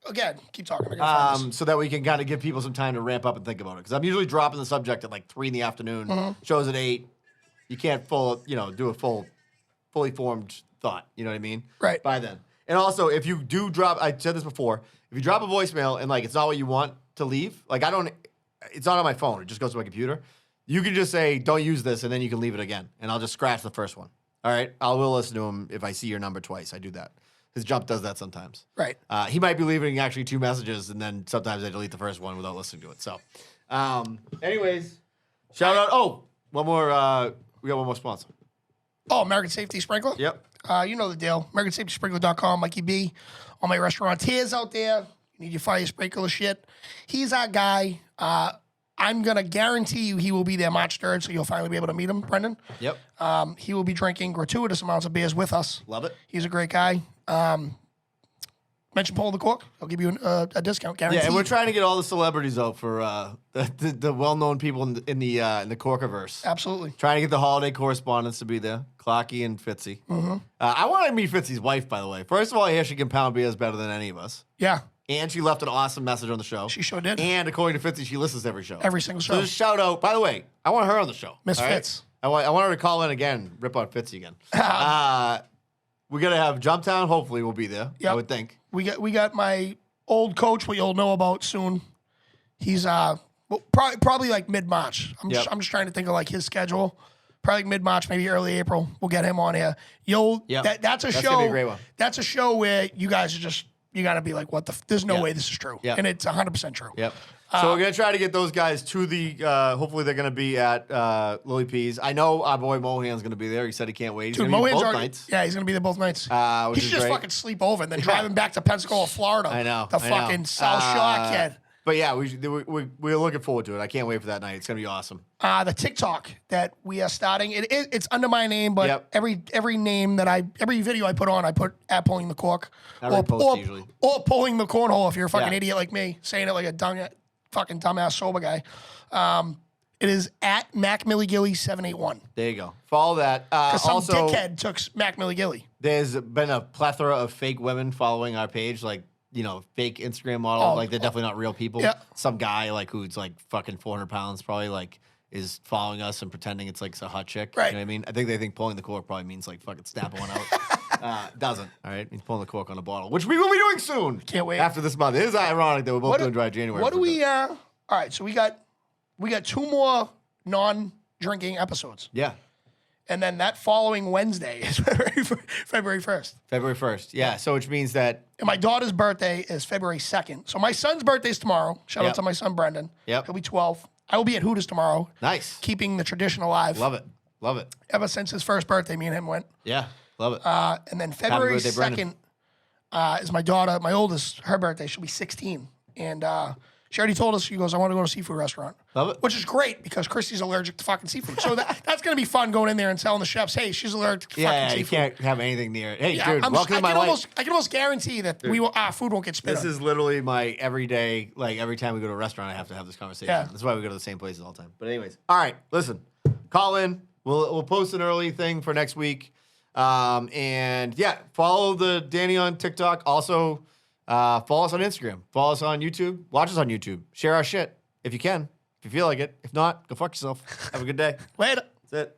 again, keep talking. I gotta find this. So that we can kind of give people some time to ramp up and think about it. Because I'm usually dropping the subject at like 3 in the afternoon. Mm-hmm. Shows at 8. You can't do a fully formed thought. You know what I mean? Right. By then. And also, if you do drop, I said this before, if you drop a voicemail and like it's not what you want to leave, like it's not on my phone. It just goes to my computer. You can just say, don't use this, and then you can leave it again. And I'll just scratch the first one. All right? I will listen to him if I see your number twice. I do that. His Jump does that sometimes. Right. He might be leaving actually 2 messages, and then sometimes I delete the first one without listening to it. So, anyways, shout out. Oh, one more. We got one more sponsor. Oh, American Safety Sprinkler? Yep. You know the deal. AmericanSafetySprinkler.com, Mikey B. All my restaurateurs out there. You need your fire sprinkler shit. He's our guy. I'm going to guarantee you he will be there March 3rd, so you'll finally be able to meet him, Brendan. Yep. He will be drinking gratuitous amounts of beers with us. Love it. He's a great guy. Mention Paul the Cork. I'll give you a discount guarantee. Yeah, and we're trying to get all the celebrities out for the well-known people in the Corkiverse. Absolutely. Trying to get the holiday correspondents to be there, Clocky and Fitzy. Mm-hmm. I want to meet Fitzy's wife, by the way. First of all, I hear she can pound beers better than any of us. Yeah, And she left an awesome message on the show. she sure did. And according to Fitzy, she listens to every show. Every single So show. just shout out. By the way, I want her on the show. Miss all right? Fitz. I want her to call in again, rip on Fitzy again. We're going to have Jumptown. Hopefully we'll be there, Yep. I would think. We got my old coach, what you'll know about soon. He's probably like mid-March. I'm Yep. just trying to think of like his schedule. Probably like mid-March, maybe early April. We'll get him on here. Yep. That's a That's show. gonna be a great one. That's a show where you guys are just you got to be like, what the? There's no Yep. way this is true, Yep. and it's 100% true. Yep. So we're gonna try to get those guys to the. Hopefully they're gonna be at Lily P's. I know our boy Mohan's gonna be there. He said he can't wait. He's Dude, gonna be Mohan's both already, nights. yeah, he's gonna be there both nights. Which He is should just great. fucking sleep over and then drive him back to Pensacola, Florida. I know. The I know. fucking South Shore kid. But yeah, we're looking forward to it. I can't wait for that night. It's gonna be awesome. The TikTok that we are starting, it's under my name, but Yep. every name that every video I put on, I put at Pulling the Cork. I repost usually. Or Pulling the Cornhole if you're a fucking Yeah. idiot like me, saying it like a fucking dumbass sober guy. It is at MacMilligilly781. There you go. Follow that. Because some Also, dickhead took Mac Milligilly. there's been a plethora of fake women following our page, like, fake Instagram model. Oh. Like, they're definitely not real people. Yeah. Some guy, like, who's, like, fucking 400 pounds probably, like, is following us and pretending it's, like, a hot chick. Right. You know what I mean? I think they think pulling the cork probably means, like, fucking snapping one out. Doesn't. All right? Means pulling the cork on a bottle, which we will be doing soon. Can't wait. After this month. It is ironic that we're both What doing do- dry January. What do for we, that. all right, so we got 2 more non-drinking episodes. Yeah. And then that following Wednesday is February 1st. February 1st. Yeah. So, which means that, And my daughter's birthday is February 2nd. So my son's birthday is tomorrow. Shout Yep. out to my son, Brendan. Yep. He'll be 12. I will be at Hooters tomorrow, nice. keeping the tradition alive. Love it. Love it. Ever since his first birthday, me and him went. Yeah. Love it. And then February birthday, Brendan. 2nd is my daughter, my oldest, her birthday. She'll be 16. And she already told us, she goes, I want to go to a seafood restaurant. Love it. Which is great because Christy's allergic to fucking seafood. So that's going to be fun going in there and telling the chefs, hey, she's allergic to Yeah, fucking you seafood. can't have anything near it. Hey, Yeah, dude, welcome to my life. I can almost guarantee that our food won't get spit This on. is literally my everyday, like every time we go to a restaurant, I have to have this conversation. Yeah. That's why we go to the same places all the time. But anyways, all right, listen, call in. We'll post an early thing for next week. And yeah, follow the Danny on TikTok. Also, follow us on Instagram. Follow us on YouTube. Watch us on YouTube. Share our shit if you can, if you feel like it. If not, go fuck yourself. Have a good day. Later. That's it.